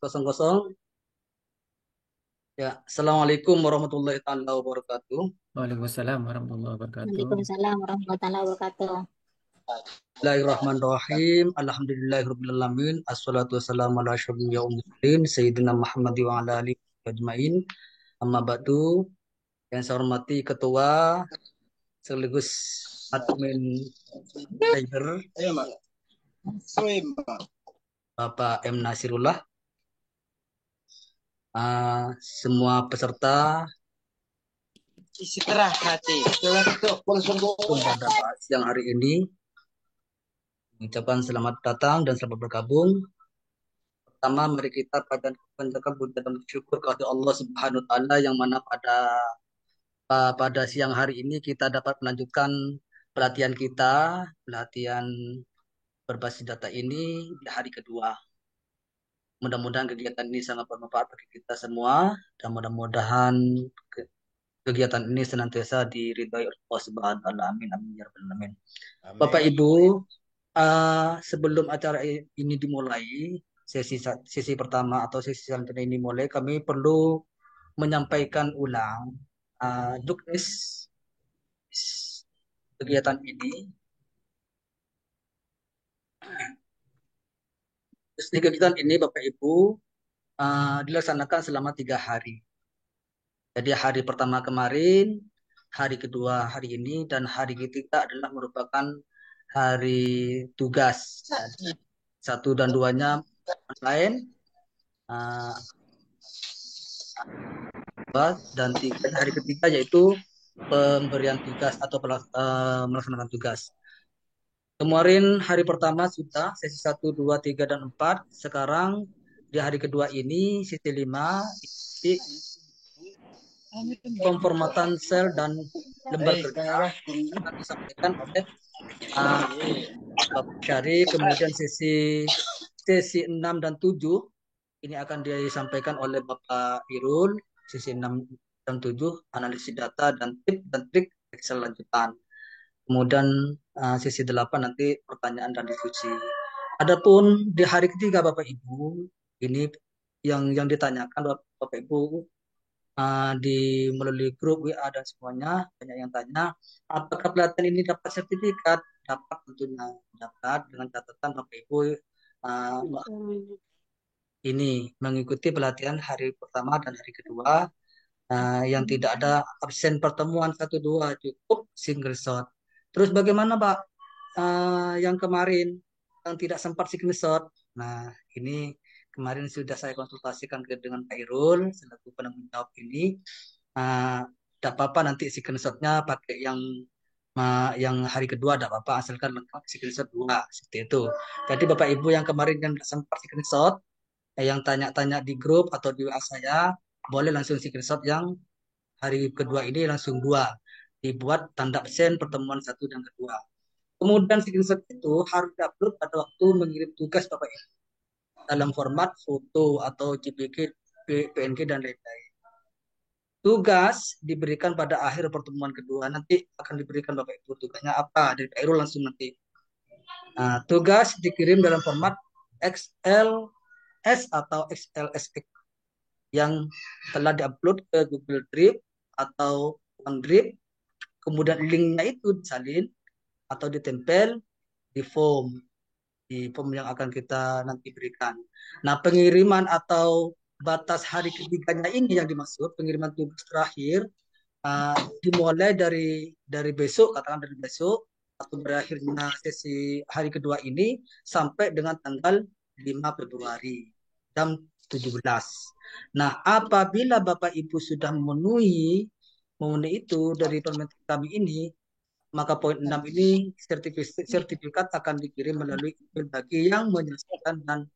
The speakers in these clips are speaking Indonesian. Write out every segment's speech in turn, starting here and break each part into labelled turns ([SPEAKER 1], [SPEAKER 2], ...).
[SPEAKER 1] kosong. Ya, Assalamualaikum warahmatullahi taala wabarakatuh.
[SPEAKER 2] Waalaikumsalam warahmatullahi wabarakatuh.
[SPEAKER 3] Waalaikumsalam warahmatullahi wabarakatuh.
[SPEAKER 1] Bismillahirrahmanirrahim. Alhamdulillahirrahmanirrahim. Assalatu wassalamu ala asyrafil mursalin Sayyidina Muhammad wa ala alihi ajmain. Amma ba'du. Yang saya hormati Ketua sekaligus admin Cyber Bapak M. Nasirullah. Semua peserta
[SPEAKER 4] Istirahat.
[SPEAKER 1] pada siang hari ini mengucapkan selamat datang dan selamat bergabung. Pertama, mari kita panjatkan puja dan bersyukur kepada Allah Subhanahu wa taala yang mana pada siang hari ini kita dapat melanjutkan pelatihan berbasis data ini di hari kedua. Mudah-mudahan kegiatan ini sangat bermanfaat bagi kita semua dan mudah-mudahan kegiatan ini senantiasa diridhai oleh Allah Subhanahu wa taala. Amin amin ya rabbal alamin. Bapak Ibu, sebelum acara ini dimulai, sesi pertama atau sesi selanjutnya ini mulai, kami perlu menyampaikan ulang juknis kegiatan ini. Kegiatan ini Bapak Ibu dilaksanakan selama 3 hari. Jadi hari pertama kemarin, hari kedua hari ini, dan hari ketiga adalah merupakan hari tugas. Satu dan duanya online, uh, dan hari ketiga yaitu pemberian tugas atau melaksanakan tugas. Kemarin hari pertama sudah sesi 1, 2, 3, dan 4. Sekarang di hari kedua ini sesi 5 pemformatan sel dan lembar kerja akan disampaikan oleh Bapak Syari. Kemudian sesi 6 dan 7 ini akan disampaikan oleh Bapak Irul. Sesi 6 dan 7 analisis data dan trik Excel lanjutan. Kemudian sesi 8 nanti pertanyaan dan diskusi. Adapun di hari ketiga Bapak Ibu, ini yang ditanyakan Bapak Ibu di melalui grup WA dan semuanya banyak yang tanya, apakah pelatihan ini dapat sertifikat? Dapat, tentunya dapat, dengan catatan Bapak Ibu ini mengikuti pelatihan hari pertama dan hari kedua yang tidak ada absen pertemuan 1-2, cukup single shot. Terus bagaimana Pak yang kemarin yang tidak sempat single shot? Nah, ini kemarin sudah saya konsultasikan dengan Pak Irul selaku penanggung jawab ini. Tidak apa-apa nanti screenshotnya pakai yang hari kedua, tidak apa-apa asalkan lengkap screenshot 2 seperti itu. Jadi Bapak Ibu yang kemarin yang tidak sempat screenshot, yang tanya-tanya di grup atau di WA saya, boleh langsung screenshot yang hari kedua ini langsung 2. Dibuat tanda absen pertemuan 1 dan kedua. Kemudian screenshot itu harus diupload pada waktu mengirim tugas Bapak Ibu dalam format foto atau JPG, PNG, dan lain-lain. Tugas diberikan pada akhir pertemuan kedua. Nanti akan diberikan Bapak Ibu tugasnya apa. Dari Pak Irul langsung nanti. Tugas dikirim dalam format XLS atau XLSX yang telah diupload ke Google Drive atau OneDrive. Kemudian linknya itu disalin atau ditempel di form yang akan kita nanti berikan. Nah, pengiriman atau batas hari ketiganya ini yang dimaksud pengiriman tugas terakhir dimulai dari besok, katakan dari besok atau berakhirnya sesi hari kedua ini sampai dengan tanggal 5 Februari jam 17. Nah, apabila Bapak Ibu sudah memenuhi itu dari permentan kami ini, maka poin 6 ini sertifikat akan dikirim melalui email bagi yang menyelesaikan dan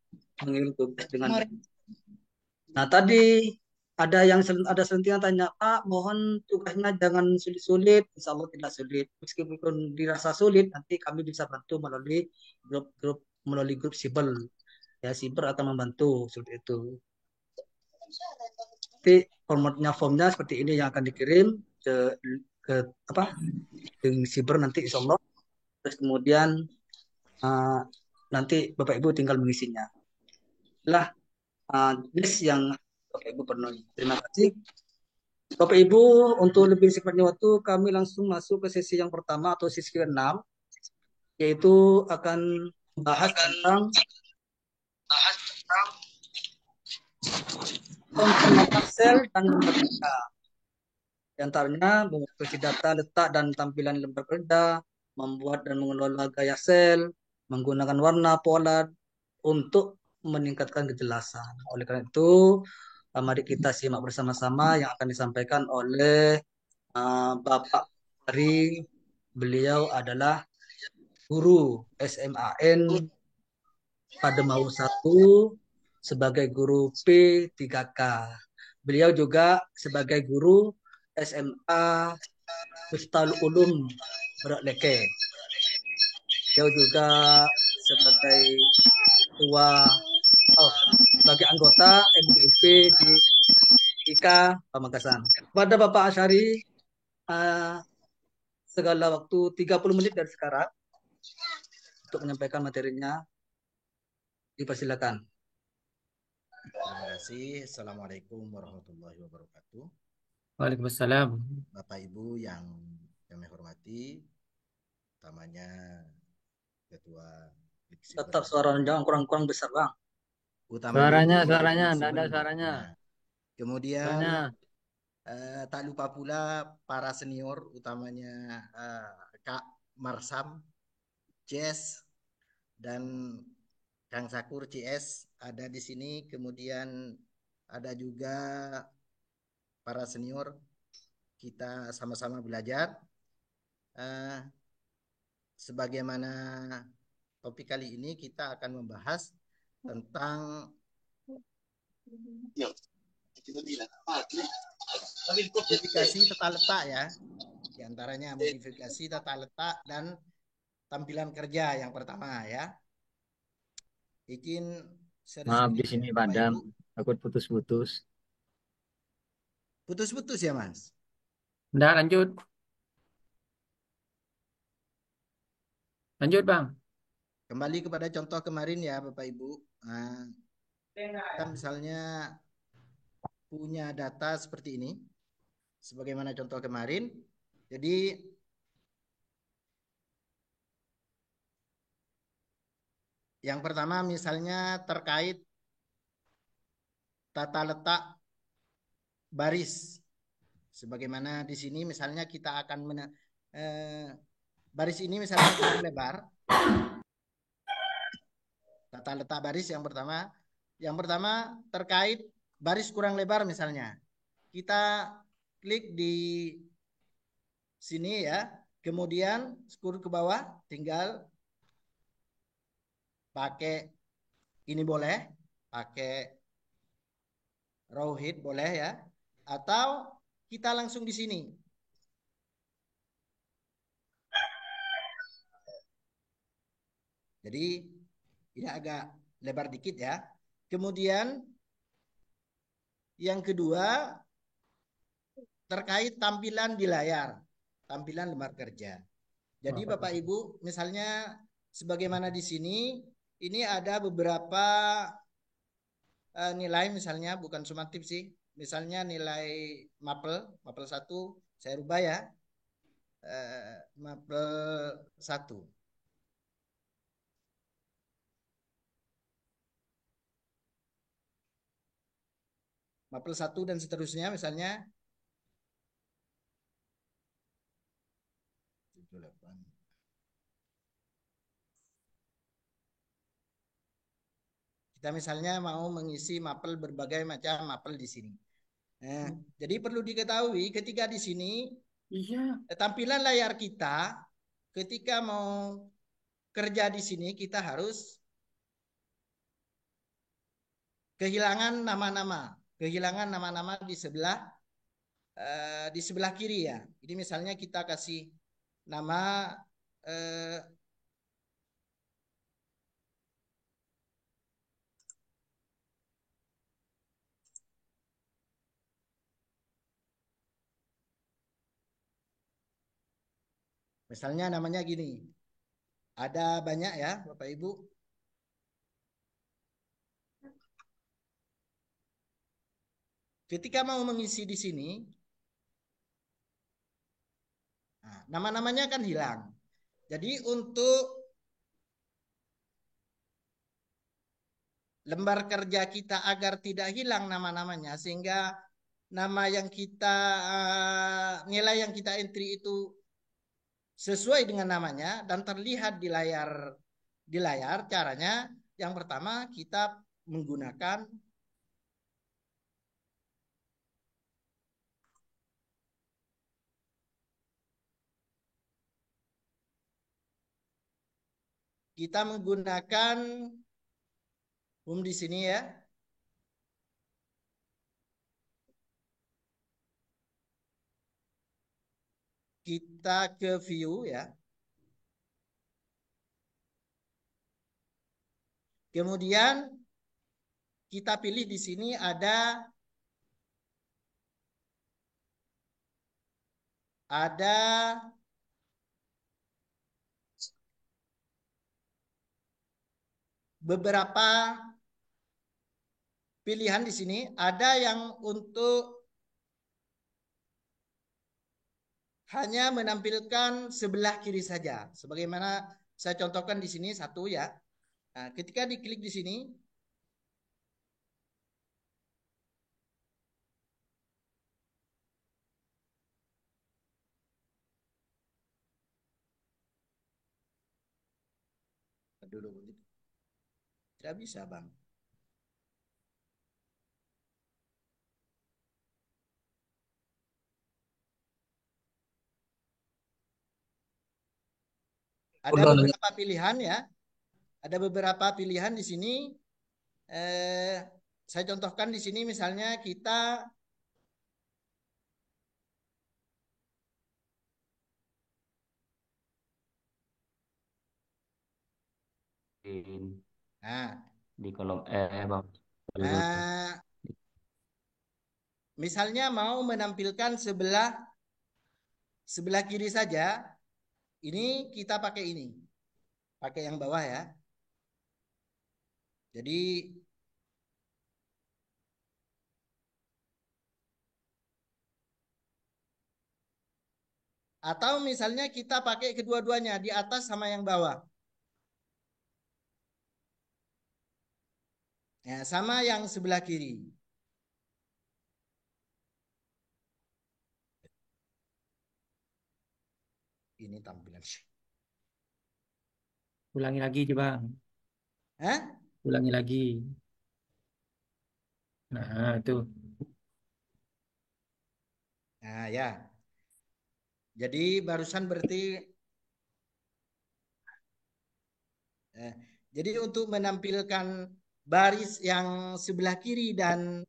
[SPEAKER 1] mengirim tugas dengan baik. Nah, tadi ada selentingan tanya, Pak, mohon tugasnya jangan sulit-sulit. Insya Allah tidak sulit. Meskipun dirasa sulit, nanti kami bisa bantu melalui grup Siber. Ya, Siber akan membantu seperti itu. Nanti formnya seperti ini yang akan dikirim ke Siber nanti insya Allah. Terus kemudian nanti Bapak Ibu tinggal mengisinya. Lah, list yang Bapak Ibu penuhi. Terima kasih. Bapak Ibu, untuk lebih singkatnya waktu, kami langsung masuk ke sesi yang pertama atau sesi ke-6, yaitu akan membahas tentang pengembangan sel dan lembar kerja. Di antaranya mengoperasi data letak dan tampilan lembar kerja, membuat dan mengelola gaya sel, menggunakan warna pola untuk meningkatkan kejelasan. Oleh karena itu, mari kita simak bersama-sama yang akan disampaikan oleh Bapak Ari. Beliau adalah guru SMAN pada mau 1 sebagai guru P3K. Beliau juga sebagai guru SMA Hustal Ulum Berak Leke. Beliau juga sebagai ketua sebagai anggota MGIP di IKA Pamekasan. Pada Bapak Asyari, uh, segala waktu 30 menit dari sekarang untuk menyampaikan materinya. Dipersilakan.
[SPEAKER 4] Terima kasih. Assalamualaikum warahmatullahi wabarakatuh.
[SPEAKER 2] Waalaikumsalam.
[SPEAKER 4] Bapak Ibu yang kami hormati, utamanya Ketua
[SPEAKER 1] Tetap
[SPEAKER 4] Fleksibel.
[SPEAKER 1] suara jangan kurang besar, Bang.
[SPEAKER 2] Suaranya, tidak ada suaranya.
[SPEAKER 4] Nah, kemudian tak lupa pula para senior, utamanya Kak Marsam, CS, dan Kang Sakur CS ada di sini. Kemudian ada juga para senior, kita sama-sama belajar. Sebagaimana topik kali ini kita akan membahas tentang modifikasi tata letak ya. Di antaranya modifikasi tata letak dan tampilan kerja yang pertama ya. Izin
[SPEAKER 2] Maaf di
[SPEAKER 4] sedikit
[SPEAKER 2] sini
[SPEAKER 4] Bapak
[SPEAKER 2] padam,
[SPEAKER 4] Ibu.
[SPEAKER 2] takut putus-putus.
[SPEAKER 4] Putus-putus ya Mas.
[SPEAKER 2] Udah lanjut. Lanjut Bang.
[SPEAKER 4] Kembali kepada contoh kemarin ya Bapak Ibu. Nah, kita misalnya punya data seperti ini. Sebagaimana contoh kemarin. Jadi yang pertama misalnya terkait tata letak baris. Sebagaimana di sini misalnya kita akan baris ini misalnya kurang lebar. Tata letak baris yang pertama. Yang pertama terkait baris kurang lebar misalnya. Kita klik di sini ya. Kemudian scroll ke bawah tinggal pakai ini boleh. Pakai raw head boleh ya. Atau kita langsung di sini. Jadi ini agak lebar dikit ya. Kemudian yang kedua terkait tampilan di layar, tampilan lembar kerja. Jadi Bapak Ibu, misalnya sebagaimana di sini, ini ada beberapa nilai misalnya, bukan sumatif sih. Misalnya nilai mapel 1, saya rubah ya. Mapel 1. Mapel 1 dan seterusnya misalnya 78. Kita misalnya mau mengisi mapel berbagai macam mapel di sini. Nah, jadi perlu diketahui ketika di sini tampilan layar kita ketika mau kerja di sini kita harus kehilangan nama-nama di sebelah kiri ya. Jadi misalnya kita kasih nama misalnya namanya gini. Ada banyak ya Bapak Ibu. Ketika mau mengisi di sini, nah, nama-namanya kan hilang. Jadi untuk lembar kerja kita agar tidak hilang nama-namanya, sehingga nama yang kita nilai yang kita entry itu sesuai dengan namanya dan terlihat di layar caranya yang pertama kita menggunakan home di sini ya. Kita ke view ya. Kemudian kita pilih di sini ada beberapa pilihan di sini. Ada yang untuk hanya menampilkan sebelah kiri saja. Sebagaimana saya contohkan di sini satu ya. Nah, ketika diklik di sini, dulu begitu. Tidak bisa, Bang. Ada beberapa pilihan ya. Ada beberapa pilihan di sini. Saya contohkan di sini misalnya kita nah,
[SPEAKER 5] di kolom bang.
[SPEAKER 4] Misalnya mau menampilkan sebelah kiri saja, ini kita pakai yang bawah ya. Jadi atau misalnya kita pakai kedua-duanya di atas sama yang bawah. Ya, sama yang sebelah kiri. Ini tampilan.
[SPEAKER 2] Ulangi lagi coba.
[SPEAKER 4] Hah?
[SPEAKER 2] Ulangi lagi. Nah, itu.
[SPEAKER 4] Nah, ya. Jadi barusan berarti jadi untuk menampilkan baris yang sebelah kiri dan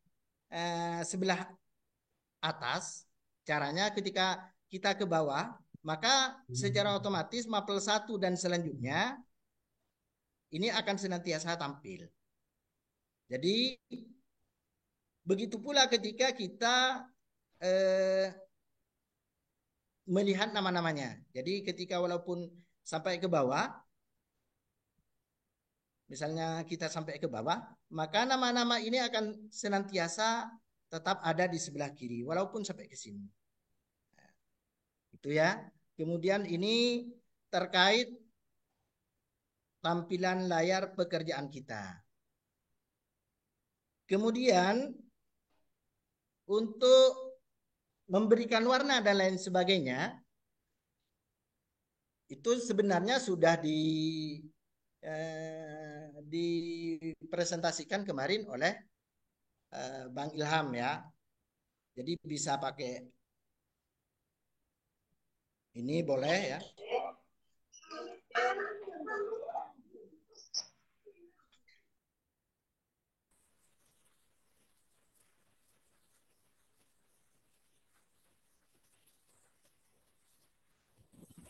[SPEAKER 4] sebelah atas, caranya ketika kita ke bawah, maka secara otomatis mapel 1 dan selanjutnya ini akan senantiasa tampil. Jadi begitu pula ketika kita melihat nama-namanya. Jadi ketika walaupun sampai ke bawah, misalnya kita sampai ke bawah, maka nama-nama ini akan senantiasa tetap ada di sebelah kiri walaupun sampai ke sini. Itu ya. Kemudian ini terkait tampilan layar pekerjaan kita. Kemudian untuk memberikan warna dan lain sebagainya, itu sebenarnya sudah dipresentasikan kemarin oleh Bang Ilham ya. Jadi bisa pakai ini boleh ya.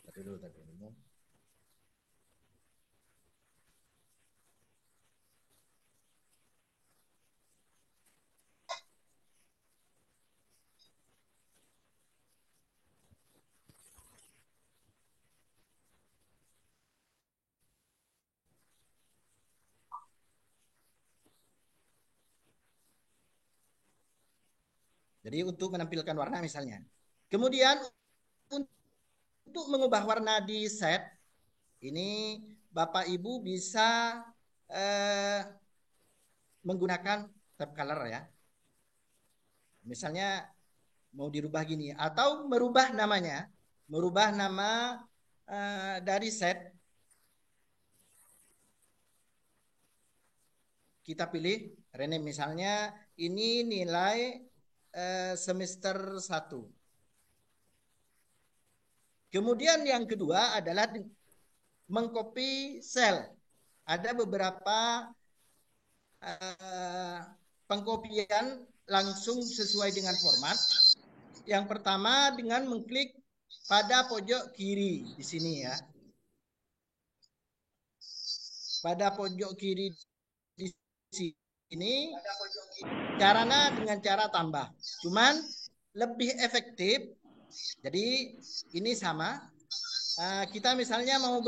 [SPEAKER 4] Tadi dulu. Jadi untuk menampilkan warna misalnya. Kemudian untuk mengubah warna di set, ini Bapak Ibu bisa menggunakan tab color ya. Misalnya mau dirubah gini atau merubah namanya, merubah nama dari set. Kita pilih rename misalnya ini nilai semester 1. Kemudian yang kedua adalah mengcopy sel. Ada beberapa pengkopian langsung sesuai dengan format. Yang pertama dengan mengklik pada pojok kiri di sini ya. Pada pojok kiri di sini caranya dengan cara tambah. Cuman lebih efektif. Jadi ini sama. Kita misalnya mau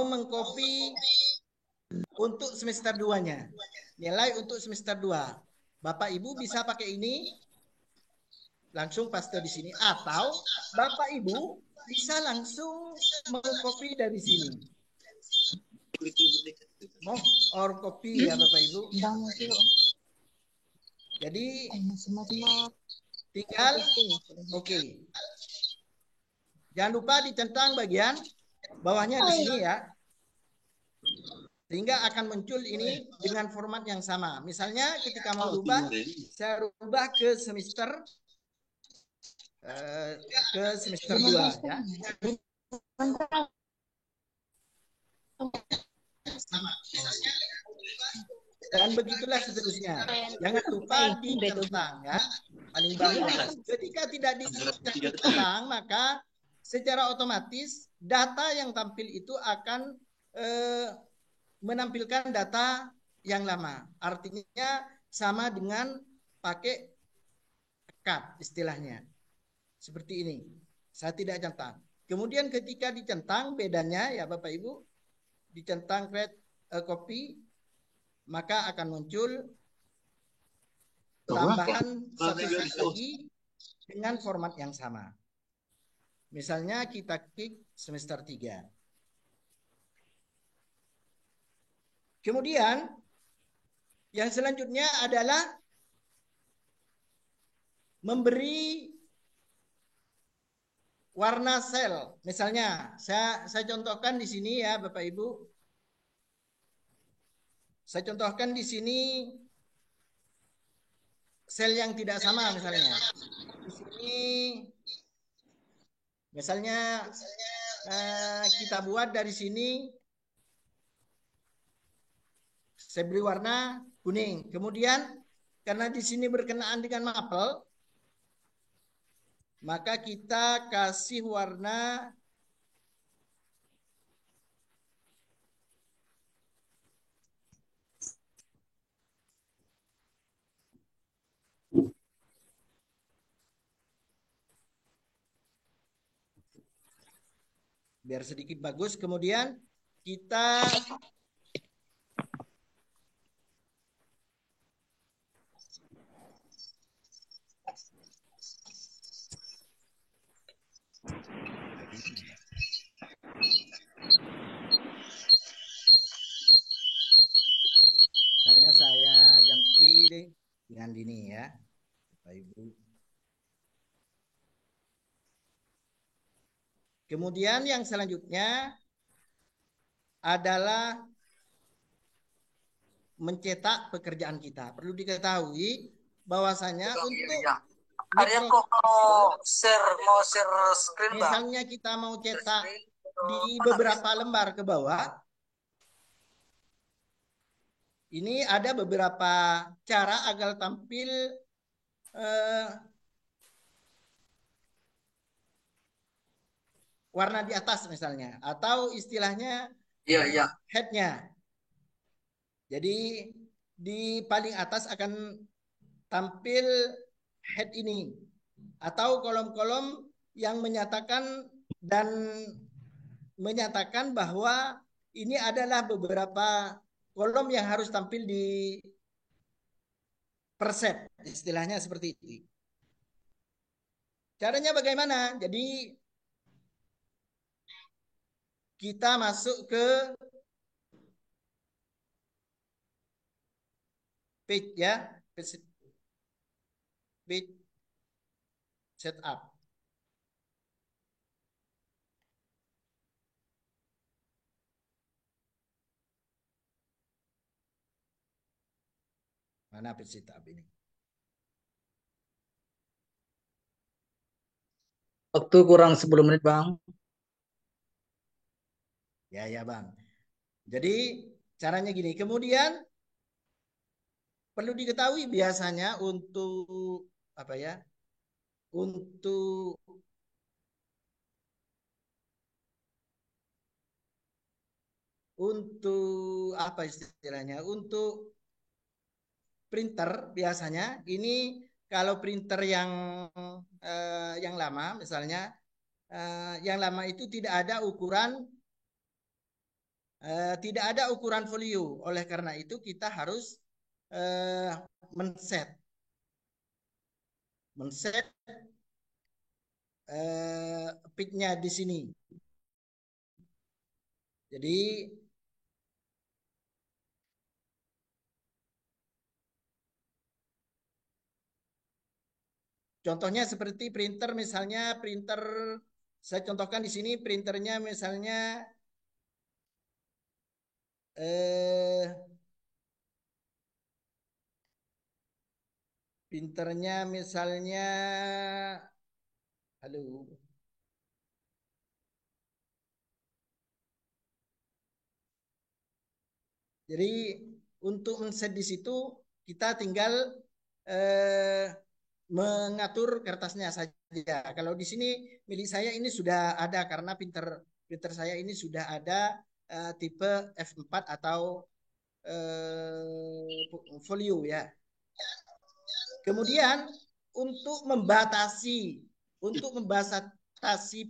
[SPEAKER 4] mengcopy untuk semester 2-nya. Nilai untuk semester 2. Bapak Ibu bisa pakai ini langsung paste di sini atau Bapak Ibu bisa langsung mengcopy dari sini. Mau or copy ya Bapak Ibu. Jadi tinggal oke. Jangan lupa dicentang bagian bawahnya di sini ya. Sehingga akan muncul ini dengan format yang sama. Misalnya ketika mau rubah, saya rubah ke semester 2 ya. Dan begitulah seterusnya. Jangan lupa dicentang ya. Paling bawah. Ketika tidak dicentang, maka secara otomatis data yang tampil itu akan menampilkan data yang lama. Artinya sama dengan pakai cut istilahnya. Seperti ini. Saya tidak centang. Kemudian ketika dicentang bedanya ya Bapak Ibu, dicentang create copy, maka akan muncul tambahan satu slide lagi dengan format yang sama. Misalnya kita klik semester 3. Kemudian yang selanjutnya adalah memberi warna sel. Misalnya saya contohkan di sini ya Bapak Ibu. Saya contohkan di sini sel yang tidak sama misalnya. Di sini misalnya kita buat dari sini saya beri warna kuning. Kemudian karena di sini berkenaan dengan mapel, maka kita kasih warna biar sedikit bagus. Kemudian kita misalnya saya ganti deh dengan ini ya Bapak Ibu. Kemudian yang selanjutnya adalah mencetak pekerjaan kita. Perlu diketahui bahwasanya untuk
[SPEAKER 1] Arya kok mau share screen Bang?
[SPEAKER 4] misalnya kita mau cetak di beberapa lembar ke bawah, ini ada beberapa cara agar tampil warna di atas misalnya, atau istilahnya headnya. Jadi di paling atas akan tampil head ini, atau kolom-kolom yang menyatakan bahwa ini adalah beberapa kolom yang harus tampil di per set, istilahnya seperti itu. Caranya bagaimana? Jadi kita masuk ke page ya, page setup. Mana page setup ini?
[SPEAKER 1] Waktu kurang 10 menit, Bang.
[SPEAKER 4] Ya, ya Bang. Jadi caranya gini. Kemudian perlu diketahui biasanya untuk apa ya? Untuk apa istilahnya? Untuk printer biasanya ini kalau printer yang lama misalnya yang lama itu tidak ada ukuran folio. Oleh karena itu kita harus eh, men-set pitnya di sini. Jadi contohnya seperti printer misalnya saya contohkan di sini printernya misalnya eh, printernya misalnya halo. Jadi untuk men-set di situ kita tinggal eh, mengatur kertasnya saja. Kalau di sini milik saya ini sudah ada karena printer saya ini sudah ada tipe F4 atau folio ya. Kemudian untuk membatasi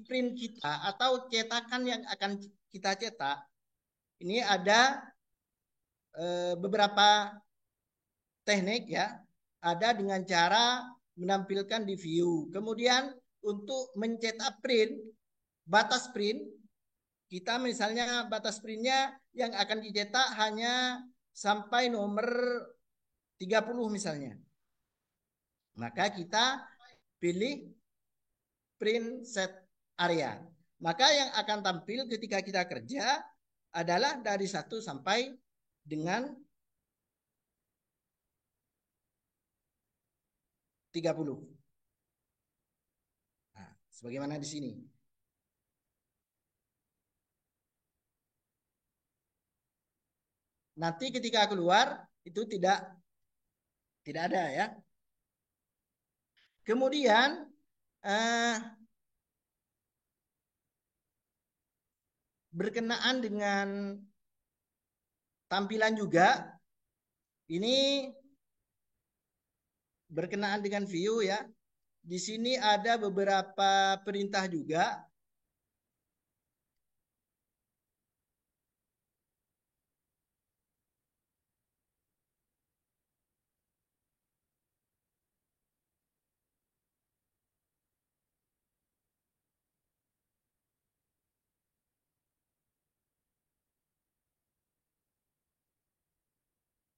[SPEAKER 4] print kita atau cetakan yang akan kita cetak, ini ada beberapa teknik ya. Ada dengan cara menampilkan di view. Kemudian untuk mencetak print, batas print, kita misalnya batas printnya yang akan dicetak hanya sampai nomor 30 misalnya. Maka kita pilih print set area. Maka yang akan tampil ketika kita kerja adalah dari 1 sampai dengan 30. Nah, sebagaimana di sini. Nanti ketika keluar itu tidak ada ya. Kemudian berkenaan dengan tampilan juga ini berkenaan dengan view ya. Di sini ada beberapa perintah juga.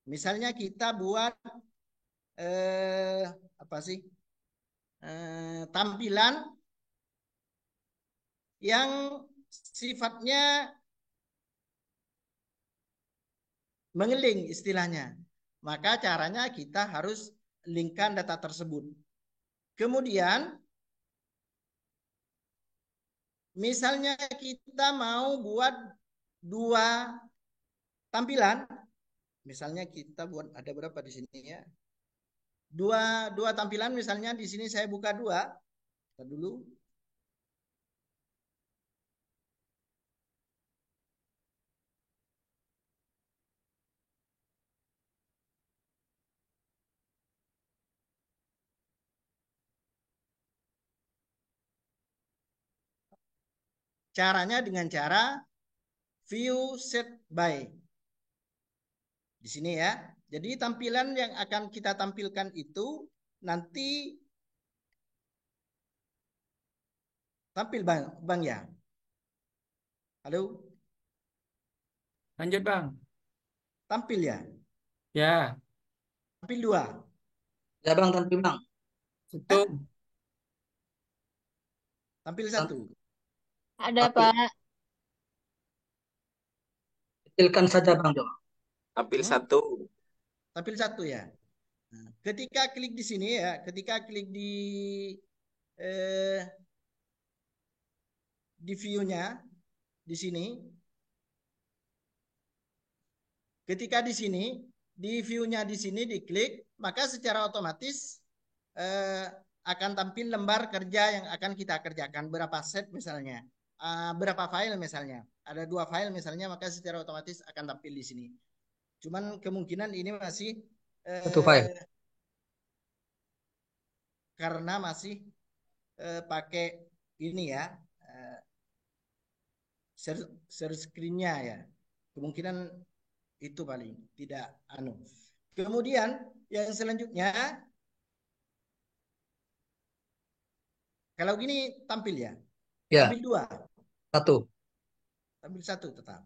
[SPEAKER 4] Misalnya kita buat apa sih? Tampilan yang sifatnya mengeling istilahnya. Maka caranya kita harus linkkan data tersebut. Kemudian misalnya kita mau buat 2 tampilan. Misalnya kita buat ada berapa di sini ya? Dua tampilan misalnya di sini saya buka 2. Kita dulu. Caranya dengan cara view set by. Di sini ya. Jadi tampilan yang akan kita tampilkan itu nanti tampil Bang ya. Halo,
[SPEAKER 2] Lanjut Bang.
[SPEAKER 4] tampil ya.
[SPEAKER 2] Ya,
[SPEAKER 4] Tampil dua.
[SPEAKER 1] Ya Bang, tampil Bang.
[SPEAKER 2] itu.
[SPEAKER 4] Tampil satu.
[SPEAKER 3] Ada,
[SPEAKER 1] Tampil.
[SPEAKER 3] Pak.
[SPEAKER 1] Kecilkan saja Bang coba.
[SPEAKER 5] Tampil
[SPEAKER 4] Hmm?
[SPEAKER 5] satu.
[SPEAKER 4] Tampil satu ya. Nah, ketika klik di sini ya, ketika klik eh, di view-nya di sini, ketika di sini di view-nya di sini diklik, maka secara otomatis akan tampil lembar kerja yang akan kita kerjakan, berapa set misalnya, berapa file misalnya, ada 2 file misalnya, maka secara otomatis akan tampil di sini. Cuman kemungkinan ini masih
[SPEAKER 1] Satu file.
[SPEAKER 4] karena masih pakai ini ya, share screen-nya ya. Kemungkinan itu paling tidak anu. Kemudian yang selanjutnya, kalau gini tampil ya,
[SPEAKER 1] Ya,
[SPEAKER 4] tampil 2,
[SPEAKER 1] satu.
[SPEAKER 4] tampil 1 tetap.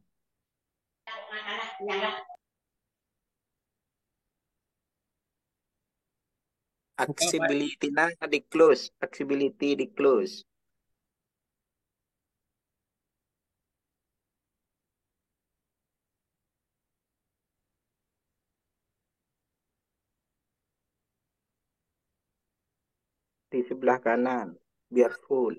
[SPEAKER 5] Accessibility-nya di close. Accessibility di close. Di sebelah kanan. Biar full.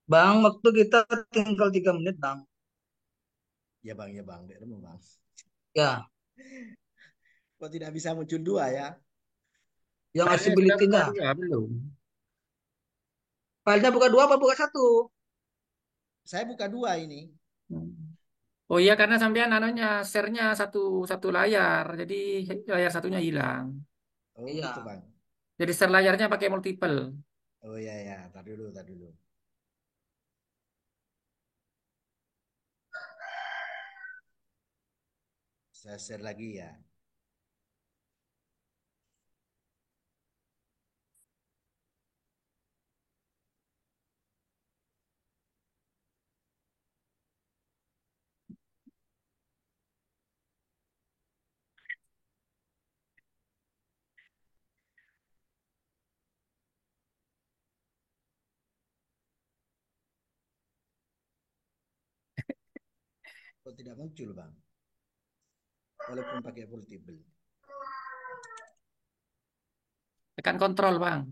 [SPEAKER 1] Bang, waktu kita tinggal 3 menit Bang.
[SPEAKER 4] Ya bang, bang.
[SPEAKER 1] Ya,
[SPEAKER 4] Kok tidak bisa muncul 2 ya?
[SPEAKER 1] yang
[SPEAKER 2] Filenya sudah buka
[SPEAKER 1] accessibility-nya.
[SPEAKER 2] dua belum?
[SPEAKER 1] Filenya buka 2 apa buka 1?
[SPEAKER 4] Saya buka 2 ini.
[SPEAKER 2] Oh iya, karena sampean anunya share-nya satu satu layar, jadi layar satunya hilang.
[SPEAKER 4] Oh gitu
[SPEAKER 1] Iya.
[SPEAKER 4] bang.
[SPEAKER 2] Jadi share layarnya pakai multiple.
[SPEAKER 4] Oh ya ya, tar dulu. Saya share lagi ya. Kok tidak muncul bang? Walaupun pakai multiple.
[SPEAKER 2] Tekan kontrol, Bang.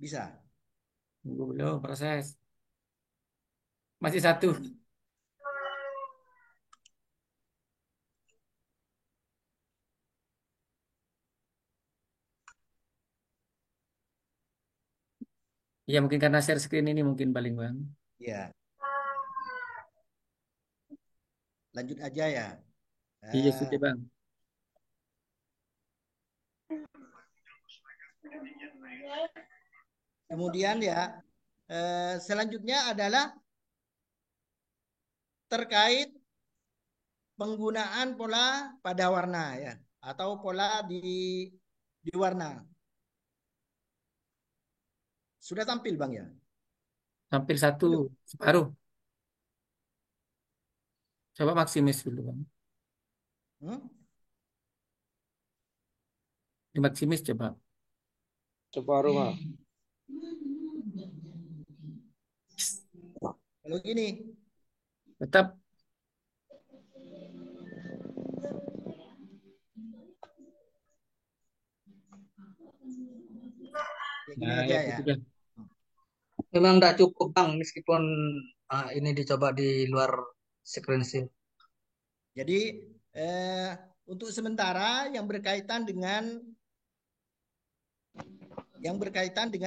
[SPEAKER 4] Bisa.
[SPEAKER 2] Tunggu belum proses. Masih satu. Ya mungkin karena share screen ini mungkin paling Bang.
[SPEAKER 4] Ya. Lanjut aja ya.
[SPEAKER 2] Iya sudah Bang.
[SPEAKER 4] Kemudian ya, selanjutnya adalah terkait penggunaan pola pada warna ya, atau pola di warna. Sudah tampil bang ya?
[SPEAKER 2] Tampil satu
[SPEAKER 4] Belum.
[SPEAKER 2] separuh. Coba maksimis dulu Bang.
[SPEAKER 4] Hmm?
[SPEAKER 2] Di maksimis coba.
[SPEAKER 5] Separuh, Bang.
[SPEAKER 4] Kalau gini,
[SPEAKER 2] Tetap.
[SPEAKER 4] kayak gini
[SPEAKER 2] Nah,
[SPEAKER 4] aja
[SPEAKER 2] ya
[SPEAKER 4] ya.
[SPEAKER 2] sudah.
[SPEAKER 1] Memang tidak cukup Bang, meskipun Ini dicoba di luar screenshot.
[SPEAKER 4] Jadi untuk sementara yang berkaitan dengan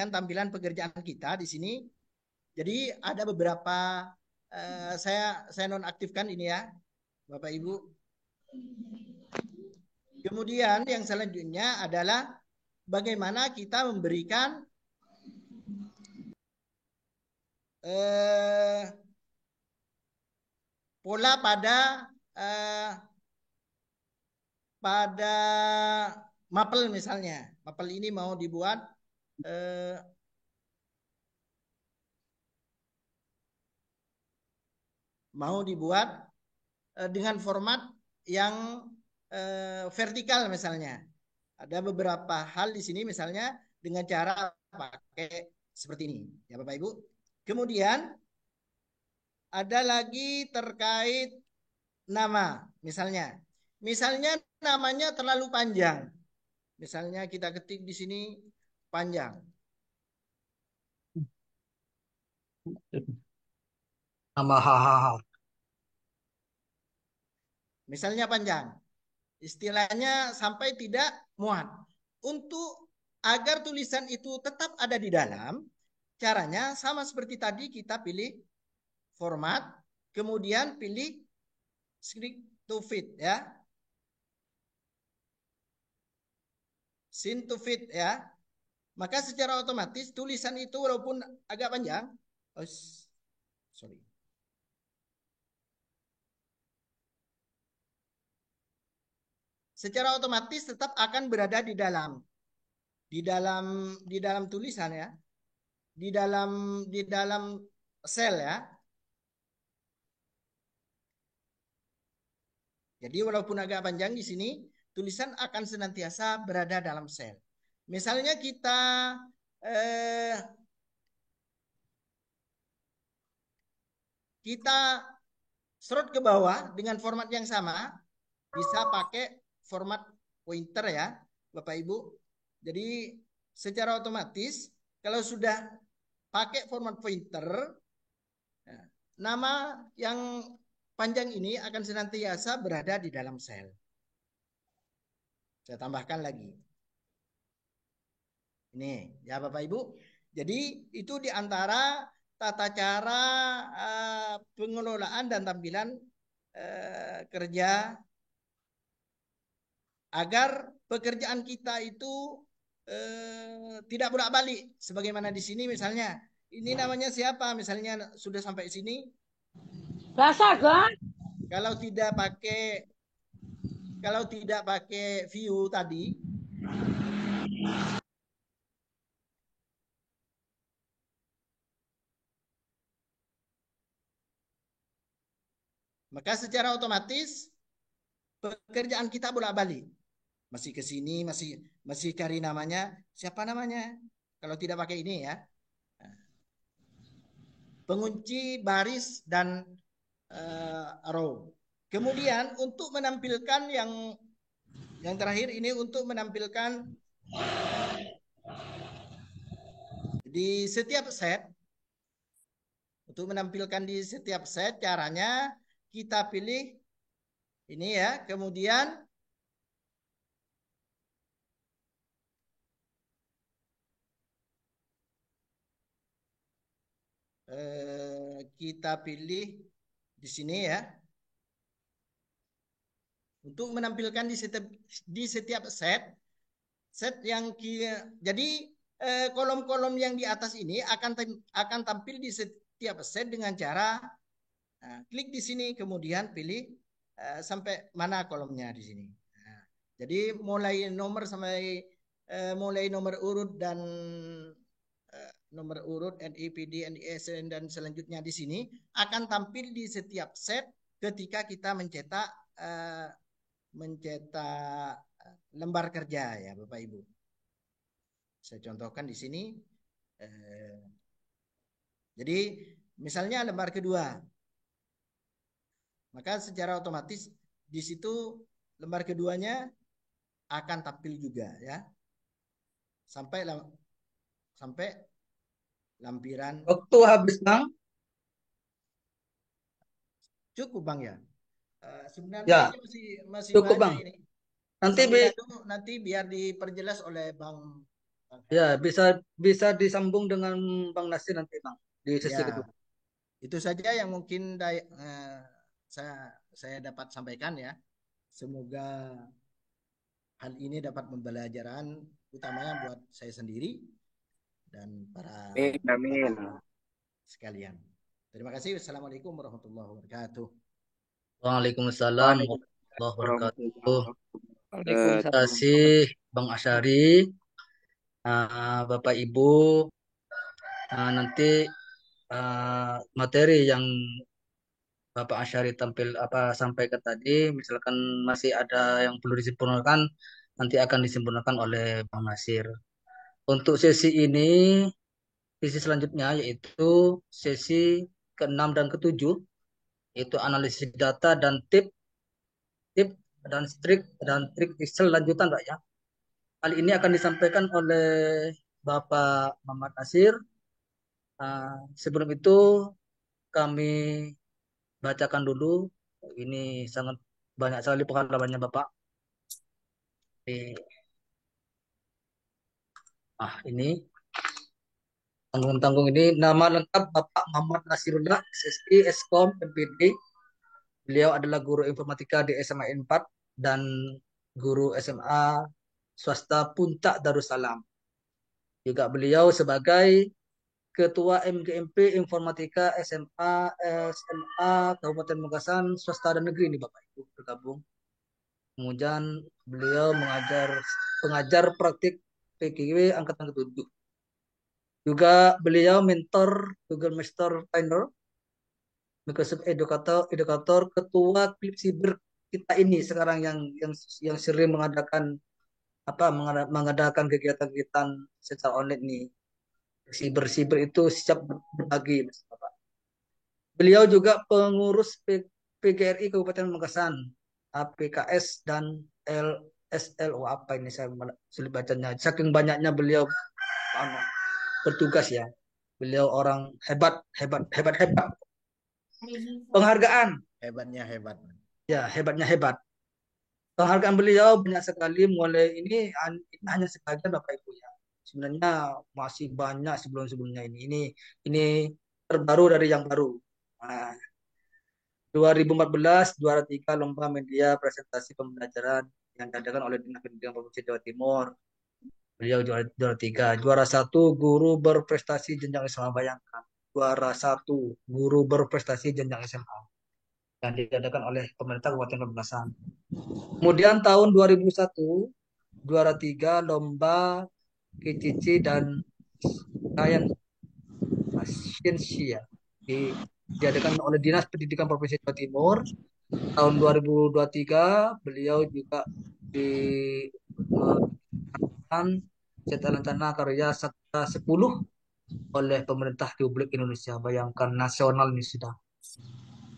[SPEAKER 4] tampilan pekerjaan kita di sini. Jadi ada beberapa saya nonaktifkan ini ya, Bapak Ibu. Kemudian yang selanjutnya adalah bagaimana kita memberikan pola pada mapel misalnya. Mapel ini mau dibuat dengan format yang vertikal misalnya. Ada beberapa hal di sini misalnya dengan cara pakai seperti ini ya Bapak Ibu. Kemudian ada lagi terkait nama misalnya. Misalnya namanya terlalu panjang. Misalnya kita ketik di sini panjang.
[SPEAKER 1] Nama hahaha.
[SPEAKER 4] Misalnya panjang. Istilahnya sampai tidak muat. Untuk agar tulisan itu tetap ada di dalam, caranya sama seperti tadi, kita pilih format, kemudian pilih script to fit ya. Sin to fit ya. Maka secara otomatis tulisan itu walaupun agak panjang, sorry. Secara otomatis tetap akan berada di dalam tulisan ya. Di dalam sel ya. Jadi walaupun agak panjang di sini, tulisan akan senantiasa berada dalam sel. Misalnya kita scroll ke bawah dengan format yang sama, bisa pakai format pointer ya, Bapak Ibu. Jadi secara otomatis kalau sudah pakai format pointer, nama yang panjang ini akan senantiasa berada di dalam sel. Saya tambahkan lagi. Ini ya Bapak Ibu. Jadi itu diantara tata cara pengelolaan dan tampilan kerja agar pekerjaan kita itu tidak bolak-balik. Sebagaimana di sini misalnya, ini namanya siapa? Misalnya sudah sampai sini.
[SPEAKER 3] Rasa kan?
[SPEAKER 4] Kalau tidak pakai view tadi, maka secara otomatis pekerjaan kita bolak-balik. Masih ke sini, masih cari namanya. Siapa namanya? Kalau tidak pakai ini ya. Pengunci baris dan row. Kemudian untuk menampilkan yang terakhir ini, untuk menampilkan di setiap set, caranya kita pilih ini ya, kemudian kita pilih di sini ya, untuk menampilkan di setiap set yang jadi kolom-kolom yang di atas ini akan tampil di setiap set dengan cara klik di sini, kemudian pilih sampai mana kolomnya di sini. Jadi mulai nomor urut dan nomor urut NIPD, NISN dan selanjutnya di sini akan tampil di setiap set ketika kita mencetak lembar kerja ya Bapak Ibu. Saya contohkan di sini. Jadi misalnya lembar kedua, maka secara otomatis di situ lembar keduanya akan tampil juga ya, sampai lampiran.
[SPEAKER 1] Waktu habis, Bang.
[SPEAKER 4] Cukup Bang ya. Sebenarnya
[SPEAKER 1] Ya,
[SPEAKER 4] ini masih masih
[SPEAKER 1] cukup
[SPEAKER 4] banyak
[SPEAKER 1] Bang.
[SPEAKER 4] ini.
[SPEAKER 1] Nanti
[SPEAKER 4] Asam lado nanti biar diperjelas oleh Bang
[SPEAKER 1] ya
[SPEAKER 4] Haris.
[SPEAKER 1] bisa bisa disambung dengan Bang Nasir nanti Bang di sesi
[SPEAKER 4] Ya,
[SPEAKER 1] kedua.
[SPEAKER 4] itu saja yang mungkin saya dapat sampaikan ya. Semoga hal ini dapat pembelajaran utamanya buat saya sendiri dan para
[SPEAKER 5] Amin, amin.
[SPEAKER 4] bapak sekalian. Terima kasih. Wassalamualaikum warahmatullahi wabarakatuh.
[SPEAKER 1] Waalaikumsalam
[SPEAKER 5] Waalaikumsalam
[SPEAKER 1] warahmatullahi wabarakatuh.
[SPEAKER 5] warahmatullahi
[SPEAKER 1] Terima
[SPEAKER 5] wabarakatuh.
[SPEAKER 1] kasih Bang Asyari, Bapak Ibu. Nanti materi yang Bapak Asyari tampil apa sampaikan tadi, misalkan masih ada yang perlu disempurnakan, nanti akan disempurnakan oleh Bang Nasir. Untuk sesi ini, sesi selanjutnya yaitu sesi ke-6 dan ke-7, yaitu analisis data dan tip dan trik Excel lanjutan, Pak ya. Kali ini akan disampaikan oleh Bapak Muhammad Nasir. Sebelum itu kami bacakan dulu. Ini sangat banyak sekali pengalamannya Bapak. Ini tanggung-tanggung ini nama lengkap Bapak Muhammad Nasirullah, SSI, Eskom, MPD. Beliau adalah guru informatika di SMA 4 dan guru SMA swasta Puncak Darussalam. Juga beliau sebagai Ketua MGMP Informatika SMA Kabupaten Makassar swasta dan negeri ini Bapak Ibu bergabung. Kemudian beliau pengajar praktik PGW angkatan ke-7. Juga beliau mentor Google Master Trainer, Microsoft Educator, ketua klub siber kita ini sekarang yang sering mengadakan kegiatan-kegiatan secara online nih. Siber itu siap berbagi, Bapak. Beliau juga pengurus PGRI Kabupaten Makassar, APKS dan LSL. Apa ini saya sulit bacanya. Saking banyaknya beliau bertugas ya. Beliau orang hebat, hebat, hebat, hebat. Penghargaan,
[SPEAKER 4] Hebatnya hebat.
[SPEAKER 1] ya hebatnya hebat. Penghargaan beliau banyak sekali, mulai ini hanya sebagian Bapak Ibu ya. Sebenarnya masih banyak sebelum-sebelumnya ini terbaru dari yang baru. Nah, 2014 juara 3 lomba media presentasi pembelajaran yang diadakan oleh Dinas Pendidikan Provinsi Jawa Timur. Beliau juara 3. Juara 1 guru berprestasi jenjang SMA, bayangkan. Juara 1 guru berprestasi jenjang SMA yang diadakan oleh pemerintah Kabupaten Pamekasan. Kemudian tahun 2001 juara 3 lomba KCC dan Science Sciensia diadakan oleh Dinas Pendidikan Provinsi Jawa Timur. Tahun 2023 beliau juga dilakukan Cita Lancana Karya Sakti 10 oleh pemerintah Republik Indonesia. Bayangkan nasional ini sudah.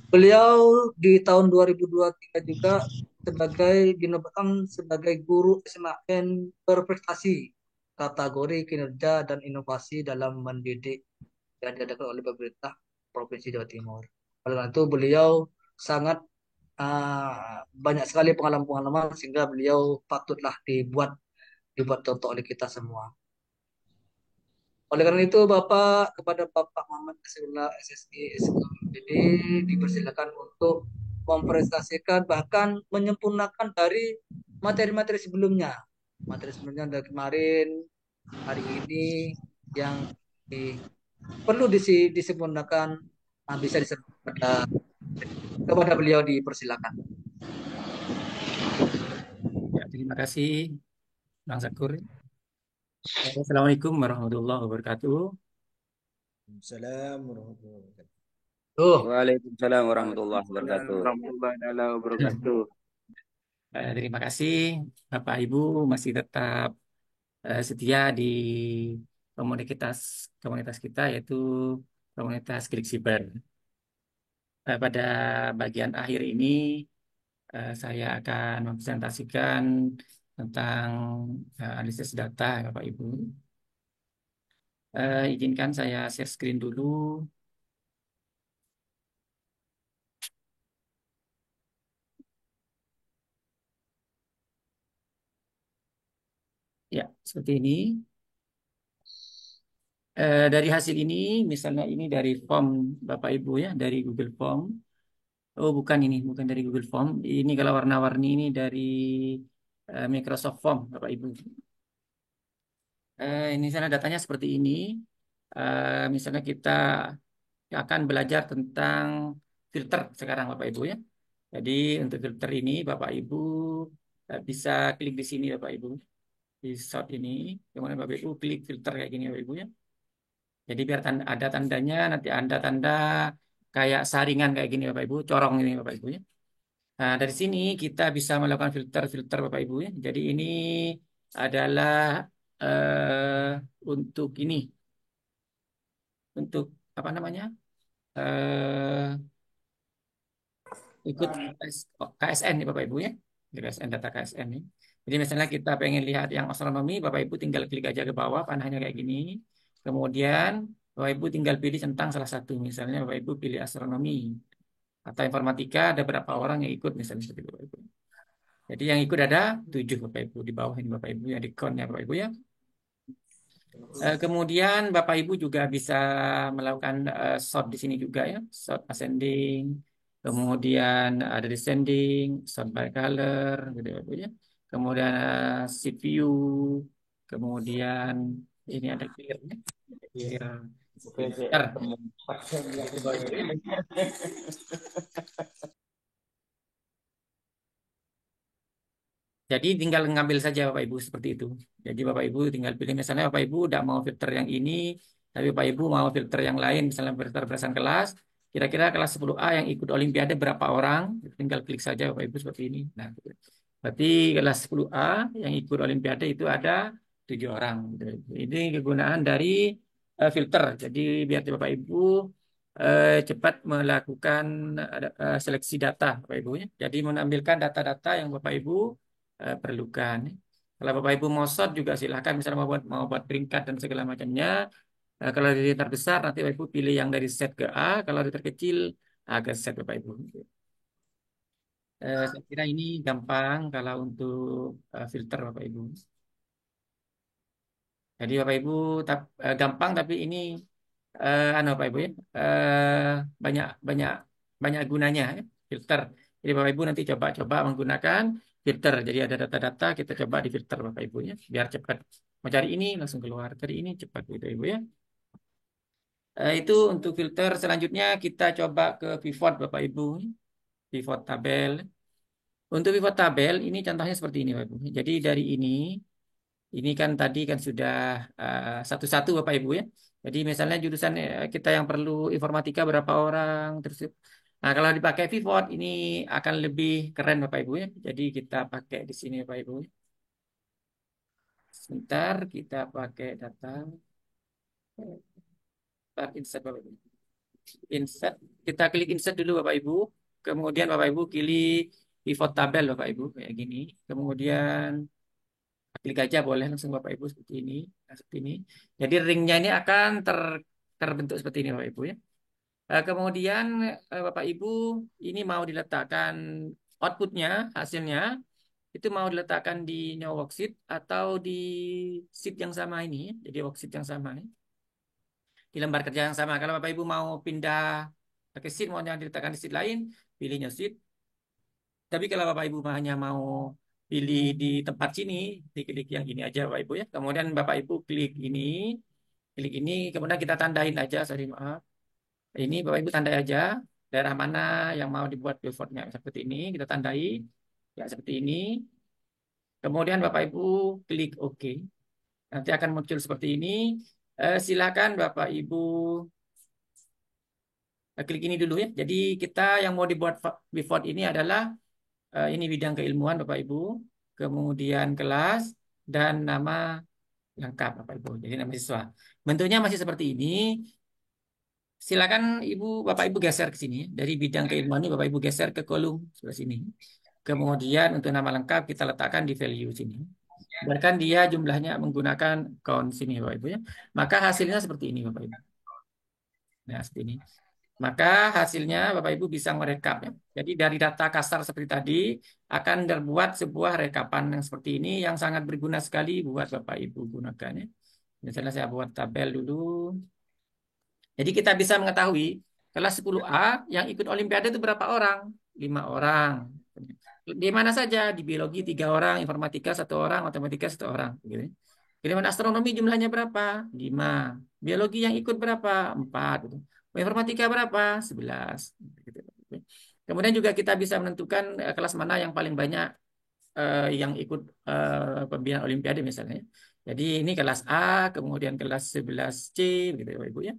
[SPEAKER 1] Beliau di tahun 2023 juga dinobatkan sebagai guru SMAN berprestasi kategori kinerja dan inovasi dalam mendidik yang diadakan oleh pemerintah Provinsi Jawa Timur. Oleh karena itu beliau sangat banyak sekali pengalaman-pengalaman sehingga beliau patutlah dibuat contoh oleh kita semua. Oleh karena itu kepada Bapak Muhammad Nasirullah SSI SKMPD dipersilakan untuk mempresentasikan bahkan menyempurnakan dari materi-materi sebelumnya. Materi sebelumnya dari kemarin, hari ini yang perlu disempurnakan, bisa disampaikan kepada beliau, dipersilakan.
[SPEAKER 2] Ya, terima kasih Bang Sakur. Assalamualaikum warahmatullahi wabarakatuh.
[SPEAKER 4] Assalamualaikum warahmatullahi wabarakatuh.
[SPEAKER 5] Waalaikumsalam warahmatullahi wabarakatuh.
[SPEAKER 6] Warahmatullahi wabarakatuh.
[SPEAKER 2] Terima kasih Bapak Ibu masih tetap setia di komunitas komunitas kita yaitu komunitas Klik Siber. Pada bagian akhir ini saya akan mempresentasikan tentang analisis data Bapak Ibu. Izinkan saya share screen dulu. Ya, seperti ini. Dari hasil ini, misalnya ini dari form Bapak Ibu ya, dari Google Form. Oh, bukan ini, bukan dari Google Form. Ini kalau warna-warni ini dari Microsoft Form, Bapak Ibu. Ini sana datanya seperti ini. Misalnya kita akan belajar tentang filter sekarang, Bapak Ibu ya. Jadi untuk filter ini, Bapak Ibu bisa klik di sini, Bapak Ibu. Di shot ini, kemudian Bapak Ibu klik filter kayak gini, Bapak Ibu ya. Jadi biar ada tandanya, nanti Anda tanda kayak saringan kayak gini Bapak Ibu, corong ini Bapak Ibu ya. Nah, dari sini kita bisa melakukan filter-filter Bapak Ibu ya. Jadi ini adalah untuk ini, untuk apa namanya? eh Ikut KSN nih Bapak Ibu ya. KSN, data KSN nih. Jadi misalnya kita pengen lihat yang astronomi, Bapak Ibu tinggal klik aja ke bawah, panahnya kayak gini. Kemudian Bapak Ibu tinggal pilih centang salah satu. Misalnya Bapak Ibu pilih astronomi atau informatika, ada berapa orang yang ikut misalnya seperti itu Bapak Ibu. Jadi yang ikut ada 7 Bapak Ibu di bawah ini Bapak Ibu yang di count ya Bapak Ibu ya. Kemudian Bapak Ibu juga bisa melakukan sort di sini juga ya, sort ascending, kemudian ada descending, sort by color, gitu ya, Bu ya. Kemudian sheet view, kemudian ini ada clear, ya. Clear filter, gitu Bapak Ibu ya. Jadi tinggal ngambil saja Bapak Ibu seperti itu. Jadi Bapak Ibu tinggal pilih misalnya Bapak Ibu tidak mau filter yang ini, tapi Bapak Ibu mau filter yang lain, misalnya filter berdasarkan kelas. Kira-kira kelas 10A yang ikut Olimpiade berapa orang? Tinggal klik saja Bapak Ibu seperti ini. Nah, gitu. Berarti kelas 10A yang ikut Olimpiade itu ada 7 orang. Gitu. Ini kegunaan dari filter. Jadi biar Bapak Ibu cepat melakukan seleksi data Bapak Ibu ya. Jadi menampilkan data-data yang Bapak Ibu perlukan. Kalau Bapak Ibu mau short juga silahkan, misalnya mau buat peringkat dan segala macamnya. Kalau dari terbesar nanti Bapak Ibu pilih yang dari set ke A, kalau dari terkecil ke set Bapak Ibu. Saya kira ini gampang kalau untuk filter Bapak Ibu. Jadi Bapak Ibu gampang tapi ini Bapak Ibu ya banyak banyak banyak gunanya ya, filter. Jadi Bapak Ibu nanti coba-coba menggunakan filter. Jadi ada data-data kita coba di filter Bapak Ibu ya, biar cepat. Mau cari ini langsung keluar, cari ini cepat gitu Ibu ya. Itu untuk filter. Selanjutnya kita coba ke pivot Bapak Ibu, pivot tabel. Untuk pivot tabel ini contohnya seperti ini Bapak Ibu. Jadi dari ini kan tadi kan sudah satu-satu Bapak Ibu ya. Jadi misalnya jurusan kita yang perlu informatika berapa orang terus. Nah, kalau dipakai pivot ini akan lebih keren Bapak Ibu ya. Jadi kita pakai di sini Bapak Ibu. Sebentar kita pakai data. Insert Bapak Ibu. Insert. Kita klik insert dulu Bapak Ibu. Kemudian Bapak Ibu pilih pivot tabel Bapak Ibu kayak gini. Kemudian klik aja boleh langsung Bapak Ibu seperti ini. Nah, seperti ini. Jadi ringnya ini akan terbentuk seperti ini Bapak Ibu ya. Kemudian Bapak Ibu ini mau diletakkan outputnya, hasilnya itu mau diletakkan di new worksheet atau di sheet yang sama ini, jadi worksheet yang sama nih, di lembar kerja yang sama. Kalau Bapak Ibu mau pindah ke sheet, mau yang diletakkan di sheet lain, pilih new sheet. Tapi kalau Bapak Ibu hanya mau pilih di tempat sini, diklik yang ini aja Bapak Ibu ya. Kemudian Bapak Ibu klik ini, kemudian kita tandain aja, sorry maaf. Ini Bapak Ibu tandai aja daerah mana yang mau dibuat pivotnya seperti ini, kita tandai ya seperti ini. Kemudian Bapak Ibu klik OK. Nanti akan muncul seperti ini. Silakan Bapak Ibu klik ini dulu ya. Jadi kita yang mau dibuat pivot ini adalah ini bidang keilmuan Bapak Ibu, kemudian kelas dan nama lengkap Bapak Ibu. Jadi nama siswa. Bentuknya masih seperti ini. Silakan Bapak Ibu geser ke sini. Dari bidang keilmuan ini Bapak Ibu geser ke kolom sebelah sini. Kemudian untuk nama lengkap kita letakkan di value sini. Biarkan dia jumlahnya menggunakan count sini Bapak Ibu ya. Maka hasilnya seperti ini Bapak Ibu. Nah, seperti ini. Maka hasilnya Bapak Ibu bisa merekap ya. Jadi dari data kasar seperti tadi akan terbuat sebuah rekapan yang seperti ini yang sangat berguna sekali buat Bapak Ibu gunakan ya. Misalnya saya buat tabel dulu. Jadi kita bisa mengetahui kelas 10A yang ikut Olimpiade itu berapa orang? 5 orang. Di mana saja? Di biologi 3 orang, informatika 1 orang, matematika 1 orang. Gitu. Ilmuwan astronomi jumlahnya berapa? 5. Biologi yang ikut berapa? 4. Gitu. Informatika berapa? 11. Gitu. Kemudian juga kita bisa menentukan kelas mana yang paling banyak yang ikut pembinaan Olimpiade misalnya. Jadi ini kelas A, kemudian kelas 11C, gitu ya Bapak Ibu ya.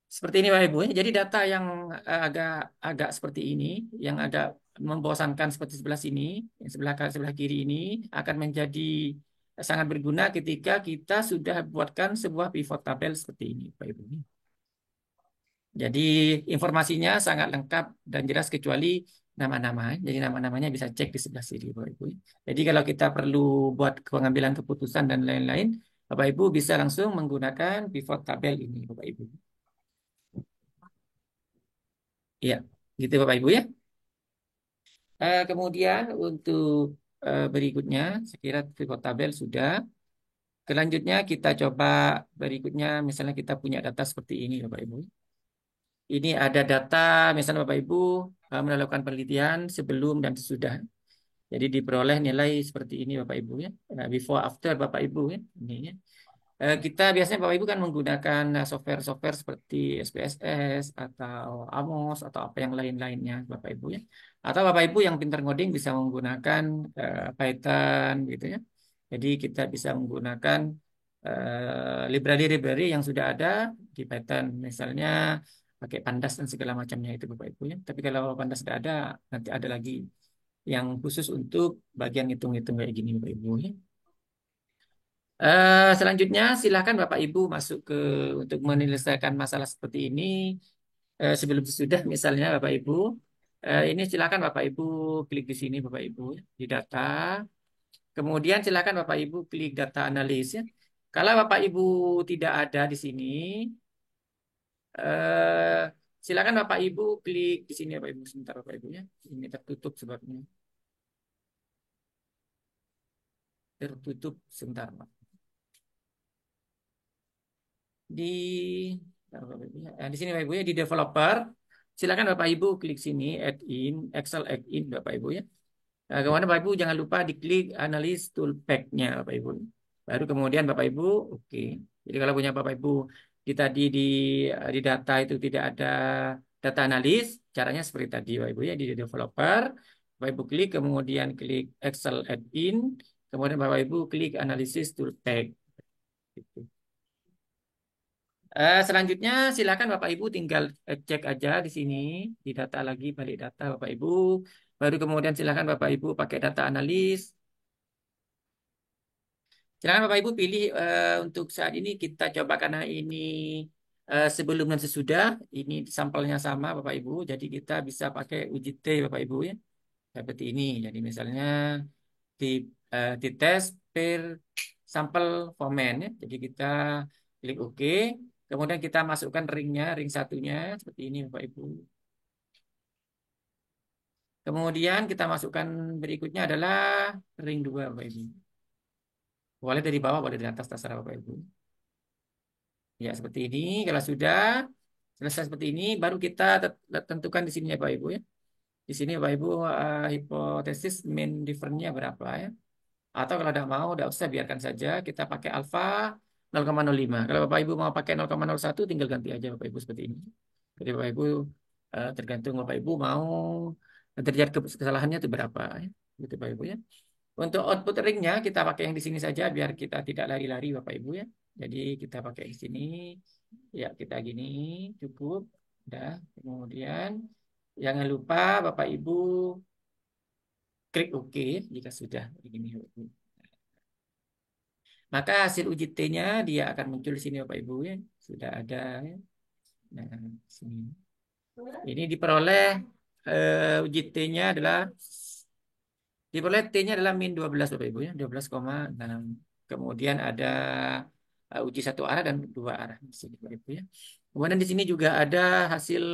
[SPEAKER 2] Seperti ini Bapak Ibu ya. Jadi data yang agak agak seperti ini, yang agak membosankan seperti sebelah sini, yang sebelah kiri ini akan menjadi sangat berguna ketika kita sudah buatkan sebuah pivot tabel seperti ini Bapak Ibu. Jadi informasinya sangat lengkap dan jelas kecuali nama-nama. Jadi nama-namanya bisa cek di sebelah sini Bapak Ibu. Jadi kalau kita perlu buat pengambilan keputusan dan lain-lain, Bapak Ibu bisa langsung menggunakan pivot tabel ini Bapak Ibu. Iya, gitu Bapak Ibu ya. Kemudian untuk berikutnya, saya kira pivot tabel sudah. Selanjutnya kita coba berikutnya, misalnya kita punya data seperti ini Bapak Ibu. Ini ada data, misalnya Bapak Ibu melakukan penelitian sebelum dan sesudah. Jadi diperoleh nilai seperti ini Bapak Ibu ya. Before after Bapak Ibu ya. Ini ya. Kita biasanya Bapak Ibu kan menggunakan software-software seperti SPSS atau Amos atau apa yang lain-lainnya Bapak Ibu ya. Atau Bapak Ibu yang pintar ngoding bisa menggunakan Python gitu ya. Jadi kita bisa menggunakan library-library yang sudah ada di Python. Misalnya pakai Pandas dan segala macamnya itu Bapak Ibu ya. Tapi kalau Pandas sudah ada, nanti ada lagi yang khusus untuk bagian hitung-hitung kayak gini Bapak Ibu ya. Selanjutnya silakan Bapak Ibu masuk ke untuk menyelesaikan masalah seperti ini sebelum sesudah misalnya Bapak Ibu ini silakan Bapak Ibu klik di sini Bapak Ibu di data kemudian silakan Bapak Ibu klik data analis ya. Kalau Bapak Ibu tidak ada di sini eh, silakan Bapak Ibu klik di sini Bapak Ibu sebentar Bapak Ibu ya ini tertutup sebabnya tertutup sebentar Pak. Di di sini Bapak Ibu ya di developer silakan Bapak Ibu klik sini add in Excel add in Bapak Ibu ya. Kemudian Bapak Ibu jangan lupa diklik analis toolpack-nya Bapak Ibu. Baru kemudian Bapak Ibu oke. Jadi kalau punya Bapak Ibu di data itu tidak ada data analis, caranya seperti tadi Bapak Ibu ya di developer Bapak Ibu klik kemudian klik Excel add in kemudian Bapak Ibu klik analisis toolpack. Gitu. Selanjutnya silakan Bapak Ibu tinggal cek aja di sini di data lagi balik data Bapak Ibu. Baru kemudian silakan Bapak Ibu pakai data analis. Silakan Bapak Ibu pilih untuk saat ini kita coba karena ini sebelum dan sesudah ini sampelnya sama Bapak Ibu. Jadi kita bisa pakai uji T Bapak Ibu ya. Seperti ini. Jadi misalnya di tes per sampel formen ya. Jadi kita klik OK. Kemudian kita masukkan ringnya, ring satunya seperti ini Bapak Ibu. Kemudian kita masukkan berikutnya adalah ring 2 Bapak Ibu. Boleh dari bawah, boleh dari atas, terserah Bapak Ibu. Ya seperti ini. Kalau sudah selesai seperti ini, baru kita tentukan di sini ya Bapak Ibu ya. Di sini Bapak Ibu hipotesis mean difference-nya berapa ya. Atau kalau tidak mau, tidak usah biarkan saja. Kita pakai alfa 0,05. Kalau Bapak Ibu mau pakai 0,01, tinggal ganti aja Bapak Ibu seperti ini. Jadi Bapak Ibu tergantung Bapak Ibu mau terjadi kesalahannya itu berapa ya. Gitu Bapak Ibu ya. Untuk output ringnya kita pakai yang di sini saja biar kita tidak lari-lari Bapak Ibu ya. Jadi kita pakai di sini. Ya kita gini cukup. Udah. Kemudian jangan lupa Bapak Ibu klik OK jika sudah begini Bapak Ibu. Maka hasil uji T-nya dia akan muncul di sini Bapak Ibu ya. Sudah ada ya. Nah, sini. Ini diperoleh uji T-nya adalah diperoleh T-nya adalah min 12 Bapak Ibu ya, 12,6. Kemudian ada uji satu arah dan dua arah di sini Bapak Ibu ya. Kemudian di sini juga ada hasil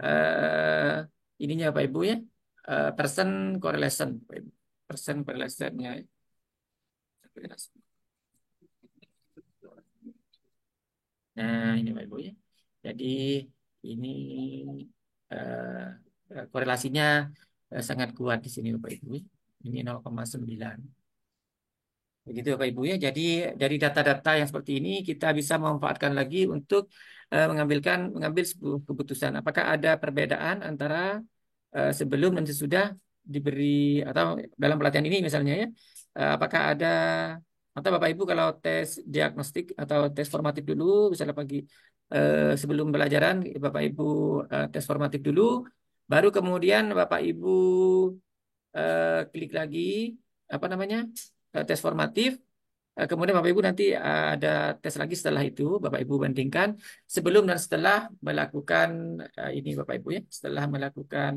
[SPEAKER 2] eh, ininya Bapak Ibu ya, persen correlation, Bapak Ibu. Persen correlationnya. Nah, ini Bapak Ibu ya. Jadi ini korelasinya sangat kuat di sini Bapak Ibu. Ini 0,9. Begitu Bapak Ibu ya. Jadi dari data-data yang seperti ini kita bisa memanfaatkan lagi untuk mengambil sebuah keputusan. Apakah ada perbedaan antara sebelum dan sesudah diberi atau dalam pelatihan ini misalnya ya. Apakah ada atau Bapak Ibu kalau tes diagnostik atau tes formatif dulu misalnya pagi sebelum pelajaran Bapak Ibu tes formatif dulu, baru kemudian Bapak Ibu klik lagi apa namanya tes formatif. Kemudian Bapak Ibu nanti ada tes lagi setelah itu Bapak Ibu bandingkan sebelum dan setelah melakukan ini Bapak Ibu ya, setelah melakukan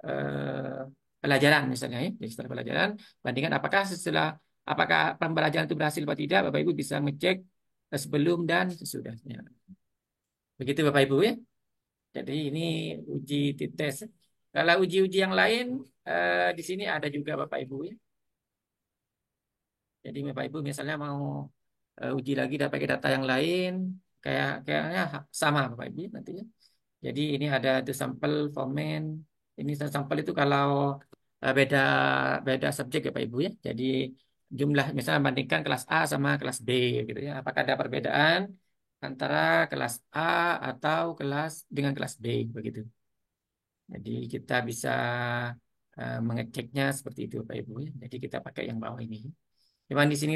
[SPEAKER 2] eh, pelajaran misalnya ya. Jadi setelah pelajaran bandingkan apakah pembelajaran itu berhasil atau tidak, Bapak Ibu bisa ngecek sebelum dan sesudahnya. Begitu Bapak Ibu ya. Jadi ini uji tes. Kalau uji-uji yang lain di sini ada juga Bapak Ibu ya. Jadi Bapak Ibu misalnya mau uji lagi pakai data yang lain, kayaknya sama Bapak Ibu nantinya. Jadi ini ada itu sampel fomen. Ini sampel itu kalau beda beda subjek ya Pak Ibu ya. Jadi jumlah misalnya bandingkan kelas A sama kelas B gitu ya. Apakah ada perbedaan antara kelas A atau kelas dengan kelas B begitu. Jadi kita bisa mengeceknya seperti itu Pak Ibu ya. Jadi kita pakai yang bawah ini. Cuman di sini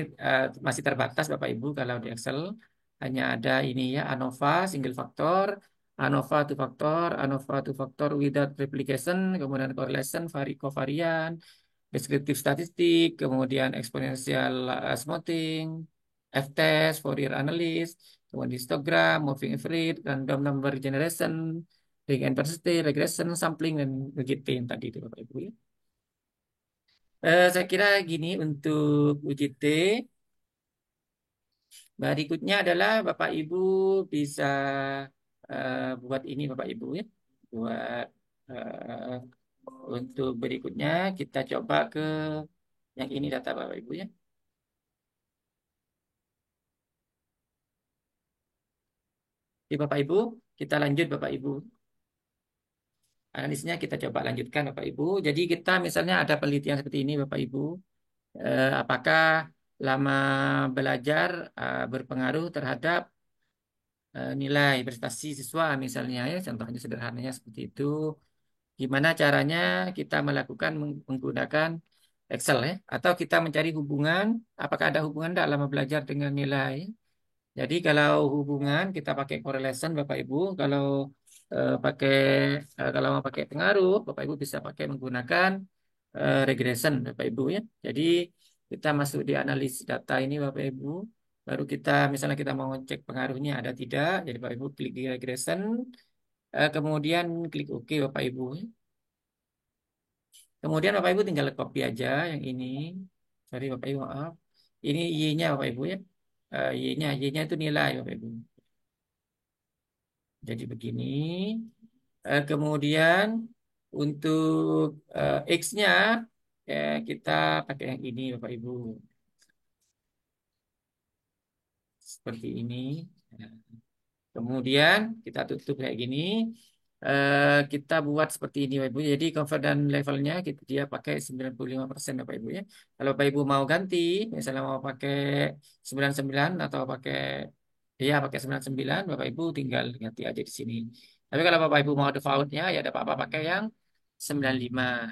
[SPEAKER 2] masih terbatas Bapak Ibu kalau di Excel hanya ada ini ya ANOVA single factor, ANOVA two factor, ANOVA two factor without replication, kemudian correlation, covarian, descriptive statistik, kemudian exponential smoothing, F-test, Fourier analysis, kemudian histogram, moving average, random number generation, ring and persistence, regression, sampling dan UGT yang tadi itu Bapak Ibu ya. Saya kira gini untuk UJT. Berikutnya adalah Bapak Ibu bisa buat ini Bapak Ibu ya. Buat eh, untuk berikutnya kita coba ke yang ini data Bapak Ibu ya. Di Bapak Ibu, kita lanjut Bapak Ibu. Analisnya kita coba lanjutkan Bapak Ibu. Jadi kita misalnya ada penelitian seperti ini Bapak Ibu. Apakah lama belajar berpengaruh terhadap nilai prestasi siswa misalnya ya contohnya sederhananya seperti itu gimana caranya kita melakukan menggunakan Excel ya atau kita mencari hubungan apakah ada hubungan tidak lama belajar dengan nilai jadi kalau hubungan kita pakai correlation Bapak Ibu kalau pakai kalau mau pakai pengaruh Bapak Ibu bisa pakai menggunakan regression Bapak Ibu ya jadi kita masuk di analis data ini Bapak Ibu baru kita misalnya kita mau cek pengaruhnya ada tidak jadi Bapak Ibu klik di regression kemudian klik OK Bapak Ibu kemudian Bapak Ibu tinggal copy aja yang ini sorry Bapak Ibu maaf ini Y-nya Bapak Ibu ya Y-nya itu nilai Bapak Ibu jadi begini kemudian untuk X-nya kita pakai yang ini Bapak Ibu seperti ini kemudian kita tutup kayak gini kita buat seperti ini Bapak Ibu. Jadi confidence levelnya dia pakai 95% Bapak Ibu ya. Kalau Bapak Ibu mau ganti, misalnya mau pakai 99 atau pakai ya pakai 99, Bapak Ibu tinggal ganti aja di sini. Tapi kalau Bapak Ibu mau defaultnya ya ada apa-apa pakai yang 95.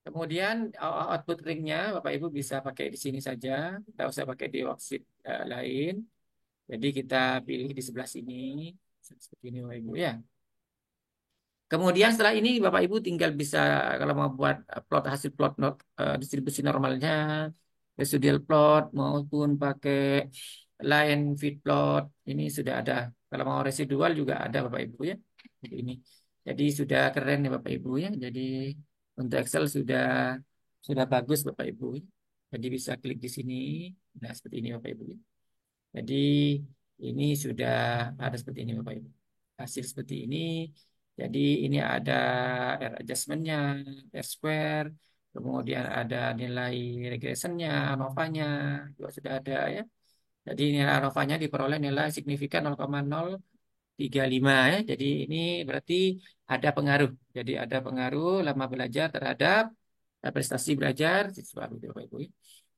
[SPEAKER 2] Kemudian output ringnya Bapak Ibu bisa pakai di sini saja, tidak usah pakai di worksheet lain. Jadi kita pilih di sebelah sini seperti ini Bapak Ibu ya. Kemudian setelah ini Bapak Ibu tinggal bisa kalau mau buat plot hasil plot distribusi normalnya, residual plot maupun pakai line feed plot ini sudah ada. Kalau mau residual juga ada Bapak Ibu ya. Seperti ini. Jadi sudah keren ya Bapak Ibu ya. Jadi untuk Excel sudah bagus Bapak Ibu. Jadi bisa klik di sini. Nah, seperti ini Bapak Ibu. Jadi Ini sudah ada seperti ini Bapak Ibu. Hasil seperti ini. Jadi ini ada R adjustment-nya, R square, kemudian ada nilai regressionnya, ANOVA-nya, juga sudah ada ya. Jadi nilai ANOVA-nya diperoleh nilai signifikan 0,035 ya. Jadi ini berarti ada pengaruh. Jadi ada pengaruh lama belajar terhadap prestasi belajar siswa gitu Bapak Ibu ya.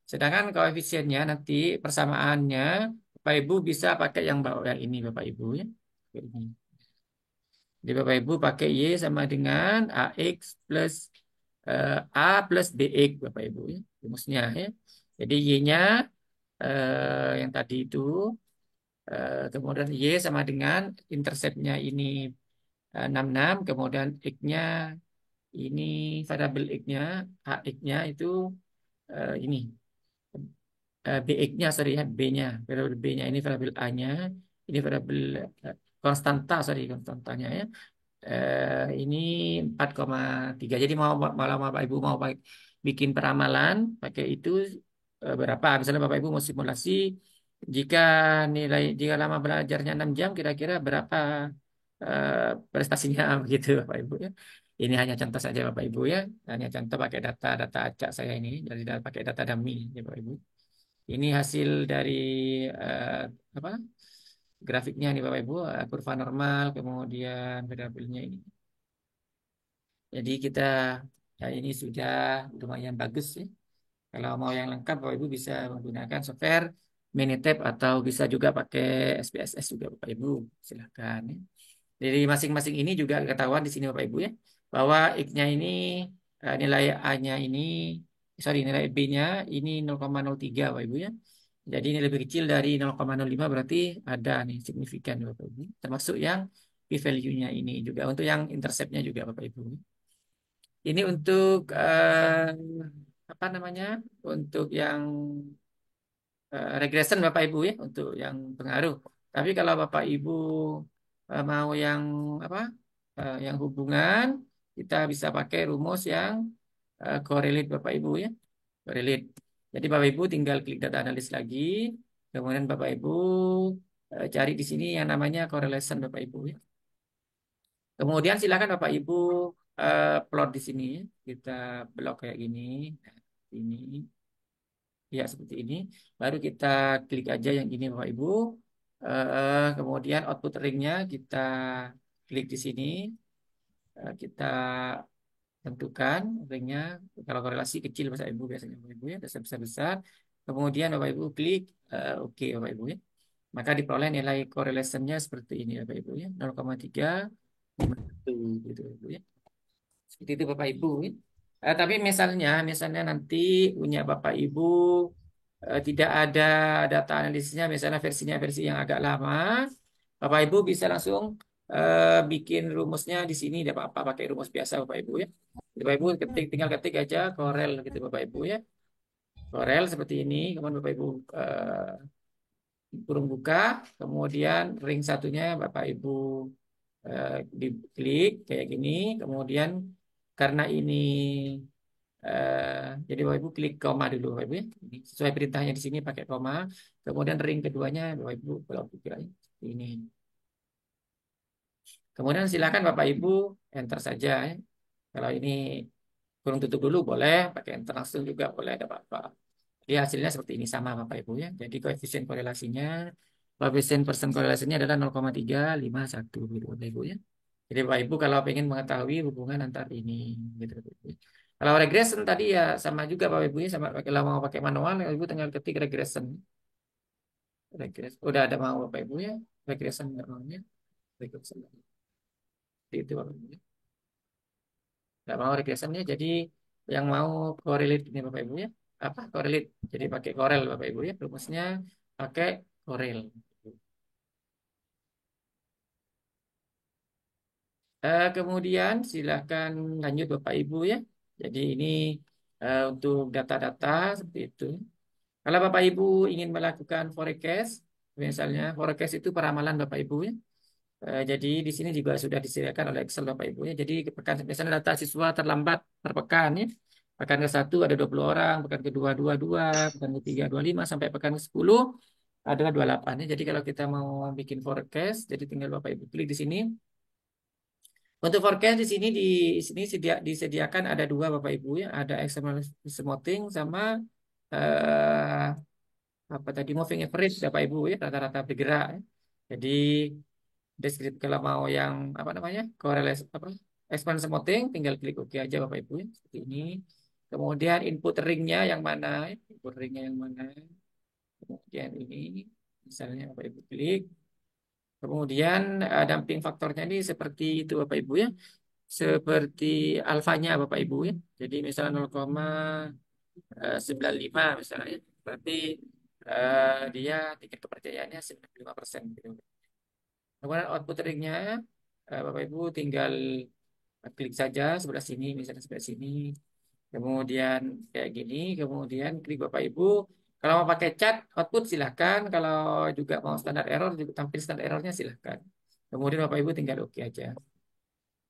[SPEAKER 2] Sedangkan koefisiennya nanti persamaannya Bapak Ibu bisa pakai yang bawah yang ini Bapak Ibu ya. Kayak ini. Jadi Bapak Ibu pakai Y sama dengan AX plus A plus BX Bapak Ibu ya. Rumusnya ya. Jadi Y-nya yang tadi itu kemudian Y sama dengan interceptnya ini 66, kemudian X-nya ini variabel X-nya, AX-nya itu ini BX-nya sorry ya, B-nya, variabel B-nya ini variabel A-nya, ini variabel konstanta sorry konstantanya ya. Ini 4,3. Jadi malah Bapak Ibu mau bikin peramalan pakai itu berapa? Misalnya Bapak Ibu mau simulasi jika jika lama belajarnya 6 jam kira-kira berapa eh, prestasinya begitu Bapak Ibu ya. Ini hanya contoh saja Bapak Ibu ya. Hanya contoh pakai data acak saya ini. Jadi pakai data dummy ya Bapak Ibu. Ini hasil dari eh, apa? Grafiknya nih Bapak Ibu, kurva normal, kemudian variabelnya ini. Jadi kita ya ini sudah lumayan bagus ya. Kalau mau yang lengkap, Bapak Ibu bisa menggunakan software Minitab atau bisa juga pakai SPSS juga Bapak Ibu. Silahkan ya. Jadi masing-masing ini juga ketahuan di sini Bapak Ibu ya, bahwa X-nya ini nilai A-nya ini, sorry nilai B-nya ini 0,03 Bapak Ibu ya. Jadi ini lebih kecil dari 0,05 berarti ada nih signifikan Bapak Ibu. Termasuk yang p-value-nya ini juga untuk yang intercept-nya juga Bapak Ibu. Ini untuk apa namanya? Untuk yang regression Bapak Ibu ya, untuk yang pengaruh. Tapi kalau Bapak Ibu mau yang apa? Yang hubungan, kita bisa pakai rumus yang correlate Bapak Ibu ya. Correlate. Jadi Bapak Ibu tinggal klik data analis lagi, kemudian Bapak Ibu cari di sini yang namanya correlation Bapak Ibu ya. Kemudian silakan Bapak Ibu plot di sini. Kita blok kayak gini. Nah, ini ya seperti ini. Baru kita klik aja yang ini Bapak Ibu. Kemudian output ringnya kita klik di sini. Kita tentukan ringnya. Kalau korelasi kecil Bapak Ibu biasanya Bapak Ibu ya, besar besar. Kemudian Bapak Ibu klik oke Bapak Ibu ya. Maka diperoleh nilai correlation-nya seperti ini Bapak Ibu ya. 0,351 gitu Bapak Ibu ya. Seperti itu Bapak Ibu ya. Tapi misalnya nanti punya Bapak Ibu tidak ada data analisisnya, misalnya versinya versi yang agak lama, Bapak Ibu bisa langsung bikin rumusnya di sini, tidak apa-apa pakai rumus biasa Bapak Ibu ya. Bapak Ibu tinggal ketik aja Corel gitu Bapak Ibu ya. Corel seperti ini, kemudian Bapak Ibu kurung buka, kemudian ring satunya Bapak Ibu diklik kayak gini, kemudian karena ini jadi Bapak Ibu klik koma dulu Bapak Ibu ya. Ini sesuai perintahnya di sini pakai koma. Kemudian ring keduanya Bapak Ibu kalau pikirannya ini. Kemudian silakan Bapak Ibu enter saja ya. Kalau ini kurung tutup dulu boleh, pakai enter langsung juga boleh ada apa-apa. Jadi hasilnya seperti ini sama Bapak Ibu ya. Jadi koefisien persen korelasinya adalah 0,351 gitu Bapak Ibu ya. Jadi Bapak Ibu kalau ingin mengetahui hubungan antar ini gitu Bapak Ibu. Kalau regression tadi ya sama juga Bapak Ibu ya, sama kalau mau pakai manual Bapak Ibu tinggal ketik regression. Udah ada mau Bapak Ibu ya, regression namanya. Regression. Itu Bapak Ibu ya. Nggak mau regressionnya jadi yang mau correlate ini Bapak Ibu ya. Apa correlate? Jadi pakai Corel Bapak Ibu ya. Rumusnya pakai Corel. Kemudian silahkan lanjut Bapak Ibu ya. Jadi ini untuk data-data seperti itu. Kalau Bapak Ibu ingin melakukan forecast, misalnya forecast itu peramalan Bapak Ibu ya. Jadi di sini juga sudah disediakan oleh Excel Bapak Ibu ya. Jadi pekan misalnya data siswa terlambat per pekan ya. Pekan ke-1 ada 20 orang, pekan kedua 22, pekan ketiga 25 sampai pekan ke-10 adalah 28 ya. Jadi kalau kita mau bikin forecast, jadi tinggal Bapak Ibu klik di sini. Untuk forecast di sini disediakan ada dua Bapak Ibu ya, ada external smoothing sama eh, apa tadi moving average Bapak Ibu ya, rata-rata bergerak ya. Jadi deskripsi kalau mau yang apa namanya korelasi apa expansion smoothing tinggal klik OK aja Bapak Ibu ya, seperti ini. Kemudian input ringnya yang mana? Ya? Input ringnya yang mana? Kemudian ini misalnya Bapak Ibu klik. Kemudian damping faktornya ini seperti itu Bapak Ibu ya. Seperti alfanya Bapak Ibu ya. Jadi misalnya 0,95 misalnya. Berarti dia tingkat kepercayaannya 95% gitu. Kemudian output ringnya Bapak Ibu tinggal klik saja sebelah sini misalnya sebelah sini. Kemudian kayak gini, kemudian klik Bapak Ibu. Kalau mau pakai cat output silahkan. Kalau juga mau standar error juga tampil standar errornya silahkan. Kemudian Bapak Ibu tinggal oke aja.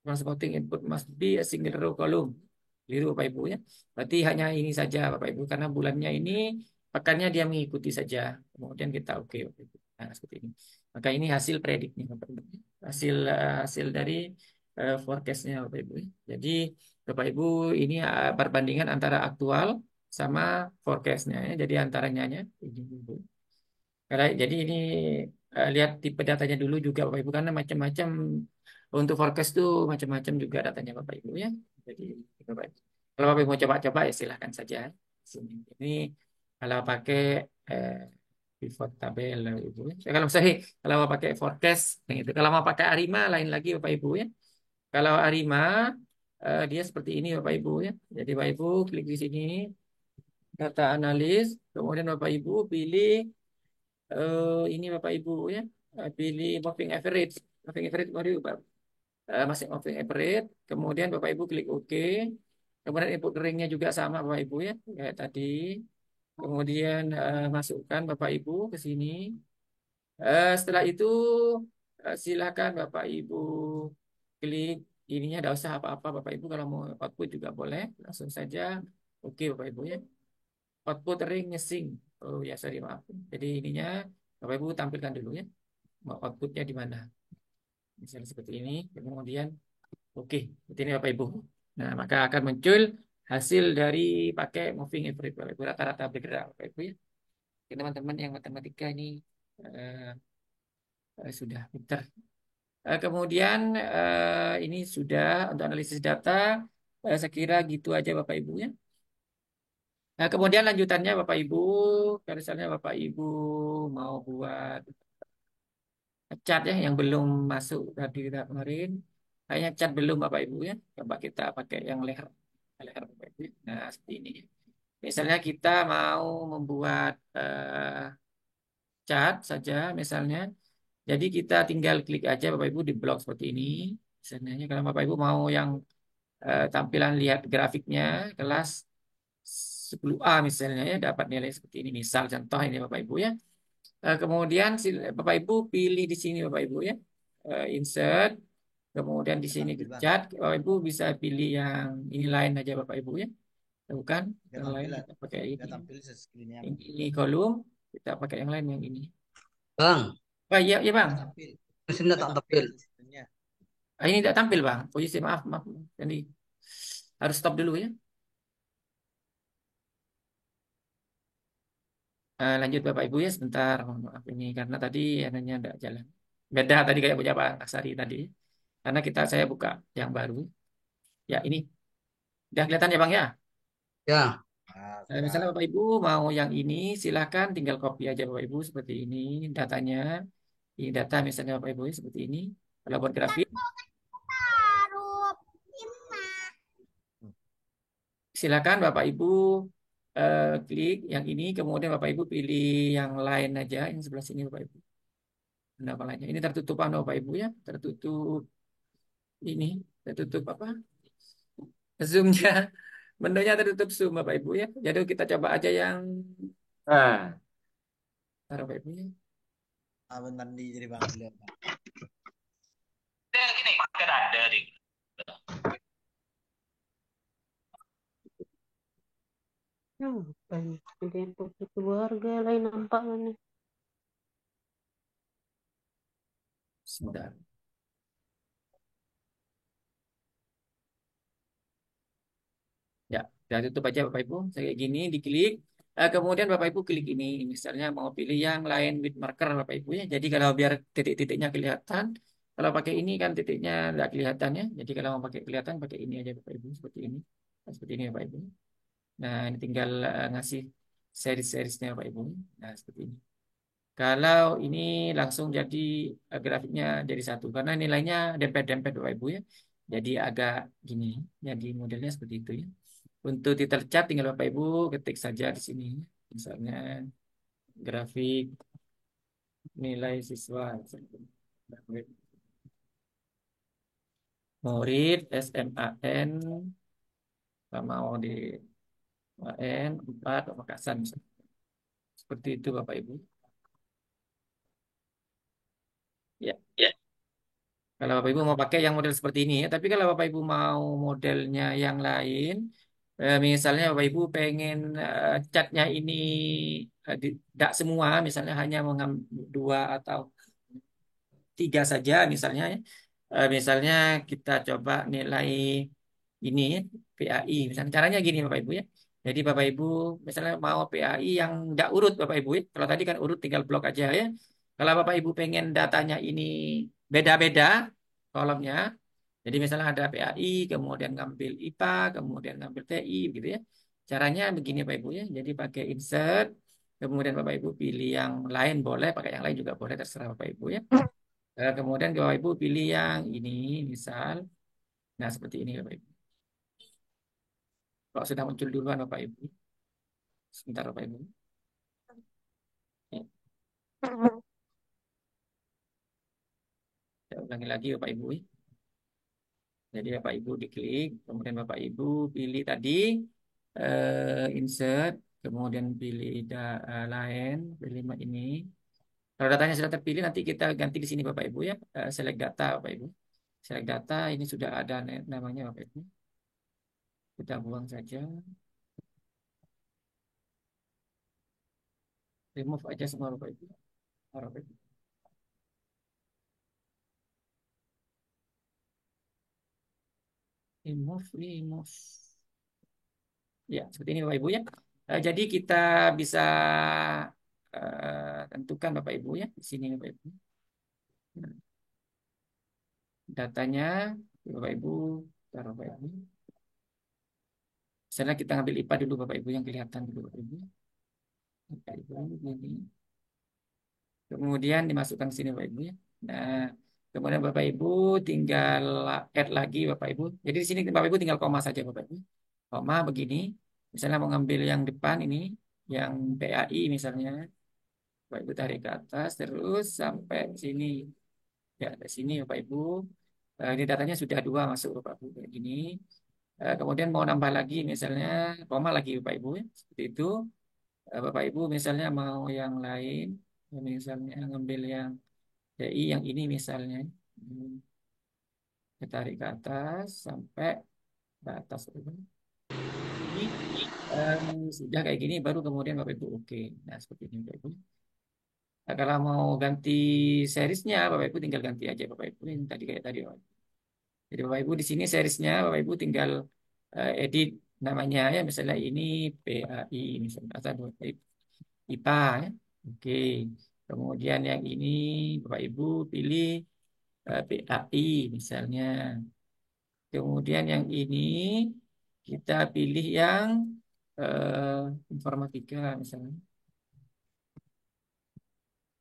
[SPEAKER 2] Transporting input must be a single row column. Keliru Bapak Ibu ya. Berarti hanya ini saja Bapak Ibu karena bulannya ini pekannya dia mengikuti saja. Kemudian kita oke Bapak Ibu. Nah, seperti ini. Maka ini hasil prediknya Bapak Ibu. Hasil dari forecastnya Bapak Ibu. Jadi Bapak Ibu ini perbandingan antara aktual sama forecastnya ya. Jadi antaranya ini Ibu. Jadi ini lihat tipe datanya dulu juga Bapak Ibu karena macam-macam untuk forecast tuh macam-macam juga datanya Bapak Ibu ya. Jadi Bapak Ibu. Kalau Bapak Ibu mau coba-coba ya silahkan saja. Sini. Ini kalau pakai eh, pivot tabel Bapak Ibu. Ya, kalau mau pakai forecast yang itu. Kalau mau pakai Arima lain lagi Bapak Ibu ya. Kalau Arima dia seperti ini Bapak Ibu ya. Jadi Bapak Ibu klik di sini data analis, kemudian Bapak Ibu pilih ini Bapak Ibu ya, pilih moving average. Moving average baru masih moving average. Kemudian Bapak Ibu klik OK. Kemudian input ringnya juga sama Bapak Ibu ya, kayak tadi. Kemudian masukkan Bapak Ibu ke sini. Setelah itu silakan Bapak Ibu klik ininya, tidak usah apa-apa Bapak Ibu. Kalau mau output juga boleh, langsung saja. Oke Bapak Ibu ya. Output ring ngesync. Oh ya sorry maaf. Jadi ininya Bapak Ibu tampilkan dulu ya. Mau outputnya di mana? Misalnya seperti ini. Kemudian oke, seperti ini Bapak Ibu. Nah maka akan muncul hasil dari pakai moving average Bapak Ibu, rata-rata bergerak Bapak Ibu ya. Jadi, teman-teman yang matematika ini eh, sudah pintar. Kemudian ini sudah untuk analisis data. Saya kira gitu aja Bapak Ibu ya. Nah, kemudian lanjutannya Bapak Ibu, kalau misalnya Bapak Ibu mau buat cat ya yang belum masuk tadi kita kemarin, kayaknya cat belum Bapak Ibu ya. Coba kita pakai yang leher, leher Bapak Ibu. Nah, seperti ini. Misalnya kita mau membuat cat saja misalnya. Jadi kita tinggal klik aja Bapak Ibu di blok seperti ini. Misalnya kalau Bapak Ibu mau yang tampilan lihat grafiknya kelas 10A misalnya ya dapat nilai seperti ini. Misal contoh ini Bapak Ibu ya. Kemudian Bapak Ibu pilih di sini Bapak Ibu ya. Insert. Kemudian di
[SPEAKER 4] Udah
[SPEAKER 2] sini
[SPEAKER 4] tampil, Bang.
[SPEAKER 2] cat. Bapak Ibu bisa pilih yang ini lain aja Bapak Ibu ya. Bukan
[SPEAKER 4] Udah
[SPEAKER 2] yang lain
[SPEAKER 4] tampil,
[SPEAKER 2] kita pakai
[SPEAKER 4] udah
[SPEAKER 2] ini.
[SPEAKER 4] tampil screennya.
[SPEAKER 2] Ini kolom kita pakai yang lain yang ini.
[SPEAKER 1] Bang,
[SPEAKER 2] Oh iya iya Bang.
[SPEAKER 4] Udah tampil,
[SPEAKER 1] mesinnya
[SPEAKER 4] udah
[SPEAKER 1] tak
[SPEAKER 4] tampil
[SPEAKER 1] tampil.
[SPEAKER 4] screennya.
[SPEAKER 2] Ini tidak tampil Bang. Oh iya maaf maaf. Jadi harus stop dulu ya. Lanjut Bapak Ibu ya sebentar. Mohon maaf ini karena tadi adanya tidak jalan. Beda tadi kayak punya Pak Aksari tadi. Karena saya buka yang baru. Ya ini udah kelihatan ya Bang ya.
[SPEAKER 1] Ya,
[SPEAKER 4] Nah,
[SPEAKER 2] Misalnya
[SPEAKER 4] sudah.
[SPEAKER 2] Bapak Ibu mau yang ini silakan tinggal copy aja Bapak Ibu seperti ini datanya. Ini data misalnya Bapak Ibu seperti ini. Kalau buat grafik silakan Bapak Ibu klik yang ini kemudian Bapak Ibu pilih yang lain aja yang sebelah sini Bapak Ibu. Nah, lainnya ini tertutup Bapak Ibu ya, tertutup ini, tertutup apa? Zoom-nya, menunya tertutup Zoom Bapak Ibu ya. Jadi kita coba aja yang taruh Bapak Ibu ya.
[SPEAKER 4] Bentar di jadi Bang dulu, Bang.
[SPEAKER 3] Ada yang foto keluarga lain nampak mana?
[SPEAKER 2] Sebentar. Ya, udah tutup aja Bapak Ibu. Saya kayak gini, diklik. Kemudian Bapak Ibu klik ini. Misalnya mau pilih yang lain with marker Bapak Ibu ya. Jadi kalau biar titik-titiknya kelihatan. Kalau pakai ini kan titiknya nggak kelihatan ya. Jadi kalau mau pakai kelihatan, pakai ini aja Bapak Ibu. Seperti ini. Nah, seperti ini Bapak Ibu. Nah, ini tinggal ngasih series-seriesnya Bapak Ibu. Nah, seperti ini. Kalau ini langsung jadi grafiknya jadi satu. Karena nilainya dempet-dempet Bapak Ibu ya. Jadi agak gini. Jadi modelnya seperti itu ya. Untuk title chart tinggal Bapak Ibu ketik saja di sini. Misalnya grafik nilai siswa. Murid SMAN sama mau di AN 4 Pamekasan. Seperti itu Bapak Ibu. Ya. Kalau Bapak Ibu mau pakai yang model seperti ini ya. Tapi kalau Bapak Ibu mau modelnya yang lain, misalnya Bapak Ibu pengen catnya ini tidak semua, misalnya hanya mengambil dua atau tiga saja misalnya ya. Misalnya kita coba nilai ini PAI. Misalnya caranya gini Bapak Ibu ya. Jadi Bapak Ibu misalnya mau PAI yang tidak urut Bapak Ibu ya. Kalau tadi kan urut tinggal blok aja ya. Kalau Bapak Ibu pengen datanya ini beda-beda kolomnya. Jadi misalnya ada PAI, kemudian ngambil IPA, kemudian ngambil TI gitu ya. Caranya begini Bapak Ibu ya. Jadi pakai insert, kemudian Bapak Ibu pilih yang lain boleh, pakai yang lain juga boleh terserah Bapak Ibu ya. Kemudian Bapak Ibu pilih yang ini, misal. Nah, seperti ini Bapak Ibu. Kalau sudah muncul duluan Bapak Ibu. Sebentar Bapak Ibu. Ya, saya ulangi lagi Bapak Ibu. Jadi Bapak Ibu diklik, kemudian Bapak Ibu pilih tadi insert, kemudian pilih lain, pilih ini. Kalau datanya sudah terpilih, nanti kita ganti di sini Bapak Ibu ya. Select data Bapak Ibu. Select data, ini sudah ada namanya Bapak Ibu. Kita buang saja. Remove aja semua Bapak Ibu. Bapak Ibu. Remove. Ya, seperti ini Bapak Ibu ya. Jadi kita bisa tentukan Bapak Ibu ya. Di sini Bapak Ibu. Datanya, Bapak Ibu, taruh Bapak Ibu. Misalnya kita ambil IPA dulu Bapak Ibu yang kelihatan dulu Bapak Ibu. Bapak Ibu ini. Kemudian dimasukkan ke sini Bapak Ibu ya. Nah, kemudian Bapak Ibu tinggal add lagi Bapak Ibu. Jadi di sini Bapak Ibu tinggal koma saja Bapak Ibu. Koma begini. Misalnya mau ngambil yang depan ini, yang PAI misalnya. Bapak Ibu tarik ke atas terus sampai sini. Ya, ke sini Bapak Ibu. Ini datanya sudah dua masuk Bapak Ibu kayak gini. Kemudian mau nambah lagi misalnya koma lagi Bapak Ibu ya. Seperti itu. Bapak Ibu misalnya mau yang lain, misalnya ngambil yang DI yang ini misalnya. Hmm, Kita tarik ke atas sampai ke atas. Ini sudah kayak gini baru kemudian Bapak Ibu oke. Nah, seperti ini Bapak Ibu. Nah, kalau mau ganti seriesnya Bapak Ibu tinggal ganti aja Bapak Ibu yang tadi kayak tadi Bapak Ibu. Jadi Bapak Ibu di sini seriesnya Bapak Ibu tinggal edit namanya ya misalnya ini PAI misalnya atau IPA ya. Oke. Kemudian yang ini Bapak Ibu pilih PAI misalnya. Kemudian yang ini kita pilih yang informatika misalnya.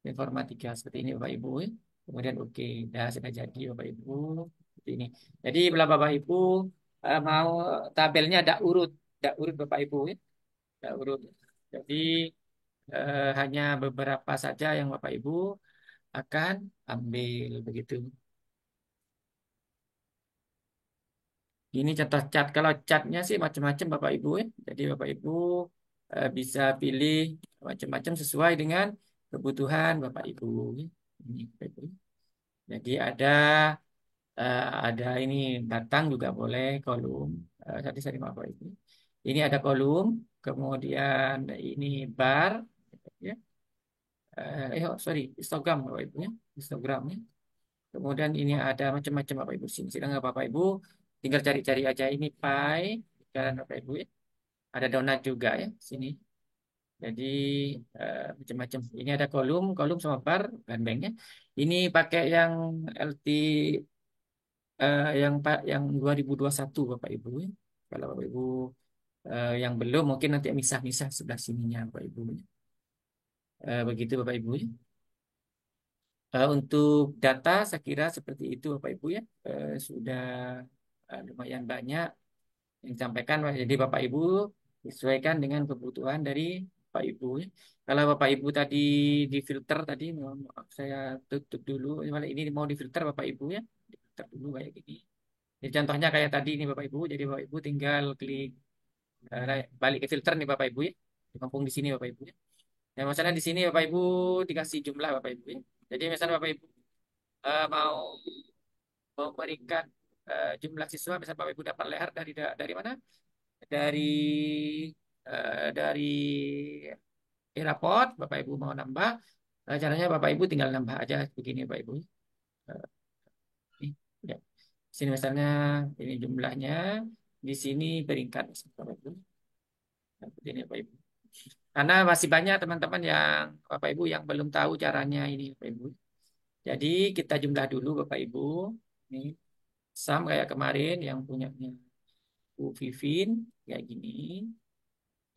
[SPEAKER 2] Informatika seperti ini Bapak Ibu ya. Kemudian oke, dah sudah jadi Bapak Ibu seperti ini. Jadi bila Bapak Ibu mau tabelnya ada urut Bapak Ibu ya. Ada urut. Jadi hanya beberapa saja yang Bapak Ibu akan ambil begitu. Ini contoh cat. Kalau catnya sih macam-macam Bapak Ibu ya. Jadi Bapak Ibu bisa pilih macam-macam sesuai dengan kebutuhan Bapak Ibu. Ya. Ini Bapak Ibu. Jadi ada ini batang juga boleh kolom. Tadi saya Bapak Ibu. Ini ada kolom, kemudian ini bar, ya. Oh sorry, histogram Bapak Ibu ya, histogramnya. Kemudian ini ada macam-macam Bapak Ibu sini. Sedangkan Bapak Ibu tinggal cari-cari aja ini pi kan Bapak Ibu ya. Ada donat juga ya sini. Jadi macam-macam. Ini ada kolom, kolom sama bar, banknya. Ini pakai yang LT yang 2021 Bapak Ibu ya. Kalau Bapak Ibu yang belum mungkin nanti misah-misah sebelah sininya Bapak Ibu. Begitu Bapak Ibu ya. Untuk data saya kira seperti itu Bapak Ibu ya. Sudah lumayan banyak yang disampaikan. Jadi Bapak Ibu disesuaikan dengan kebutuhan dari Bapak Ibu ya. Kalau Bapak Ibu tadi difilter tadi, maaf, saya tutup dulu. Malah ini mau difilter Bapak Ibu ya, difilter dulu kayak gini. Jadi contohnya kayak tadi nih Bapak Ibu. Jadi Bapak Ibu tinggal klik balik ke filter nih Bapak Ibu ya. Dikampung di sini Bapak Ibu ya. Dan misalnya di sini Bapak Ibu dikasih jumlah Bapak Ibu ya. Jadi misalnya Bapak Ibu mau memberikan jumlah siswa, misalnya Bapak Ibu dapat leher dari mana? Dari raport, Bapak Ibu mau nambah, caranya Bapak Ibu tinggal nambah aja begini Bapak Ibu. Ini, ya. Sini misalnya ini jumlahnya, di sini peringkat Bapak Ibu. Seperti ini Bapak Ibu. Karena masih banyak teman-teman yang Bapak Ibu yang belum tahu caranya ini Bapak Ibu. Jadi kita jumlah dulu Bapak Ibu. Ini sum kayak kemarin yang punyanya Bu Vivin kayak gini.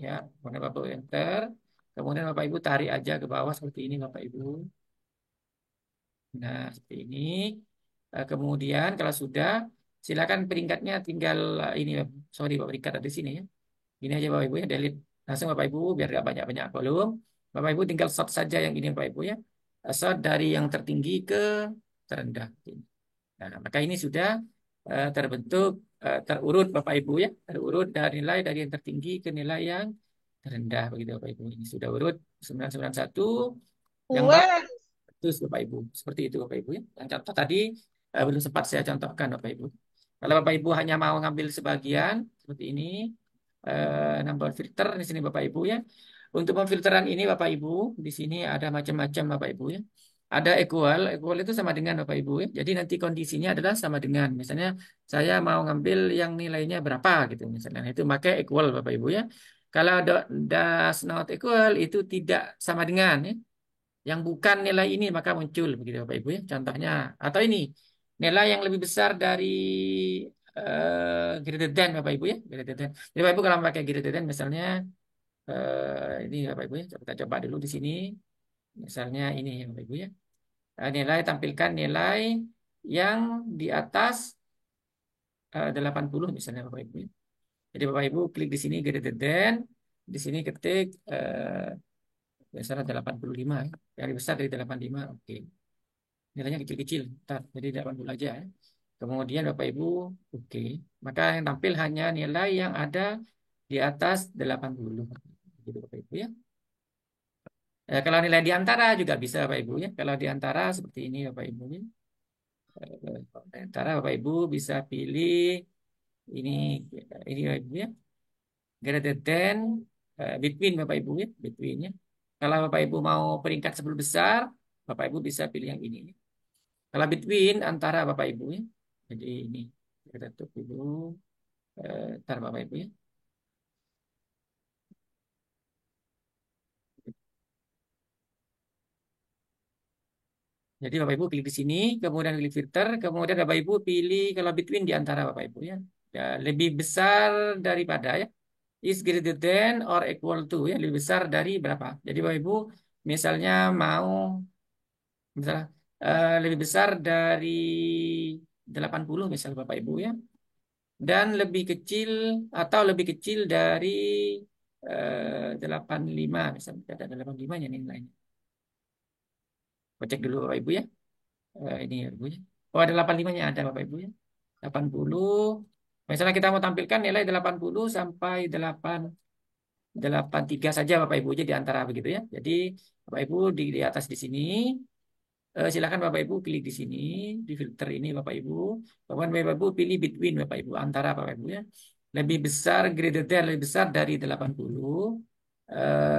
[SPEAKER 2] Ya, kemudian Bapak enter. Kemudian Bapak Ibu tarik aja ke bawah seperti ini Bapak Ibu. Nah, seperti ini. Kemudian kalau sudah, silakan peringkatnya tinggal ini, sorry Bapak peringkat ada di sini ya. Ini aja Bapak Ibu ya, delete. Langsung Bapak Ibu biar gak banyak-banyak kolom. Bapak Ibu tinggal sort saja yang ini Bapak Ibu ya. Sort dari yang tertinggi ke terendah. Nah, maka ini sudah terbentuk terurut Bapak Ibu ya, terurut dari nilai dari yang tertinggi ke nilai yang terendah begitu Bapak Ibu. Ini sudah urut 991 yang
[SPEAKER 3] Kue.
[SPEAKER 2] bagus Bapak Ibu. Seperti itu Bapak Ibu ya. Yang contoh tadi belum sempat saya contohkan Bapak Ibu. Kalau Bapak Ibu hanya mau ngambil sebagian seperti ini, nambah filter di sini Bapak Ibu ya. Untuk pemfilteran ini Bapak Ibu, di sini ada macam-macam Bapak Ibu ya. Ada equal itu sama dengan Bapak Ibu ya. Jadi nanti kondisinya adalah sama dengan. Misalnya saya mau ngambil yang nilainya berapa gitu misalnya. Itu pakai equal Bapak Ibu ya. Kalau does not equal itu tidak sama dengan ya. Yang bukan nilai ini maka muncul begitu Bapak Ibu ya. Contohnya atau ini nilai yang lebih besar dari greater than Bapak Ibu ya. Greater than. Jadi Bapak Ibu kalau pakai greater than misalnya ini Bapak Ibu ya. Kita coba dulu di sini. Misalnya ini ya Bapak Ibu ya. Nilai tampilkan nilai yang di atas 80 misalnya Bapak Ibu ya. Jadi Bapak Ibu klik di sini greater than, di sini ketik misalnya 85 ya. Yang lebih besar dari 85, oke. Nilainya kecil-kecil, jadi 80 aja ya. Kemudian Bapak Ibu, oke. Maka yang tampil hanya nilai yang ada di atas 80. Gitu Bapak Ibu ya. Kalau nilai di antara juga bisa Bapak Ibu ya. Kalau di antara seperti ini Bapak Ibu ya. Di antara Bapak Ibu bisa pilih ini Bapak Ibu ya. Greater than between Bapak Ibu ya, between ya. Kalau Bapak Ibu mau peringkat 10 besar, Bapak Ibu bisa pilih yang ini. Kalau between antara Bapak Ibu ya. Jadi ini kita tutup dulu. Ntar Bapak Ibu ya. Jadi Bapak Ibu klik di sini, kemudian klik filter, kemudian Bapak Ibu pilih kalau between di antara Bapak Ibu ya. Ya, lebih besar daripada ya. Is greater than or equal to ya, lebih besar dari berapa. Jadi Bapak Ibu misalnya mau misalnya lebih besar dari 80 misal Bapak Ibu ya. Dan lebih kecil atau lebih kecil dari 85 misalnya ada 85-nya nilainya. Cek dulu Bapak Ibu ya. Ini ya Ibu ya. Oh ada 85-nya ada Bapak Ibu ya. 80. Misalnya kita mau tampilkan nilai 80 sampai 83 saja Bapak Ibu aja di antara begitu ya. Jadi Bapak Ibu di atas di sini silakan Bapak Ibu pilih di sini di filter ini Bapak Ibu. Kemudian Bapak Ibu pilih between Bapak Ibu antara Bapak Ibu ya. Lebih besar greater than lebih besar dari 80.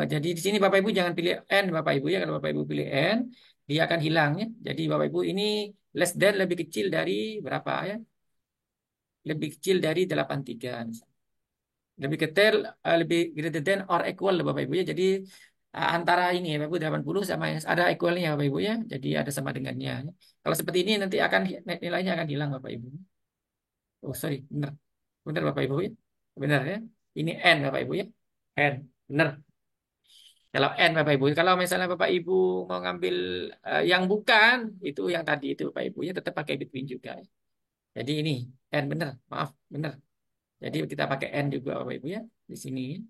[SPEAKER 2] Jadi di sini Bapak Ibu jangan pilih N Bapak Ibu ya. Kalau Bapak Ibu pilih N, dia akan hilang ya. Jadi Bapak Ibu ini less than lebih kecil dari berapa ya? Lebih kecil dari 83. Lebih kecil, lebih greater than or equal Bapak Ibu ya. Jadi antara ini ya Bapak Ibu 80 sama yang ada equalnya Bapak Ibu ya. Jadi ada sama dengannya. Ya. Kalau seperti ini nanti akan nilainya akan hilang Bapak Ibu. Oh sorry, benar. Benar Bapak Ibu ya. Benar ya. Ini N Bapak Ibu ya. N. Benar. Kalau N Bapak Ibu. Kalau misalnya Bapak Ibu mau ngambil yang bukan, itu yang tadi itu Bapak Ibu ya tetap pakai between juga. Jadi ini N benar. Maaf, benar. Jadi kita pakai N juga Bapak Ibu ya. Di sini.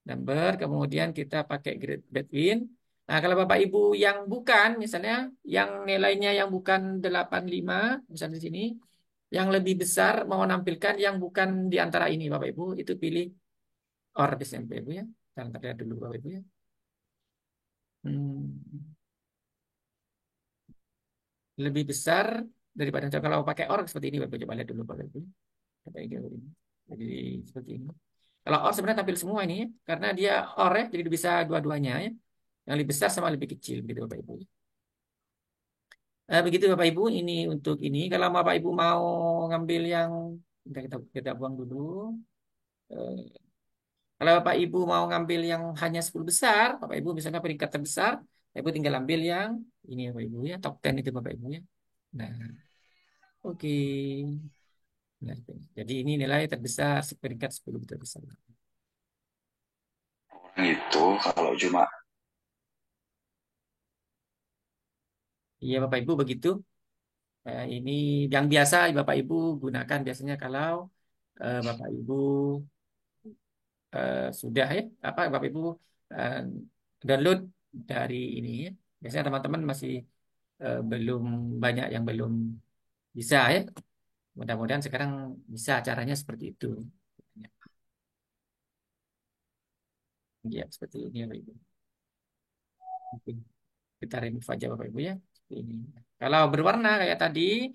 [SPEAKER 2] Number, kemudian kita pakai grade between. Nah, kalau Bapak Ibu yang bukan, misalnya yang nilainya yang bukan 85, misalnya di sini, yang lebih besar mau menampilkan yang bukan di antara ini Bapak Ibu, itu pilih OR di sini Bapak Ibu ya. Dan terlihat dulu Bapak Ibu ya. Hmm, lebih besar daripada kalau pakai OR seperti ini Bapak Ibu. Coba lihat dulu Bapak Ibu. Kayak gini. Jadi seperti ini. Kalau OR sebenarnya tampil semua ini ya, karena dia OR ya, jadi bisa dua-duanya ya. Yang lebih besar sama lebih kecil gitu Bapak Ibu. Begitu Bapak Ibu, ini untuk ini. Kalau Bapak Ibu mau ngambil yang kita buang dulu. Eh, Kalau Bapak Ibu mau ngambil yang hanya 10 besar, Bapak Ibu misalnya peringkat terbesar, Bapak Ibu tinggal ambil yang ini Bapak Ibu ya, top 10 itu Bapak Ibu ya. Nah, oke. Nah, jadi ini nilai terbesar, peringkat 10 terbesar.
[SPEAKER 7] Itu kalau cuma
[SPEAKER 2] Iya Bapak Ibu begitu. Ini yang biasa Bapak Ibu gunakan biasanya kalau Bapak Ibu sudah ya apa Bapak Ibu eh, download dari ini ya. Biasanya teman-teman masih belum banyak yang belum bisa ya. Mudah-mudahan sekarang bisa caranya seperti itu. Ya, seperti ini ya Bapak Ibu. Oke. Kita remove aja Bapak Ibu ya. Seperti ini. Kalau berwarna kayak tadi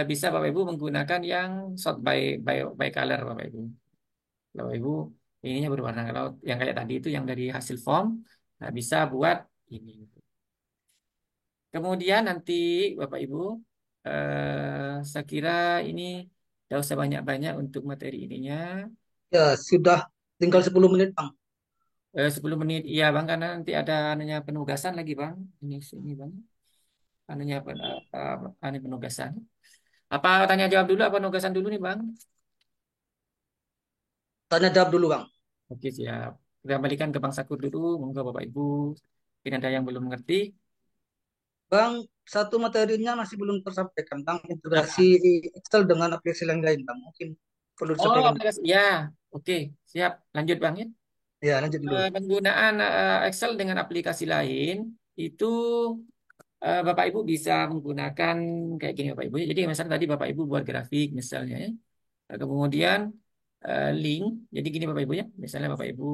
[SPEAKER 2] bisa Bapak Ibu menggunakan yang sort by color Bapak Ibu. Bapak Ibu ininya berwarna. Kalau yang kayak tadi itu yang dari hasil form bisa buat ini. Kemudian nanti Bapak Ibu, saya kira ini tidak usah banyak-banyak untuk materi ininya.
[SPEAKER 1] Ya, sudah tinggal 10 menit, Bang.
[SPEAKER 2] 10 menit, iya Bang, karena nanti ada anunya penugasan lagi Bang. Ini Bang, anunya anu penugasan. Apa tanya jawab dulu, apa penugasan dulu nih Bang?
[SPEAKER 1] Tanya jawab dulu, Bang.
[SPEAKER 2] Oke siap. Kita kembalikan ke Bang Sakur dulu, monggo Bapak Ibu. Mungkin ada yang belum mengerti.
[SPEAKER 1] Bang, satu materinya masih belum tersampaikan, Bang. Integrasi
[SPEAKER 2] Apa?
[SPEAKER 1] Excel dengan aplikasi lain lain, Bang. Mungkin perlu
[SPEAKER 2] Oh,
[SPEAKER 1] disampaikan.
[SPEAKER 2] ya, oke, siap. Lanjut Bang ya.
[SPEAKER 1] Ya, lanjut dulu.
[SPEAKER 2] Penggunaan Excel dengan aplikasi lain itu Bapak Ibu bisa menggunakan kayak gini Bapak Ibu. Jadi misalnya tadi Bapak Ibu buat grafik misalnya ya. Kemudian link. Jadi gini Bapak Ibu ya. Misalnya Bapak Ibu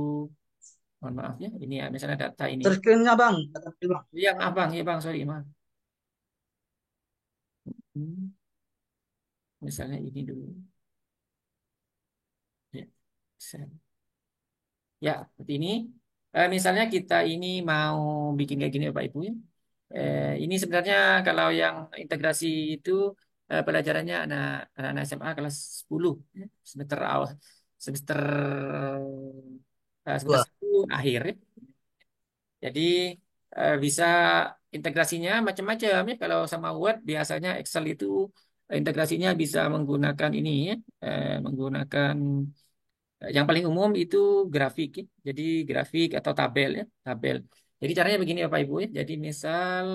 [SPEAKER 2] mohon maaf ya. Ini ya misalnya data ini.
[SPEAKER 1] Screen-nya, Bang. Kata Bang.
[SPEAKER 2] Yang maaf Bang, ya Bang, sorry maaf. Hmm, Misalnya ini dulu. Ya. Ya, seperti ini. Misalnya kita ini mau bikin kayak gini Bapak Ibu ya. Ini sebenarnya kalau yang integrasi itu pelajarannya anak SMA kelas 10 ya. Semester awal, semester semester
[SPEAKER 1] Dua.
[SPEAKER 2] 1 akhir ya. Jadi bisa integrasinya macam-macam ya. Kalau sama Word biasanya Excel itu integrasinya bisa menggunakan ini ya, menggunakan yang paling umum itu grafik ya. Jadi grafik atau tabel ya, tabel. Jadi caranya begini Bapak Ibu ya. Jadi misal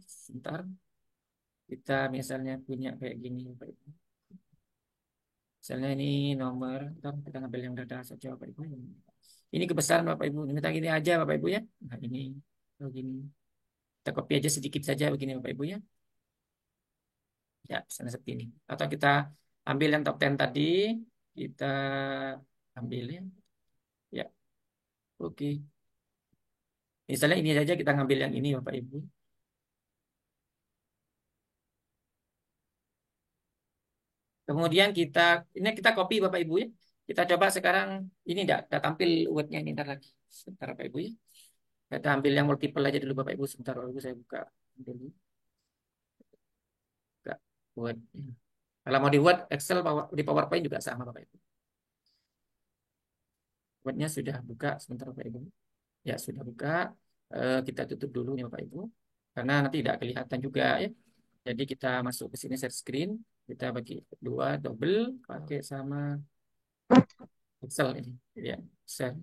[SPEAKER 2] sebentar kita misalnya punya kayak gini Bapak Ibu. Misalnya ini nomor, ntar kita ngambil yang data saja Bapak Ibu. Ini kebesaran Bapak Ibu. Ini kita gini aja Bapak Ibu ya. Nah ini begini. Kita copy aja sedikit saja begini Bapak Ibu ya. Ya, misalnya seperti ini. Atau kita ambil yang top 10 tadi, kita ambil ya. Ya, oke. Misalnya ini saja kita ngambil yang ini Bapak Ibu. Kemudian ini kita copy Bapak Ibu ya. Kita coba sekarang ini tidak tampil wordnya ini ntar lagi. Sebentar Bapak Ibu ya. Kita ambil yang multiple aja dulu Bapak Ibu. Sebentar Bapak Ibu saya buka. dulu. Enggak, Word. Kalau mau di Word, Excel, di PowerPoint juga sama Bapak Ibu. Wordnya sudah buka sebentar Bapak Ibu. Ya sudah buka. Kita tutup dulu nih Bapak Ibu. Karena nanti tidak kelihatan juga ya. Jadi kita masuk ke sini share screen. Kita bagi dua, double, pakai sama Excel ini. Ya, share.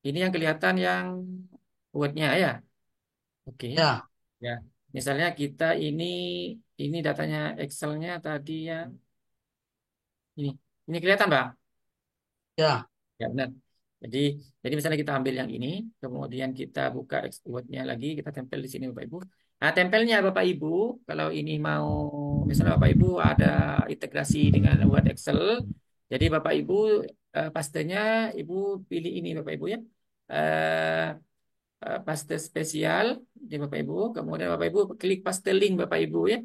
[SPEAKER 2] Ini yang kelihatan yang Word-nya ya. Oke.
[SPEAKER 1] Ya,
[SPEAKER 2] Ya. Misalnya kita ini datanya Excel-nya tadi yang ini. Ini kelihatan, Bang?
[SPEAKER 1] ya,
[SPEAKER 2] Ya, benar. Jadi, jadi misalnya kita ambil yang ini, kemudian kita buka Word-nya lagi, kita tempel di sini Bapak Ibu. Nah, tempelnya Bapak Ibu, kalau ini mau, misalnya Bapak Ibu ada integrasi dengan Word Excel, jadi Bapak Ibu pastenya Ibu pilih ini Bapak Ibu ya. Eh, paste spesial di Bapak Ibu, kemudian Bapak Ibu klik paste link Bapak Ibu ya.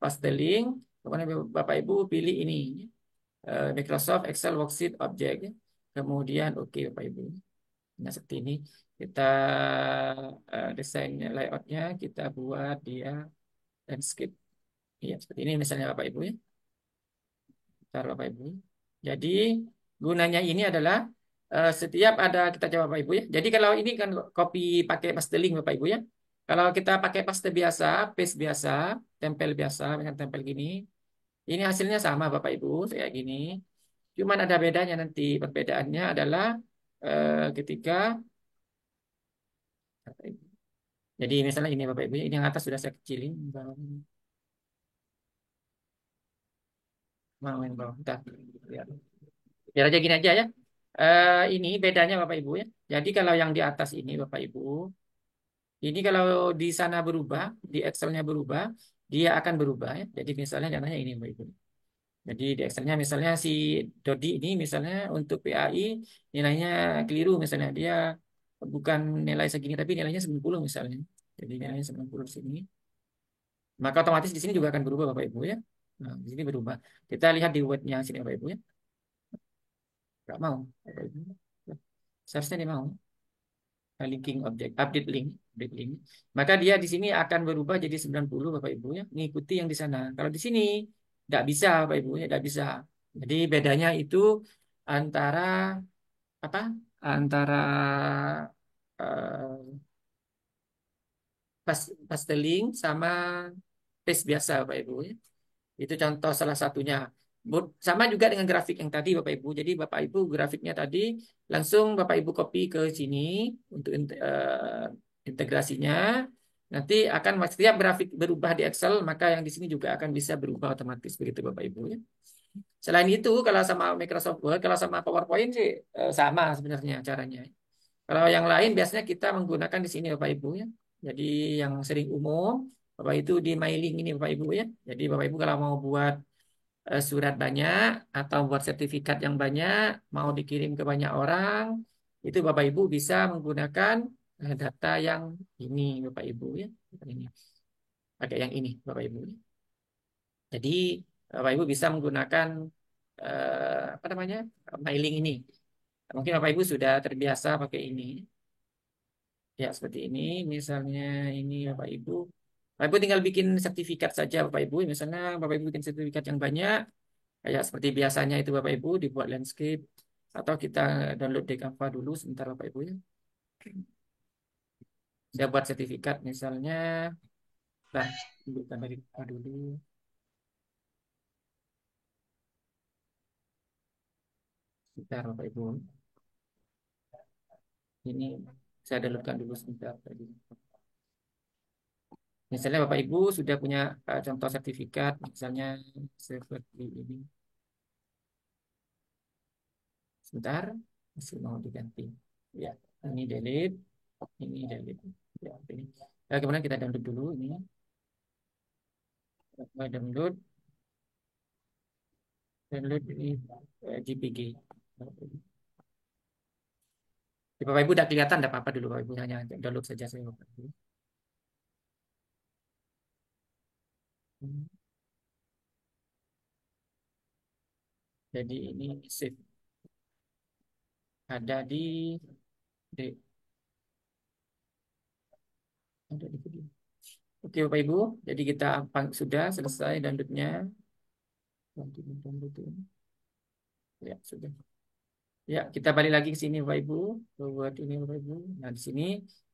[SPEAKER 2] Paste link, kemudian Bapak Ibu pilih ini. Microsoft Excel Worksheet Object ya. Kemudian oke Bapak Ibu. Nah seperti ini kita desain layoutnya kita buat dia landscape. Ya seperti ini misalnya Bapak Ibu ya. Bentar, Bapak Ibu. Jadi gunanya ini adalah setiap ada kita coba Bapak Ibu ya. Jadi kalau ini kan copy pakai paste link Bapak Ibu ya. Kalau kita pakai paste biasa, paste biasa, tempel biasa, dengan tempel gini, ini hasilnya sama Bapak Ibu kayak gini. Cuman ada bedanya nanti. Perbedaannya adalah ketika jadi misalnya ini Bapak Ibu, ini yang atas sudah saya kecilin. Mau yang bawah. Bentar. Biar, biar aja gini aja ya. Ini bedanya Bapak Ibu ya. Jadi kalau yang di atas ini Bapak Ibu, ini kalau di sana berubah, di Excelnya berubah, dia akan berubah ya. Jadi misalnya contohnya ini Bapak Ibu. Jadi di Excelnya misalnya si Dodi ini misalnya untuk PAI nilainya keliru misalnya dia bukan nilai segini tapi nilainya 90 misalnya. Jadi nilainya 90 di sini. Maka otomatis di sini juga akan berubah Bapak Ibu ya. Nah, di sini berubah. Kita lihat di wordnya sini Bapak Ibu ya. Nggak mau Bapak Ibu. Seharusnya dia mau. Linking objek, update link. Maka dia di sini akan berubah jadi 90 Bapak Ibu ya, mengikuti yang di sana. Kalau di sini tidak bisa Bapak Ibu ya, tidak bisa. Jadi bedanya itu antara apa? Antara eh, paste link sama paste biasa Bapak Ibu ya. Itu contoh salah satunya. Sama juga dengan grafik yang tadi Bapak Ibu. Jadi Bapak Ibu grafiknya tadi langsung Bapak Ibu copy ke sini untuk integrasinya. Nanti akan setiap grafik berubah di Excel, maka yang di sini juga akan bisa berubah otomatis begitu Bapak Ibu ya. Selain itu, kalau sama Microsoft Word, kalau sama PowerPoint sih sama sebenarnya caranya. Kalau yang lain biasanya kita menggunakan di sini Bapak Ibu ya. Jadi yang sering umum Bapak itu di mailing ini Bapak Ibu ya. Jadi Bapak Ibu kalau mau buat surat banyak atau buat sertifikat yang banyak, mau dikirim ke banyak orang, itu Bapak Ibu bisa menggunakan data yang ini Bapak Ibu ya. Ini pakai yang ini Bapak Ibu. Jadi Bapak Ibu bisa menggunakan apa namanya mailing ini. Mungkin Bapak Ibu sudah terbiasa pakai ini. Ya, seperti ini. Misalnya ini Bapak Ibu. Bapak Ibu tinggal bikin sertifikat saja Bapak Ibu. Misalnya Bapak Ibu bikin sertifikat yang banyak. Kayak seperti biasanya itu Bapak Ibu dibuat landscape. Atau kita download di Canva dulu sebentar Bapak Ibu ya. Saya buat sertifikat misalnya. Nah, bukan dari Canva dulu. Sebentar Bapak Ibu. Ini saya downloadkan dulu sebentar tadi. Misalnya Bapak Ibu sudah punya contoh sertifikat. Misalnya seperti ini. Sebentar, masih mau diganti. Ya, ini delete, ini delete. Ya, ini. Nah, kemudian kita download dulu ini. Kita download ini JPG. Di Bapak Ibu udah kelihatan, tidak apa-apa dulu Bapak Ibu hanya download saja saya Bapak Ibu. Jadi ini save ada di ada di video. Oke Bapak Ibu, jadi kita sudah selesai downloadnya. Ya, sudah. Ya, kita balik lagi ke sini Bapak Ibu. Buat ini Bapak Ibu. Nah, di sini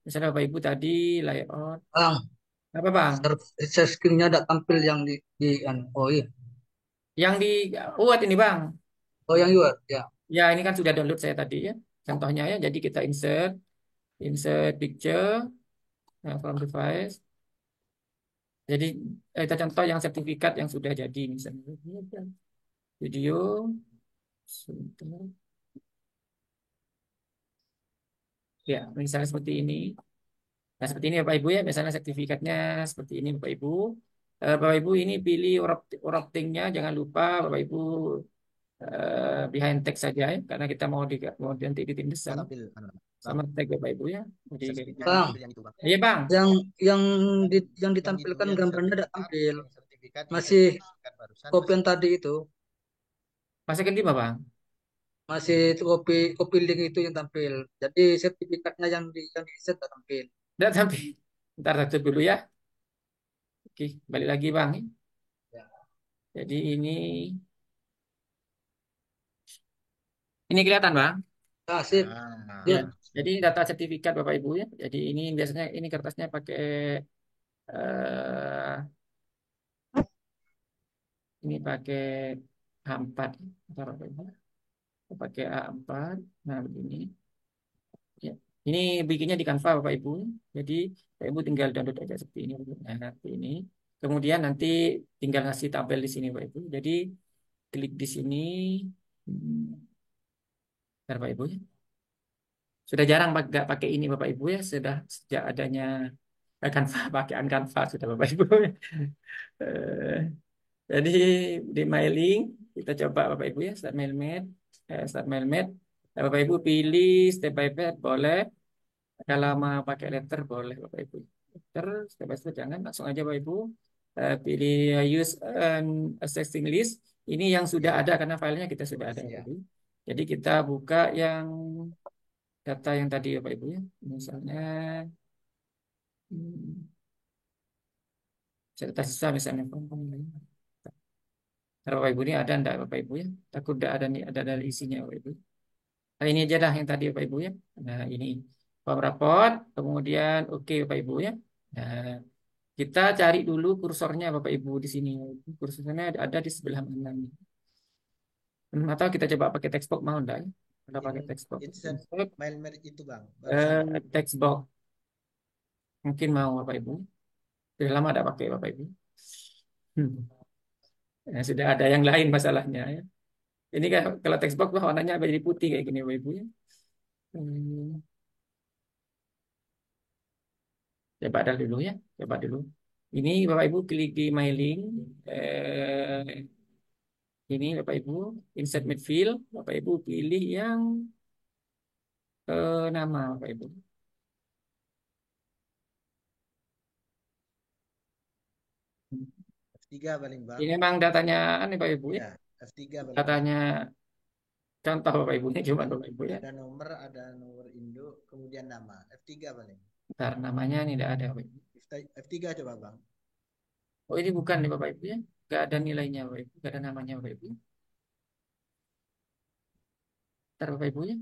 [SPEAKER 2] misalnya Bapak Ibu tadi layout.
[SPEAKER 1] Bang,
[SPEAKER 2] Apa Bang?
[SPEAKER 1] share screen-nya ada tampil yang oh iya.
[SPEAKER 2] Yang di buat ini Bang.
[SPEAKER 1] Oh yang Word, ya.
[SPEAKER 2] Ya, ini kan sudah download saya tadi ya. Contohnya ya, jadi kita insert picture from device. Jadi kita contoh yang sertifikat yang sudah jadi misalnya video. Sebentar. Ya, misalnya seperti ini. Nah, seperti ini Bapak Ibu ya, misalnya sertifikatnya seperti ini Bapak Ibu. Bapak Ibu ini pilih wrapping-nya, jangan lupa Bapak Ibu behind text saja ya, karena kita mau nanti ditindas
[SPEAKER 4] Nggak
[SPEAKER 2] sama
[SPEAKER 4] tampil, anu, Bang.
[SPEAKER 2] sama tag Bapak Ibu ya. Jadi kayak gitu.
[SPEAKER 4] Sertifikatnya
[SPEAKER 1] Bang,
[SPEAKER 4] tampil yang itu, Bang.
[SPEAKER 2] Iya Bang,
[SPEAKER 1] yang yang yang
[SPEAKER 4] Yang itu
[SPEAKER 1] ditampilkan
[SPEAKER 4] yang
[SPEAKER 1] gambarnya tidak
[SPEAKER 4] sertifikat,
[SPEAKER 1] tampil.
[SPEAKER 4] yang sertifikat, yang
[SPEAKER 1] Masih
[SPEAKER 4] sertifikat barusan
[SPEAKER 1] kopi
[SPEAKER 4] masih
[SPEAKER 1] yang tadi itu.
[SPEAKER 2] masih ganti Bang.
[SPEAKER 1] Masih itu kopi link itu yang tampil. Jadi sertifikatnya yang di set tidak tampil.
[SPEAKER 2] Udah tapi ntar satu dulu ya. Oke, balik lagi Bang.
[SPEAKER 1] Ya.
[SPEAKER 2] Jadi ini kelihatan Bang.
[SPEAKER 1] Nah, sip.
[SPEAKER 4] nah,
[SPEAKER 2] Ya,
[SPEAKER 1] Ya.
[SPEAKER 2] jadi data sertifikat Bapak Ibu ya. Jadi ini biasanya ini kertasnya pakai eh, ini pakai A4 Ntar Bapak Ibu. Pakai A4. Nah, begini. Ya. Ini bikinnya di Canva Bapak Ibu. Jadi Bapak Ibu tinggal download aja seperti ini. Nah, seperti ini. Kemudian nanti tinggal ngasih tabel di sini Bapak Ibu. Jadi klik di sini. Bentar, Bapak Ibu ya. Sudah jarang nggak pakai ini Bapak Ibu ya. Sudah sejak adanya Canva, pakai Canva sudah Bapak Ibu. Eh, Jadi di mailing kita coba Bapak Ibu ya start mailmat. Bapak Ibu pilih step by step boleh. Kalau mau pakai letter boleh Bapak Ibu. Letter step by step jangan langsung aja Bapak Ibu. Pilih use an existing list. Ini yang sudah
[SPEAKER 4] ya,
[SPEAKER 2] ada karena filenya kita sudah ada Bapak
[SPEAKER 4] ya.
[SPEAKER 2] Ibu. Jadi kita buka yang data yang tadi Bapak Ibu ya. Misalnya hmm, data siswa misalnya. Nah, Bapak Ibu ini ada enggak Bapak Ibu ya? Takut enggak ada nih ada dari isinya Bapak Ibu. Nah, ini aja dah yang tadi Bapak Ibu ya. Nah, ini form raport, kemudian oke Bapak Ibu ya. Nah, kita cari dulu kursornya Bapak Ibu di sini. Kursornya ada di sebelah mana nih? Atau kita coba pakai text box mau enggak ya? Kita pakai text box.
[SPEAKER 4] Insert
[SPEAKER 2] Insert,
[SPEAKER 4] mailmat itu, Bang. Barusan.
[SPEAKER 2] text box. Mungkin mau Bapak Ibu. Sudah lama ada pakai Bapak Ibu. Hmm. Ya, sudah ada yang lain masalahnya ya. Ini kan kalau text box warnanya jadi putih kayak gini Bapak Ibu ya. Hmm. Coba ada dulu ya, coba dulu. Ini Bapak Ibu klik di My Link. Ini Bapak Ibu insert midfield. Bapak Ibu pilih yang nama Bapak Ibu.
[SPEAKER 4] F3 paling, Bang.
[SPEAKER 2] Ini memang datanya nih Bapak Ibu ya.
[SPEAKER 4] Ya, F3 paling.
[SPEAKER 2] Datanya contoh Bapak Ibu ini cuma Bapak Ibu ya.
[SPEAKER 4] Ada nomor induk, kemudian nama. F3 paling.
[SPEAKER 2] Ntar namanya ini tidak ada Bapak Ibu.
[SPEAKER 4] F3 coba, Bang.
[SPEAKER 2] Oh ini bukan nih Bapak Ibu ya. Gak ada nilainya Bapak Ibu. Gak ada namanya Bapak Ibu. Ntar Bapak Ibu ya.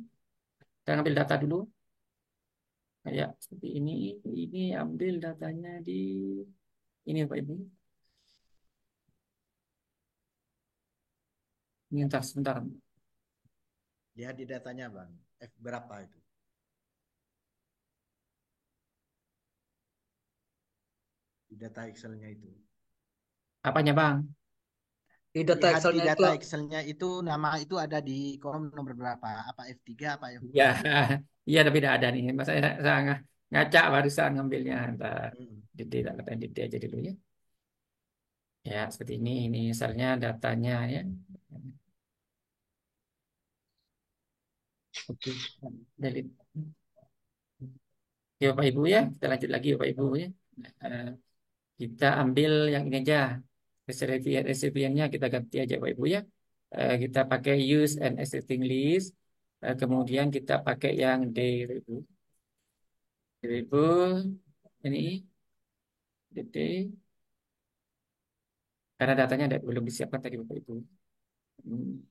[SPEAKER 2] Kita ambil data dulu. Kayak seperti ini. Ini ambil datanya di ini Bapak Ibu. Ini ntar sebentar.
[SPEAKER 4] Lihat di datanya, Bang. F berapa itu? Di data Excel-nya itu.
[SPEAKER 2] Apanya Bang?
[SPEAKER 1] Di data
[SPEAKER 4] Lihat di
[SPEAKER 1] Excel-nya itu
[SPEAKER 4] data Excel-nya itu nama itu ada di kolom nomor berapa? Apa F3 apa F4?
[SPEAKER 2] Ya, iya tapi tidak ada nih. Mas saya ngaca barusan ngambilnya. Ntar
[SPEAKER 4] Hmm.
[SPEAKER 2] detail, kata detail aja dulu ya. Ya, seperti ini. Ini misalnya datanya ya. Oke, delete. Oke, Bapak Ibu ya. Kita lanjut lagi Bapak Ibu ya. Eh, kita ambil yang ini aja. Resipiennya kita ganti aja Bapak Ibu ya. Kita pakai use and existing list. Kemudian kita pakai yang D Bapak Ibu. Bapak Ibu, ini DT. Karena datanya belum disiapkan tadi Bapak Ibu. Hmm,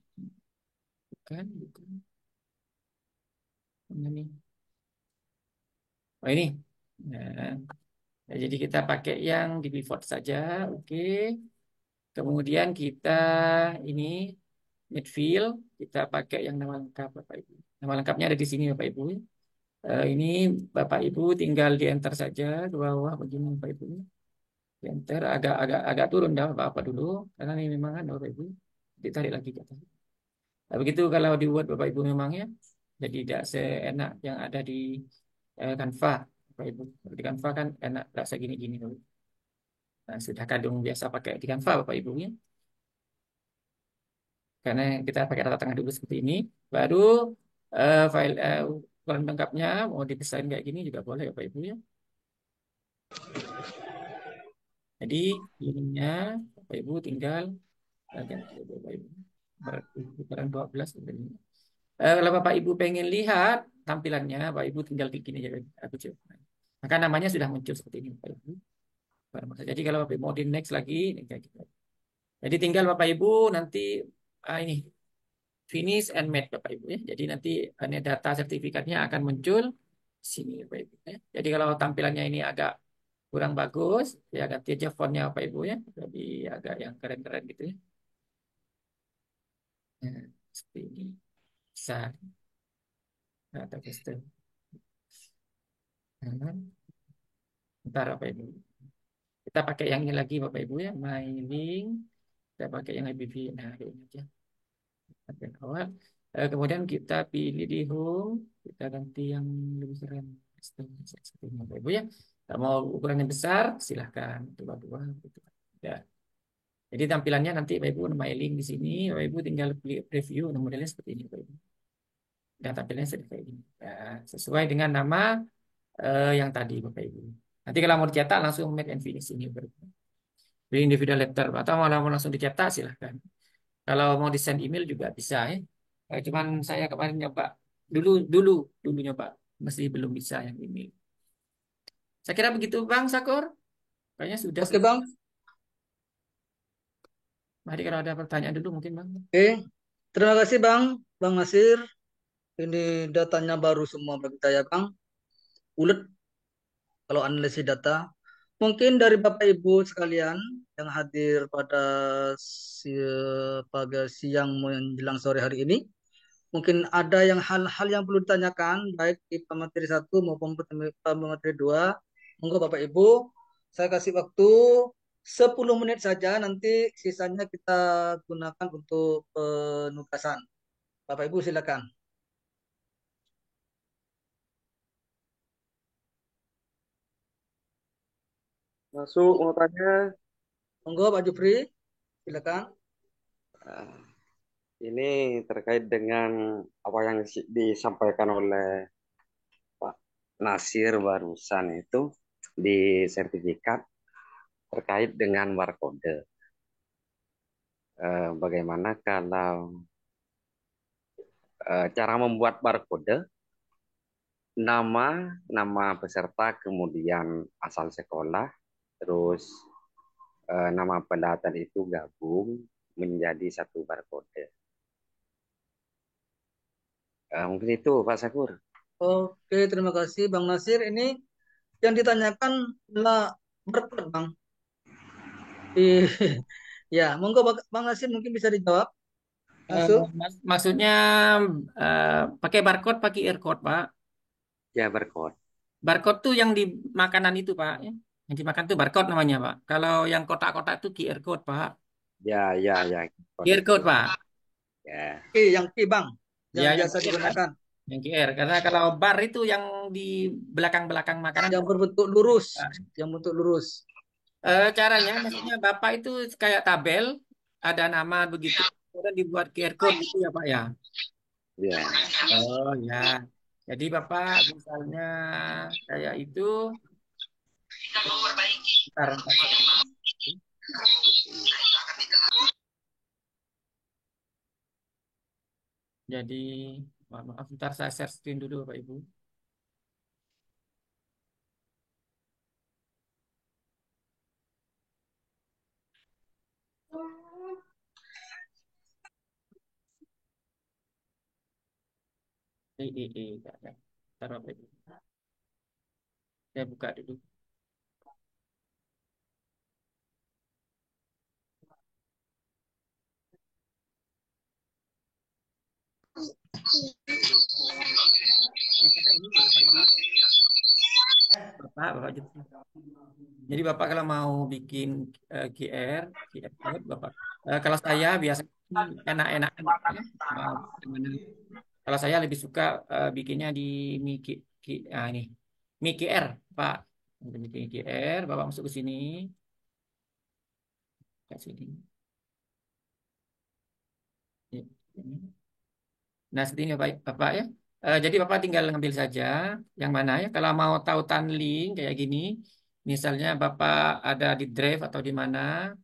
[SPEAKER 2] bukan. Mana nih? Oh ini. Nah, jadi kita pakai yang di pivot saja. Oke. Kemudian kita ini midfield. Kita pakai yang nama lengkap Bapak Ibu. Nama lengkapnya ada di sini Bapak Ibu. Ini Bapak Ibu tinggal di enter saja ke bawah begini Bapak Ibu. Di enter agak turun dah Bapak dulu karena ini memang kan Bapak Ibu. Ditarik lagi ke atas. Nah, begitu kalau di Word Bapak Ibu memang ya. Jadi tidak seenak yang ada di Canva Bapak Ibu. Kalau di Canva kan enak tidak segini-gini. Nah, sudah kadung biasa pakai di Canva Bapak Ibu ya. Karena kita pakai tata tengah dulu seperti ini. Baru file ukuran lengkapnya mau didesain kayak gini juga boleh Bapak Ibu ya. Jadi ininya Bapak Ibu tinggal ganti Bapak Ibu. Ukuran 12 seperti ini. Kalau Bapak Ibu pengen lihat tampilannya, Bapak Ibu tinggal klik ini aja. Aku coba. Maka namanya sudah muncul seperti ini Bapak Ibu. Jadi kalau Bapak Ibu mau di next lagi, ini kayak gitu. Jadi tinggal Bapak Ibu nanti ini finish and match Bapak Ibu ya. Jadi nanti ini data sertifikatnya akan muncul di sini Bapak Ibu ya. Jadi kalau tampilannya ini agak kurang bagus, ya ganti aja fontnya Bapak Ibu ya. Jadi agak yang keren-keren gitu ya. Nah, seperti ini. Besar. Atau custom. Bentar Bapak Ibu. Kita pakai yang ini lagi Bapak Ibu ya. My link. Kita pakai yang IBV. Nah, kayak ini aja. Bagian awal. Kemudian kita pilih di home. Kita ganti yang lebih keren. Seperti ini Bapak Ibu ya. Kalau mau ukuran yang besar, silahkan. Dua-dua. Gitu. Ya. Jadi tampilannya nanti Bapak Ibu My link di sini. Bapak Ibu tinggal pilih preview. Nah, modelnya seperti ini Bapak Ibu. Dan tampilannya seperti kayak ini. Ya, sesuai dengan nama yang tadi Bapak Ibu. Nanti kalau mau dicetak langsung make and finish ini Bapak Ibu. Beli individual letter atau mau langsung dicetak silahkan. Kalau mau di send email juga bisa ya. Cuman saya kemarin nyoba dulu dulu dulu nyoba masih belum bisa yang email. Saya kira begitu Bang Sakur. Kayaknya sudah
[SPEAKER 1] Oke,
[SPEAKER 2] selesai.
[SPEAKER 1] Bang.
[SPEAKER 2] Mari kalau ada pertanyaan dulu mungkin Bang.
[SPEAKER 1] Oke. Terima kasih, Bang. Bang Nasir. Ini datanya baru semua bagi saya, Bang. Ulet kalau analisis data. Mungkin dari Bapak Ibu sekalian yang hadir pada pada siang menjelang sore hari ini, mungkin ada yang hal-hal yang perlu ditanyakan, baik di pemateri 1 maupun pemateri 2. Monggo Bapak Ibu, saya kasih waktu 10 menit saja, nanti sisanya kita gunakan untuk penugasan. Bapak Ibu silakan.
[SPEAKER 6] Masuk mau tanya.
[SPEAKER 1] Monggo Pak Jufri, silakan.
[SPEAKER 5] Eh, Ini terkait dengan apa yang disampaikan oleh Pak Nasir barusan itu di sertifikat terkait dengan barcode. Bagaimana kalau cara membuat barcode, nama peserta, kemudian asal sekolah, terus nama pendataan itu gabung menjadi satu barcode. Mungkin itu Pak Sakur.
[SPEAKER 1] Oke, terima kasih Bang Nasir. Ini yang ditanyakan adalah barcode, Bang. Ya, monggo Bang Nasir mungkin bisa dijawab langsung.
[SPEAKER 2] Maksudnya pakai barcode, pakai earcode Pak.
[SPEAKER 5] Ya, barcode.
[SPEAKER 2] Barcode tuh yang di makanan itu Pak. Ya. Yang dimakan tuh barcode namanya Pak. Kalau yang kotak-kotak itu QR code Pak.
[SPEAKER 5] Ya.
[SPEAKER 2] QR code Pak.
[SPEAKER 5] Ya.
[SPEAKER 1] Oke, yang Ki Bang,
[SPEAKER 2] Ya
[SPEAKER 1] yang
[SPEAKER 2] yang
[SPEAKER 1] biasa
[SPEAKER 2] QR kan.
[SPEAKER 1] digunakan,
[SPEAKER 2] Yang QR. Karena kalau bar itu yang di belakang-belakang makanan.
[SPEAKER 1] yang berbentuk lurus, yang bentuk lurus.
[SPEAKER 2] Caranya maksudnya Bapak itu kayak tabel. Ada nama begitu. Kemudian dibuat QR code gitu ya Pak ya.
[SPEAKER 5] Ya.
[SPEAKER 2] Oh ya. Jadi Bapak misalnya kayak itu. Ntar. Jadi, maaf, ntar saya share screen dulu Bapak Ibu. Nggak ada. Ntar Bapak Ibu. Saya buka dulu. Karena ini Bapak Ibu. Bapak gitu. Jadi Bapak kalau mau bikin QR code Bapak. Kalau saya biasanya enak-enakan Bapak ya. Gimana? Kalau saya lebih suka bikinnya di ini Miki R, Pak. Untuk Miki R, Bapak masuk ke sini, ke sini. Ya, ini. Nah, seperti ini Bapak ya. Jadi Bapak tinggal ngambil saja yang mana ya. Kalau mau tautan link kayak gini, misalnya Bapak ada di Drive atau di mana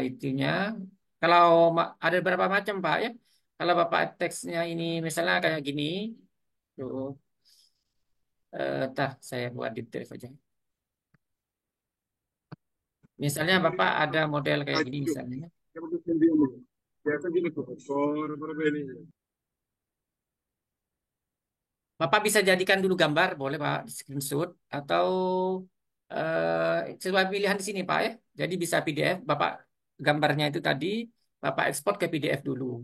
[SPEAKER 2] itunya. Kalau ada beberapa macam Pak ya. Kalau Bapak teksnya ini misalnya kayak gini, tuh, saya buat di Drive aja. Misalnya Bapak ada model kayak gini misalnya. Bapak bisa jadikan dulu gambar, boleh Pak, screenshot atau sesuai pilihan di sini Pak ya. Jadi bisa PDF, Bapak gambarnya itu tadi Bapak ekspor ke PDF dulu.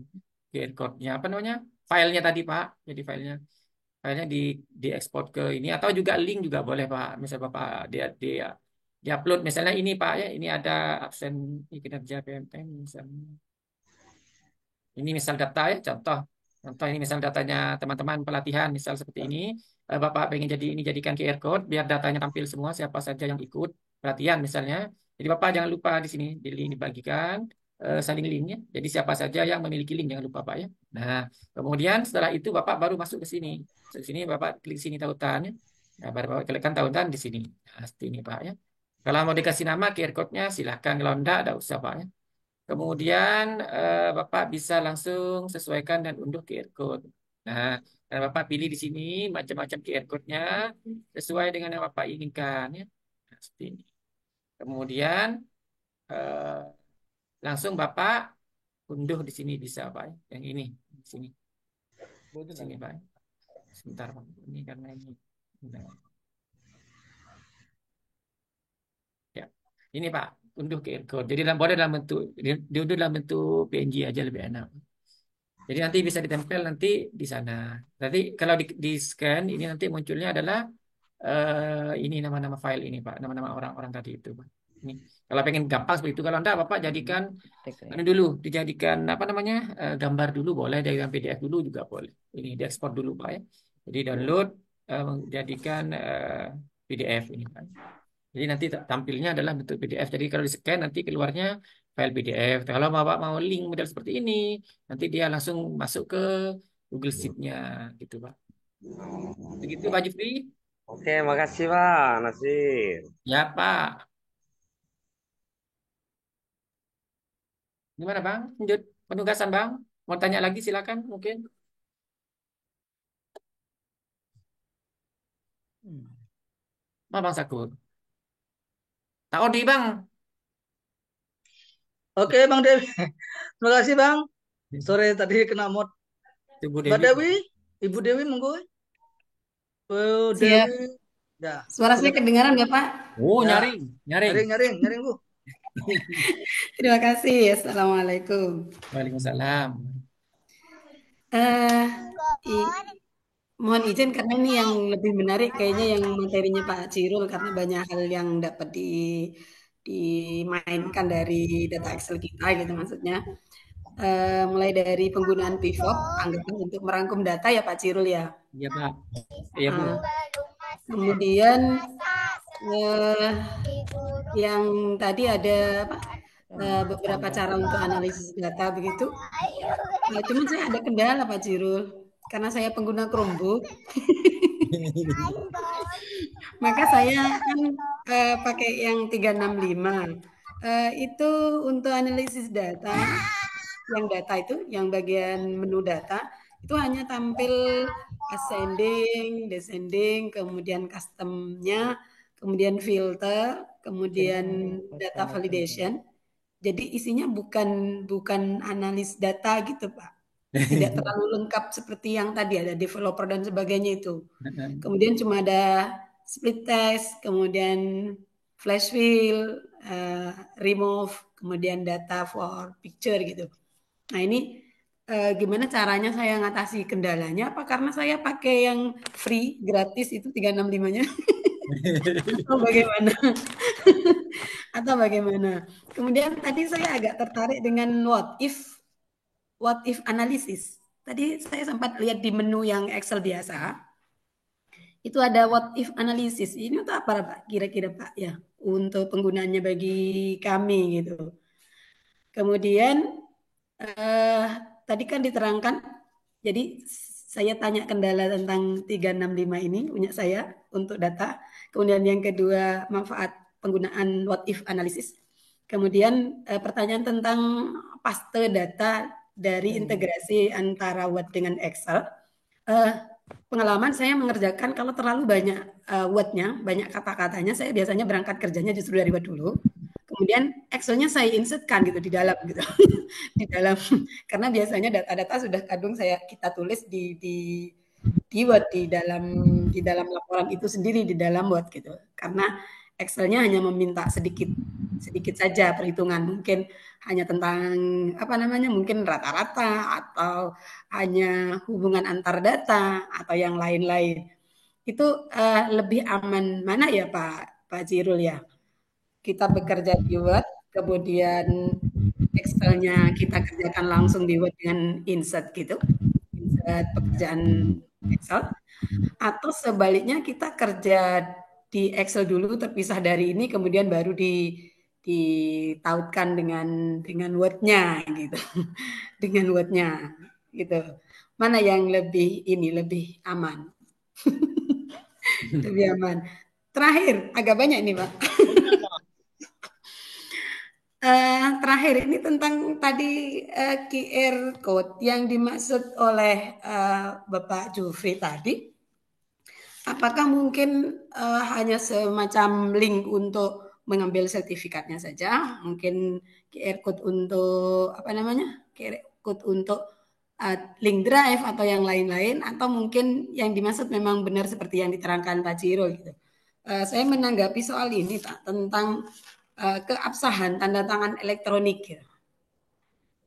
[SPEAKER 2] QR code-nya apa namanya? Filenya tadi Pak. Jadi filenya diekspor ke ini atau juga link juga boleh Pak. Misal Bapak dia upload misalnya ini Pak ya, ini ada absen kinerja PMT misalnya. Ini misal data ya, contoh. Contoh ini misal datanya teman-teman pelatihan, misal seperti ini. Bapak pengen jadikan QR code, biar datanya tampil semua, siapa saja yang ikut pelatihan misalnya. Jadi Bapak jangan lupa di sini, di link dibagikan, saling linknya. Jadi siapa saja yang memiliki link, jangan lupa Pak ya. Nah, kemudian setelah itu Bapak baru masuk ke sini. Masuk ke sini Bapak klik sini tautannya. Nah, baru Bapak klikkan tautan di sini. Nah, seperti ini Pak ya. Kalau mau dikasih nama QR code-nya silahkan. Kalau enggak usah Pak ya. Kemudian Bapak bisa langsung sesuaikan dan unduh QR code. Nah, dan Bapak pilih di sini macam-macam QR code-nya sesuai dengan yang Bapak inginkan ya. Nah, seperti ini. Kemudian eh, langsung Bapak unduh di sini bisa Pak ya. Yang ini di sini. Di sini Pak. Sebentar Pak. Ini karena ini. Nah, ya. Ini Pak, unduh QR code. Jadi boleh dalam bentuk diunduh dalam bentuk PNG aja lebih enak. Jadi nanti bisa ditempel nanti di sana. Nanti kalau di scan ini nanti munculnya adalah ini nama-nama file ini Pak, nama-nama orang-orang tadi itu Pak. Ini kalau pengen gampang seperti itu, kalau enggak Bapak jadikan ini dulu, dijadikan apa namanya gambar dulu boleh, jadikan PDF dulu juga boleh. Ini diekspor dulu Pak ya. Jadi download, jadikan PDF ini Pak. Jadi nanti tampilnya adalah bentuk PDF. Jadi kalau di-scan nanti keluarnya file PDF. Kalau Bapak mau link model seperti ini, nanti dia langsung masuk ke Google Sheet-nya gitu, Pak. Begitu Pak Jufri?
[SPEAKER 8] Oke, makasih Pak Nasir.
[SPEAKER 2] Ya, Pak. Gimana, Bang? Lanjut penugasan, Bang. Mau tanya lagi silakan mungkin. Bang Sakur. Tak Odi, Bang.
[SPEAKER 1] Oke, Bang Dewi. Terima kasih, Bang. Sore tadi kena mod.
[SPEAKER 2] Ibu
[SPEAKER 1] Mbak
[SPEAKER 2] Dewi.
[SPEAKER 1] Dewi, Ibu Dewi monggo. Bu
[SPEAKER 9] Siap.
[SPEAKER 1] Dewi. Ya,
[SPEAKER 9] Suara saya
[SPEAKER 1] silakan.
[SPEAKER 9] kedengaran nggak, Pak?
[SPEAKER 2] Oh,
[SPEAKER 1] Ya.
[SPEAKER 2] nyaring.
[SPEAKER 1] Nyaring, Bu.
[SPEAKER 9] Terima kasih. Assalamualaikum.
[SPEAKER 2] Waalaikumsalam.
[SPEAKER 9] Eh, mohon izin karena ini yang lebih menarik kayaknya yang materinya Pak Cirul karena banyak hal yang dapat dimainkan dari data Excel kita gitu maksudnya. Mulai dari penggunaan pivot, anggapan untuk merangkum data ya Pak Cirul ya.
[SPEAKER 2] Iya, Pak. Iya, Bu.
[SPEAKER 9] Kemudian yang tadi ada apa, beberapa cara untuk analisis data begitu. Cuman saya ada kendala Pak Cirul, karena saya pengguna Chromebook. Maka saya kan pakai yang 365. Itu untuk analisis data, yang bagian menu data itu hanya tampil ascending, descending, kemudian customnya, kemudian filter, kemudian data validation. Jadi isinya bukan analis data gitu Pak. Tidak terlalu lengkap seperti yang tadi ada developer dan sebagainya itu. Kemudian cuma ada split test, kemudian flash fill, remove, kemudian data for picture gitu. Nah ini gimana caranya saya ngatasi kendalanya? Apa karena saya pakai yang free gratis itu 365-nya? Atau bagaimana? Atau bagaimana? Kemudian tadi saya agak tertarik dengan what if analysis. Tadi saya sempat lihat di menu yang Excel biasa, itu ada what if analysis. Ini untuk apa Pak? Kira-kira Pak ya, untuk penggunaannya bagi kami gitu. Kemudian eh, tadi kan diterangkan, jadi saya tanya kendala tentang 365 ini punya saya untuk data. Kemudian yang kedua manfaat penggunaan what if analysis. Kemudian pertanyaan tentang paste data dari integrasi antara Word dengan Excel. Eh, Pengalaman saya mengerjakan kalau terlalu banyak word-nya, banyak kata-katanya, saya biasanya berangkat kerjanya justru dari Word dulu. Kemudian Excel-nya saya insertkan gitu di dalam gitu. Di dalam karena biasanya data-data sudah kadung kita tulis di Word di dalam laporan itu sendiri di dalam Word gitu. Karena Excel-nya hanya meminta sedikit saja perhitungan, mungkin hanya tentang apa namanya, mungkin rata-rata atau hanya hubungan antar data atau yang lain-lain. Itu lebih aman mana ya Pak Jirul ya? Kita bekerja di Word, kemudian Excel-nya kita kerjakan langsung di Word dengan insert gitu, insert pekerjaan Excel, atau sebaliknya kita kerja di Excel dulu terpisah dari ini, kemudian baru ditautkan dengan Word-nya gitu, dengan Word-nya gitu. Mana yang lebih aman? Lebih aman. Terakhir, agak banyak nih Pak. Terakhir ini tentang tadi QR code yang dimaksud oleh Bapak Jufri tadi. Apakah mungkin hanya semacam link untuk mengambil sertifikatnya saja? Mungkin QR code untuk apa namanya? QR code untuk link drive atau yang lain-lain, atau mungkin yang dimaksud memang benar seperti yang diterangkan Pak Ciro gitu. Saya menanggapi soal ini tentang keabsahan tanda tangan elektronik. Gitu.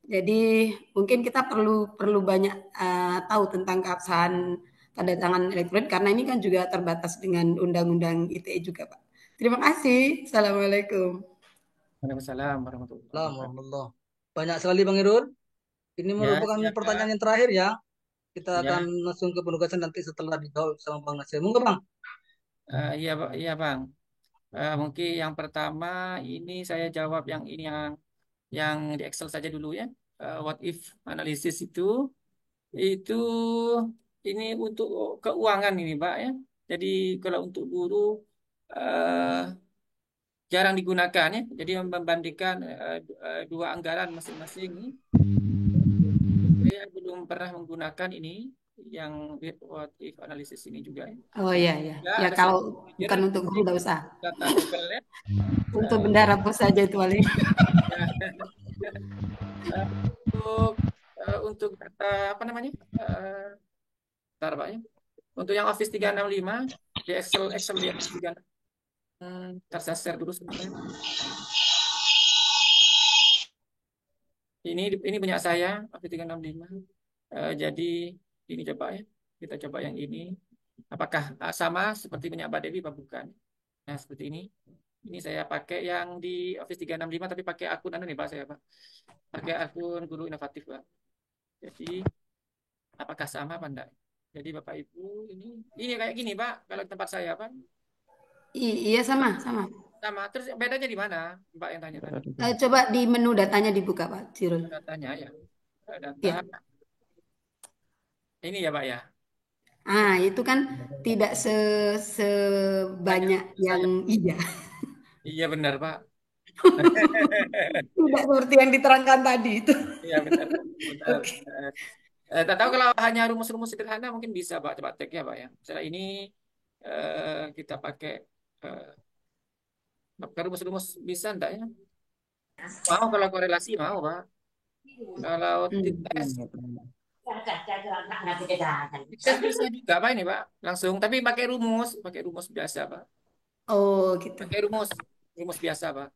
[SPEAKER 9] Jadi mungkin kita perlu banyak tahu tentang keabsahan tanda tangan elektronik karena ini kan juga terbatas dengan Undang-Undang ITE juga, Pak. Terima kasih. Assalamualaikum.
[SPEAKER 2] Waalaikumsalam warahmatullahi wabarakatuh.
[SPEAKER 1] Alhamdulillah. Banyak sekali Bang Irul. Ini
[SPEAKER 2] Ya,
[SPEAKER 1] merupakan
[SPEAKER 2] siap,
[SPEAKER 1] pertanyaan
[SPEAKER 2] Pak.
[SPEAKER 1] yang terakhir ya. Kita
[SPEAKER 2] Ya,
[SPEAKER 1] akan langsung ke penugasan nanti setelah dijawab sama Bang Nasir. Monggo Bang.
[SPEAKER 2] iya, iya, Bang. Mungkin yang pertama ini saya jawab yang ini yang di Excel saja dulu ya. What if analisis itu ini untuk keuangan ini, Pak ya. Jadi kalau untuk guru eh, jarang digunakan ya. Jadi membandingkan dua anggaran masing-masing ini. Saya belum pernah menggunakan ini yang what if analisis ini juga ya.
[SPEAKER 9] Oh iya ya.
[SPEAKER 2] Ya,
[SPEAKER 9] Ya
[SPEAKER 2] ada
[SPEAKER 9] kalau
[SPEAKER 2] satu pikir
[SPEAKER 9] bukan untuk guru tidak usah.
[SPEAKER 2] data Google ya.
[SPEAKER 9] Untuk bendara pos saja itu paling.
[SPEAKER 2] Untuk data apa namanya? Bentar, Pak ya. Untuk yang Office 365 di Excel di Office 365. Ntar saya share dulu sebentar. Ini punya saya Office 365. Jadi ini coba ya. Kita coba yang ini. Apakah sama seperti punya Mbak Dewi apa bukan? Nah, seperti ini. Ini saya pakai yang di Office 365 tapi pakai akun nih Pak saya, Pak. Pakai akun Guru Inovatif, Pak. Jadi apakah sama apa enggak? Jadi Bapak Ibu ini kayak gini, Pak. Kalau di tempat saya, Pak.
[SPEAKER 9] Iya sama.
[SPEAKER 2] Sama. Terus bedanya di mana, Mbak yang tanya tadi?
[SPEAKER 9] Coba di menu datanya dibuka, Pak Cirul.
[SPEAKER 2] Datanya ya. Data.
[SPEAKER 9] Ya.
[SPEAKER 2] Ini ya, Pak ya.
[SPEAKER 9] Itu kan tidak sebanyak yang iya.
[SPEAKER 2] Iya benar, Pak.
[SPEAKER 9] Tidak seperti yang diterangkan tadi itu.
[SPEAKER 2] Iya benar.
[SPEAKER 9] Oke.
[SPEAKER 2] Tak tahu kalau hanya rumus-rumus sederhana mungkin bisa, Pak. Coba cek ya, Pak ya. Setelah ini kita pakai rumus-rumus bisa enggak ya? Mau kalau korelasi mau, Pak. Kalau tes Excel bisa juga Pak ini Pak, langsung tapi pakai rumus biasa Pak.
[SPEAKER 9] Oh, gitu.
[SPEAKER 2] Pakai rumus biasa Pak.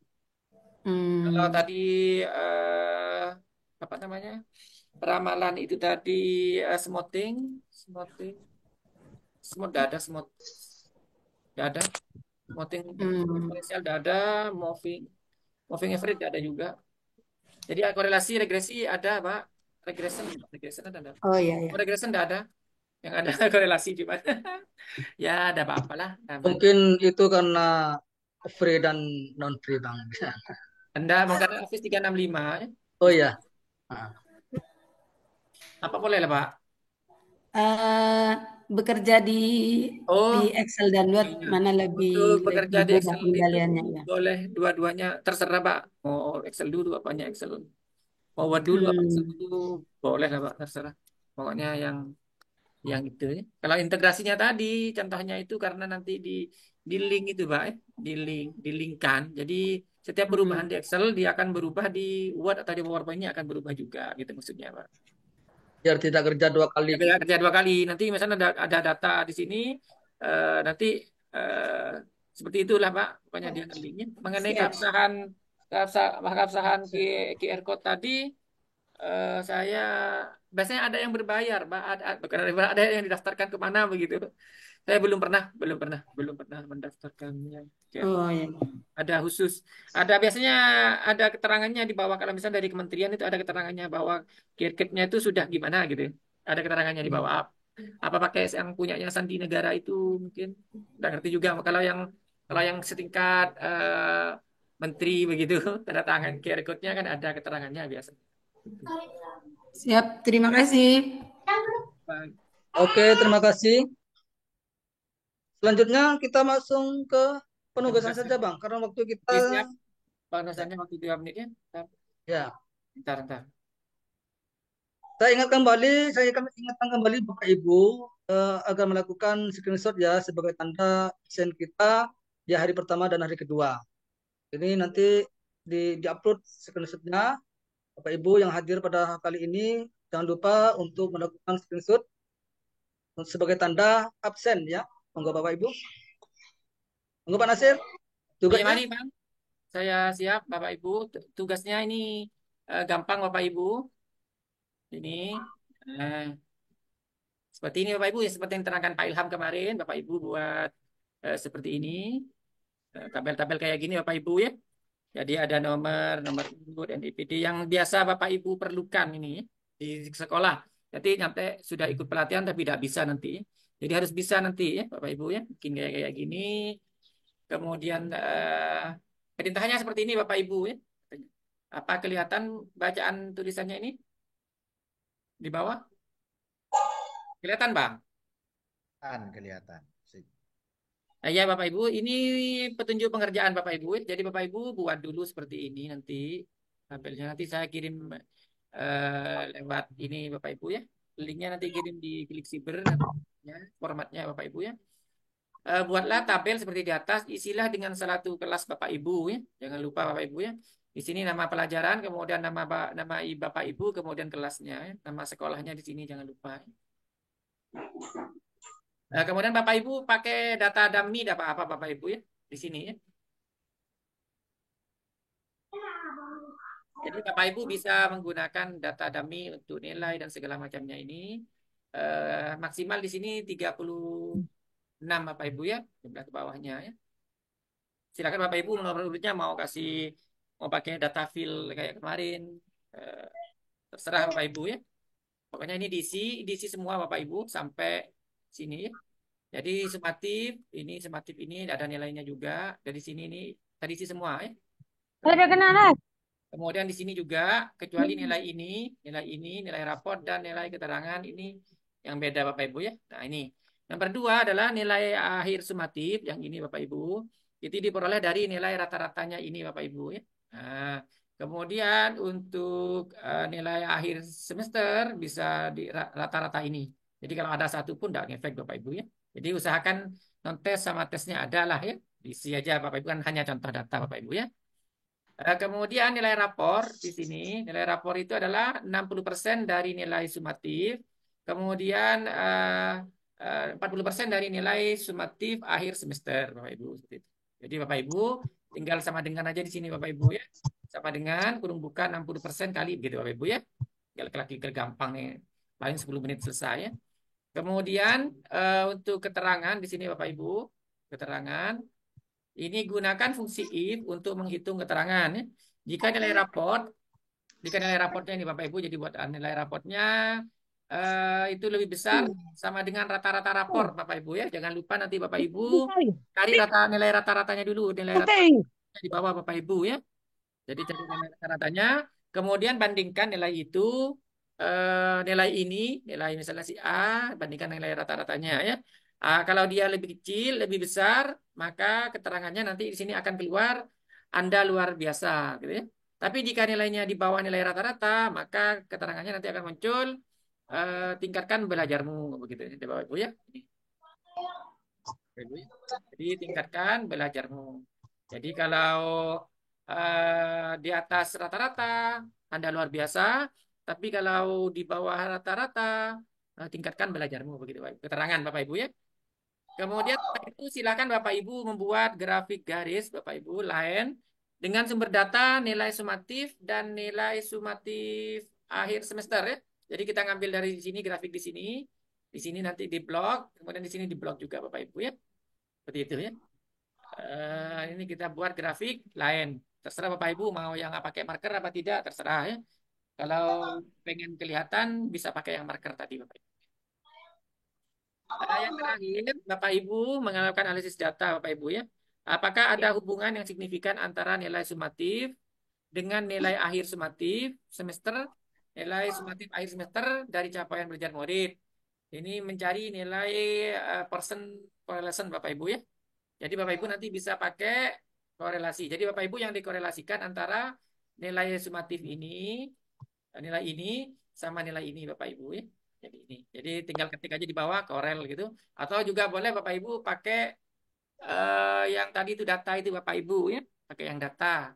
[SPEAKER 2] Kalau
[SPEAKER 9] Hmm.
[SPEAKER 2] tadi eh, apa namanya? Peramalan itu tadi smoothing, smoothing, smooth nggak ada smooth, nggak ada smoothing
[SPEAKER 9] Hmm.
[SPEAKER 2] eksponensial nggak ada, moving, moving average nggak ada juga. Jadi korelasi regresi ada Pak, regression, regression ada nggak?
[SPEAKER 9] Oh iya ya.
[SPEAKER 2] Oh, regression nggak ada, yang ada korelasi cuma. Ya ada apa-apa lah namanya.
[SPEAKER 1] Mungkin itu karena free dan non free Bang.
[SPEAKER 2] Anda mau karena Office 365 ya?
[SPEAKER 1] Oh ya. Nah,
[SPEAKER 2] Apa boleh lah Pak?
[SPEAKER 9] Eh, bekerja
[SPEAKER 2] Oh,
[SPEAKER 9] di Excel dan Word
[SPEAKER 2] iya.
[SPEAKER 9] mana
[SPEAKER 2] Untuk bekerja
[SPEAKER 9] lebih
[SPEAKER 2] di
[SPEAKER 9] mudah
[SPEAKER 2] Excel itu
[SPEAKER 9] pengendaliannya ya.
[SPEAKER 2] boleh dua-duanya, terserah Pak. Mau Excel dulu apanya Excel. Mau Word dulu apa Excel
[SPEAKER 9] Hmm.
[SPEAKER 2] dulu boleh lah Pak, terserah. Pokoknya yang itu ya. Kalau integrasinya tadi contohnya itu karena nanti di link itu Pak, di linkkan. Jadi setiap perubahan
[SPEAKER 9] Hmm.
[SPEAKER 2] di Excel dia akan berubah di Word atau di PowerPoint-nya akan berubah juga gitu maksudnya Pak.
[SPEAKER 1] biar tidak kerja 2 kali
[SPEAKER 2] Tapi
[SPEAKER 1] gitu.
[SPEAKER 2] nggak kerja 2 kali. Nanti misalnya ada data di sini, nanti seperti itulah Pak. Pokoknya dia linknya mengenai
[SPEAKER 9] Siap.
[SPEAKER 2] keabsahan QR code tadi, saya biasanya ada yang berbayar, Pak. Bukan ada yang didaftarkan kemana begitu. Saya belum pernah mendaftarkannya. QR
[SPEAKER 9] Oh
[SPEAKER 2] code.
[SPEAKER 9] ya.
[SPEAKER 2] Ada khusus, biasanya ada keterangannya di bawah kalau misalnya dari kementerian itu ada keterangannya bahwa kirketnya itu sudah gimana gitu. Ada keterangannya di bawah. Apa pakai yang punyanya Sandi Negara itu mungkin nggak ngerti juga. Kalau yang setingkat menteri begitu tanda tangan QR code-nya kan ada keterangannya biasa.
[SPEAKER 9] Siap. Terima kasih.
[SPEAKER 2] Baik.
[SPEAKER 1] Oke, terima kasih. Selanjutnya kita langsung ke penugasan saja Bang, karena waktu kita
[SPEAKER 2] Oke, siap. Penugasannya waktu 2 menit ya.
[SPEAKER 1] ya.
[SPEAKER 2] Bentar.
[SPEAKER 1] Saya ingatkan kembali Bapak Ibu agar melakukan screenshot ya sebagai tanda absen kita di hari pertama dan hari kedua. Ini nanti di-upload screenshotnya. Bapak Ibu yang hadir pada kali ini jangan lupa untuk melakukan screenshot sebagai tanda absen ya. Monggo Bapak Ibu. Monggo Pak Nasir.
[SPEAKER 2] Oke,
[SPEAKER 1] Tugasnya.
[SPEAKER 2] mari Bang. Saya siap Bapak Ibu. Tugasnya ini gampang Bapak Ibu. Ini eh, seperti ini Bapak Ibu ya, seperti yang diterangkan Pak Ilham kemarin. Bapak Ibu buat seperti ini. Tabel-tabel kayak gini Bapak Ibu ya. Jadi ada nomor urut dan DPD yang biasa Bapak Ibu perlukan ini ya, di sekolah. Jadi nyampe sudah ikut pelatihan tapi tidak bisa nanti. Jadi harus bisa nanti ya Bapak Ibu ya. Bikin kayak gini. Kemudian perintahnya seperti ini Bapak Ibu ya. Apa kelihatan bacaan tulisannya ini di bawah? Kelihatan Bang?
[SPEAKER 4] Kan kelihatan. Sip.
[SPEAKER 2] Ya Bapak Ibu, ini petunjuk pengerjaan Bapak Ibu. Jadi Bapak Ibu buat dulu seperti ini nanti tabelnya. Nanti saya kirim lewat ini Bapak Ibu ya. Linknya nanti kirim di Klik Siber nantinya, formatnya Bapak Ibu ya. Buatlah tabel seperti di atas, isilah dengan satu kelas Bapak Ibu ya. Jangan lupa Bapak Ibu ya. Di sini nama pelajaran, kemudian nama Bapak Ibu, kemudian kelasnya, ya. Nama sekolahnya di sini jangan lupa. Kemudian Bapak Ibu pakai data dummy, apa Bapak Ibu ya di sini ya. Jadi Bapak Ibu bisa menggunakan data dummy untuk nilai dan segala macamnya ini. Maksimal di sini 36 Bapak Ibu ya, sebelah ke bawahnya ya. Silakan Bapak Ibu nomor urutnya mau pakai data fill kayak kemarin. Eh, Terserah Bapak Ibu ya. Pokoknya ini diisi semua Bapak Ibu sampai sini ya. Jadi sematif ini ada nilainya juga. Dari sini ini tadi isi semua ya.
[SPEAKER 3] Ada kenalan.
[SPEAKER 2] Kemudian di sini juga kecuali nilai raport dan nilai keterangan ini yang beda Bapak Ibu ya. Nah, ini. Yang kedua adalah nilai akhir sumatif yang ini Bapak Ibu. Itu diperoleh dari nilai rata-ratanya ini Bapak Ibu ya. Nah, kemudian untuk nilai akhir semester bisa di rata-rata ini. Jadi kalau ada satu pun tidak ngefek Bapak Ibu ya. Jadi usahakan non tes sama tesnya ada lah ya. Diisi aja Bapak Ibu kan hanya contoh data Bapak Ibu ya. Kemudian nilai rapor di sini, nilai rapor itu adalah 60% dari nilai sumatif, kemudian 40% dari nilai sumatif akhir semester, Bapak Ibu. Seperti itu. Jadi Bapak Ibu tinggal sama dengan aja di sini Bapak Ibu ya. Sama dengan kurung buka 60% kali gitu Bapak Ibu ya. Tinggal lagi gampang nih. Paling 10 menit selesai ya. Kemudian untuk keterangan di sini Bapak Ibu, keterangan ini gunakan fungsi if untuk menghitung keterangan ya. Jika nilai raportnya ini Bapak Ibu, jadi buat nilai raportnya itu lebih besar sama dengan rata-rata rapor Bapak Ibu ya. Jangan lupa nanti Bapak Ibu cari nilai rata-ratanya dulu, nilai rata-ratanya di bawah Bapak Ibu ya. Jadi cari nilai rata-ratanya, kemudian bandingkan nilai itu nilai ini, nilai misalnya si A bandingkan nilai rata-ratanya ya. Kalau dia lebih kecil, lebih besar, maka keterangannya nanti di sini akan keluar Anda luar biasa, gitu ya. Tapi jika nilainya di bawah nilai rata-rata, maka keterangannya nanti akan muncul tingkatkan belajarmu, begitu ya, Bapak Ibu ya. Jadi tingkatkan belajarmu. Jadi kalau di atas rata-rata Anda luar biasa, tapi kalau di bawah rata-rata tingkatkan belajarmu, begitu Pak. Keterangan Bapak Ibu ya. Kemudian setelah itu silakan Bapak Ibu membuat grafik garis Bapak Ibu lain dengan sumber data nilai sumatif dan nilai sumatif akhir semester ya. Jadi kita ngambil dari sini grafik di sini nanti di blok, kemudian di sini di blok juga Bapak Ibu ya. Seperti itu ya. Ini kita buat grafik lain. Terserah Bapak Ibu mau yang pakai marker apa tidak, terserah ya. Kalau pengen kelihatan bisa pakai yang marker tadi Bapak Ibu. Yang terakhir, Bapak Ibu melakukan analisis data Bapak Ibu ya. Apakah ada hubungan yang signifikan antara nilai sumatif dengan nilai akhir sumatif semester, nilai sumatif akhir semester dari capaian belajar murid. Ini mencari nilai persen correlation Bapak Ibu ya. Jadi Bapak Ibu nanti bisa pakai korelasi. Jadi Bapak Ibu yang dikorelasikan antara nilai sumatif ini, nilai ini sama nilai ini Bapak Ibu ya. Jadi ini. Jadi tinggal ketik aja di bawah korel gitu. Atau juga boleh Bapak Ibu pakai yang tadi itu data itu Bapak Ibu ya. Pakai yang data.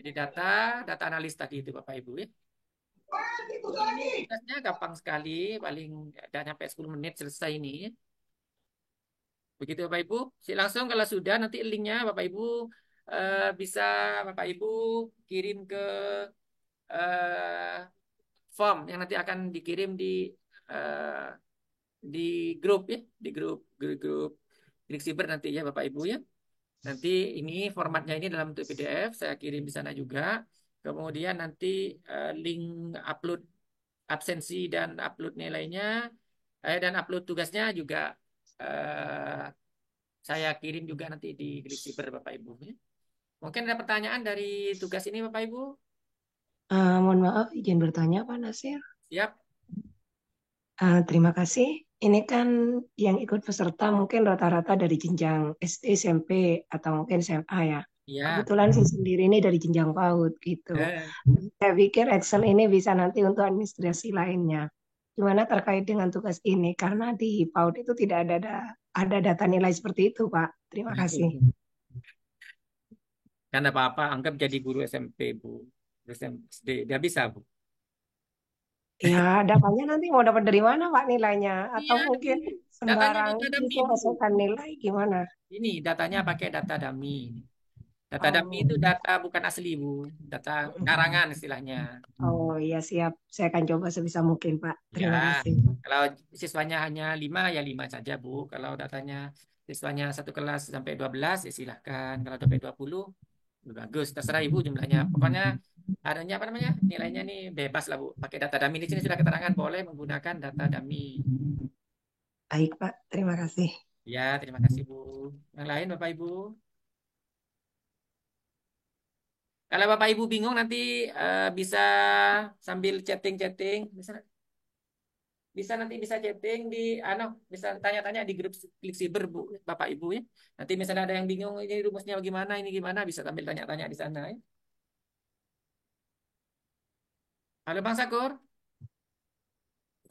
[SPEAKER 2] Jadi data analis tadi itu Bapak Ibu ya. Ini tugasnya gampang sekali, paling ada sampai 10 menit selesai ini ya. Begitu Bapak Ibu. Langsung kalau sudah nanti linknya Bapak Ibu bisa Bapak Ibu kirim ke form yang nanti akan dikirim eh, di grup ya, di grup Glixiber nanti ya Bapak Ibu ya. Nanti ini formatnya ini dalam bentuk PDF saya kirim di sana juga. Kemudian nanti link upload absensi dan upload nilainya dan upload tugasnya juga saya kirim juga nanti di Glixiber Bapak Ibu ya. Mungkin ada pertanyaan dari tugas ini Bapak Ibu?
[SPEAKER 10] Mohon maaf, izin bertanya Pak Nasir.
[SPEAKER 2] Siap.
[SPEAKER 10] Terima kasih. Ini kan yang ikut peserta mungkin rata-rata dari jenjang SD, SMP, atau mungkin SMA ya.
[SPEAKER 2] Iya.
[SPEAKER 10] Kebetulan saya sendiri ini dari jenjang PAUD gitu. Saya pikir Excel ini bisa nanti untuk administrasi lainnya. Gimana terkait dengan tugas ini? Karena di PAUD itu tidak ada data nilai seperti itu, Pak. Terima kasih.
[SPEAKER 2] Karena apa-apa, anggap jadi guru SMP, Bu. Guru SD, dia bisa, Bu.
[SPEAKER 10] Ya, datanya nanti mau dapat dari mana, Pak, nilainya? Atau
[SPEAKER 2] Iya,
[SPEAKER 10] mungkin
[SPEAKER 2] datanya
[SPEAKER 10] sembarang
[SPEAKER 2] data dummy,
[SPEAKER 10] itu
[SPEAKER 2] Bu.
[SPEAKER 10] masukkan nilai gimana?
[SPEAKER 2] Ini datanya pakai data dummy. Data dummy itu data bukan asli, Bu. Data karangan istilahnya.
[SPEAKER 10] Oh iya siap. Saya akan coba sebisa mungkin, Pak. Terima
[SPEAKER 2] Ya,
[SPEAKER 10] kasih.
[SPEAKER 2] kalau siswanya hanya 5, ya 5 saja, Bu. Kalau datanya siswanya satu kelas sampai 12, ya silahkan. Kalau sampai 20, lebih bagus. Terserah Ibu jumlahnya. Pokoknya adanya apa namanya? Nilainya nih bebas lah, Bu. Pakai data dummy. Di sini sudah keterangan boleh menggunakan data dummy.
[SPEAKER 10] Baik, Pak. Terima kasih.
[SPEAKER 2] Ya, terima kasih, Bu. Yang lain, Bapak Ibu? Kalau Bapak Ibu bingung nanti bisa sambil chatting-chatting. Bisa nanti bisa chatting bisa tanya-tanya di grup Glixiber Bu, Bapak Ibu ya. Nanti misalnya ada yang bingung ini rumusnya bagaimana, ini gimana, bisa sambil tanya-tanya di sana ya. Halo Bang Sakur.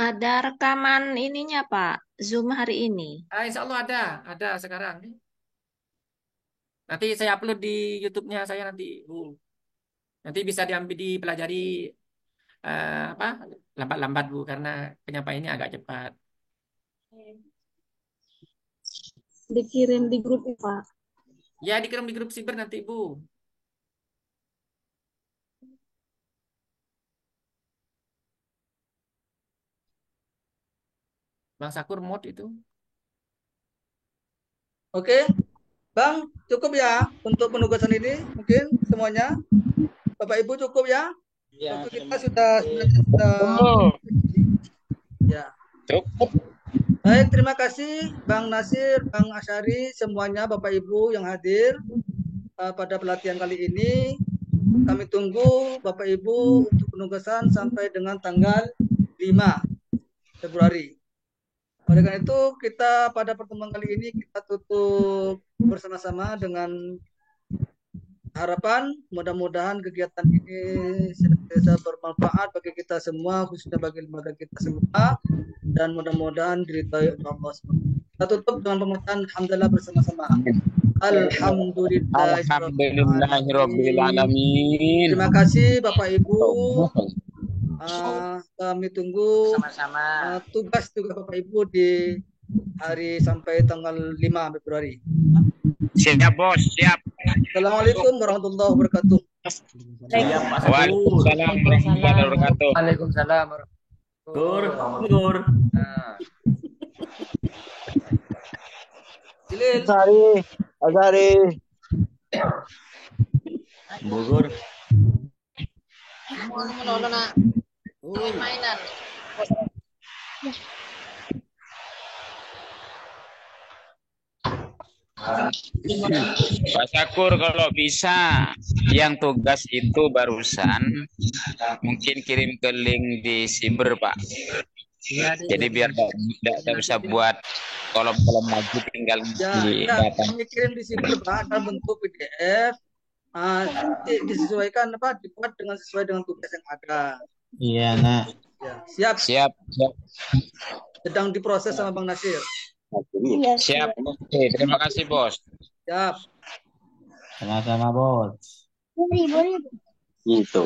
[SPEAKER 11] Ada rekaman ininya Pak, Zoom hari ini.
[SPEAKER 2] Insya Allah ada sekarang. Nanti saya upload di YouTube-nya saya nanti Bu. Nanti bisa diambil dipelajari apa lambat-lambat Bu karena penyampaiannya agak cepat.
[SPEAKER 3] Dikirim di grup Pak.
[SPEAKER 2] Ya dikirim di grup Siber nanti Bu. Bang Sakur mod itu.
[SPEAKER 1] Oke, Bang, cukup ya untuk penugasan ini mungkin semuanya. Bapak Ibu cukup ya?
[SPEAKER 5] Ya,
[SPEAKER 1] Waktu kita
[SPEAKER 5] terima
[SPEAKER 1] sudah
[SPEAKER 5] kasih.
[SPEAKER 1] ya. Baik, terima kasih Bang Nasir, Bang Asyari, semuanya Bapak Ibu yang hadir pada pelatihan kali ini. Kami tunggu Bapak Ibu untuk penugasan sampai dengan tanggal 5 Februari. Oleh karena itu, kita pada pertemuan kali ini kita tutup bersama-sama dengan harapan mudah-mudahan kegiatan ini senantiasa bermanfaat bagi kita semua, khususnya bagi lembaga kita semua, dan mudah-mudahan diridhai oleh Allah SWT. Kita tutup dengan pemutaran alhamdulillah bersama-sama.
[SPEAKER 12] Alhamdulillahirabbil alamin.
[SPEAKER 1] Terima kasih Bapak Ibu. Kami tunggu
[SPEAKER 5] Sama-sama.
[SPEAKER 1] tugas Bapak Ibu di hari sampai tanggal 5 Februari.
[SPEAKER 12] Siap, Bos. Siap.
[SPEAKER 1] Assalamualaikum warahmatullahi wabarakatuh.
[SPEAKER 12] Waalaikumsalam warahmatullahi wabarakatuh.
[SPEAKER 2] Waalaikumsalam warahmatullahi wabarakatuh.
[SPEAKER 1] Cilil.
[SPEAKER 5] Azari.
[SPEAKER 12] Bogor.
[SPEAKER 11] Mainan.
[SPEAKER 12] Pak Sakur kalau bisa yang tugas itu barusan mungkin kirim ke link di Siber Pak. Jadi biar tidak bisa buat kolom-kolom lagi tinggal di data.
[SPEAKER 1] Kami kirim di Siber Pak dalam bentuk PDF. Disesuaikan dibuat sesuai dengan tugas yang ada.
[SPEAKER 5] Iya, Nak.
[SPEAKER 1] Ya,
[SPEAKER 12] Siap.
[SPEAKER 1] Sedang diproses sama Bang Nasir.
[SPEAKER 12] Siap. Oke, terima kasih, Bos.
[SPEAKER 1] Siap.
[SPEAKER 5] Sama-sama, Bos.
[SPEAKER 12] Gitu.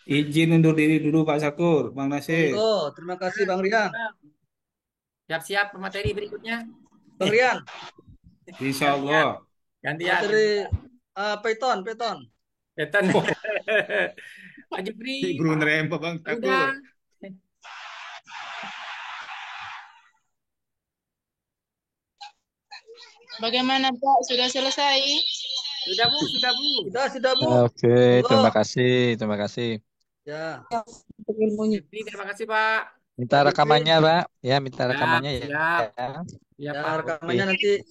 [SPEAKER 13] Izin undur diri dulu Pak Sakur, Bang Nasir.
[SPEAKER 1] Monggo, terima kasih Bang Rian.
[SPEAKER 2] Siap-siap materi berikutnya.
[SPEAKER 1] Bang Rian.
[SPEAKER 13] Insya Allah.
[SPEAKER 2] Gantian.
[SPEAKER 1] Materi Python.
[SPEAKER 2] Python. Pak Jepri.
[SPEAKER 13] Guru nerempa Bang Sakur.
[SPEAKER 14] Bagaimana Pak? Sudah selesai?
[SPEAKER 2] Sudah Bu.
[SPEAKER 1] Sudah Bu.
[SPEAKER 5] Oke, terima kasih.
[SPEAKER 1] Ya.
[SPEAKER 2] Terima kasih Pak.
[SPEAKER 5] Minta rekamannya, Pak. Ya, minta rekamannya ya.
[SPEAKER 2] Ya Pak.
[SPEAKER 1] Rekamannya nanti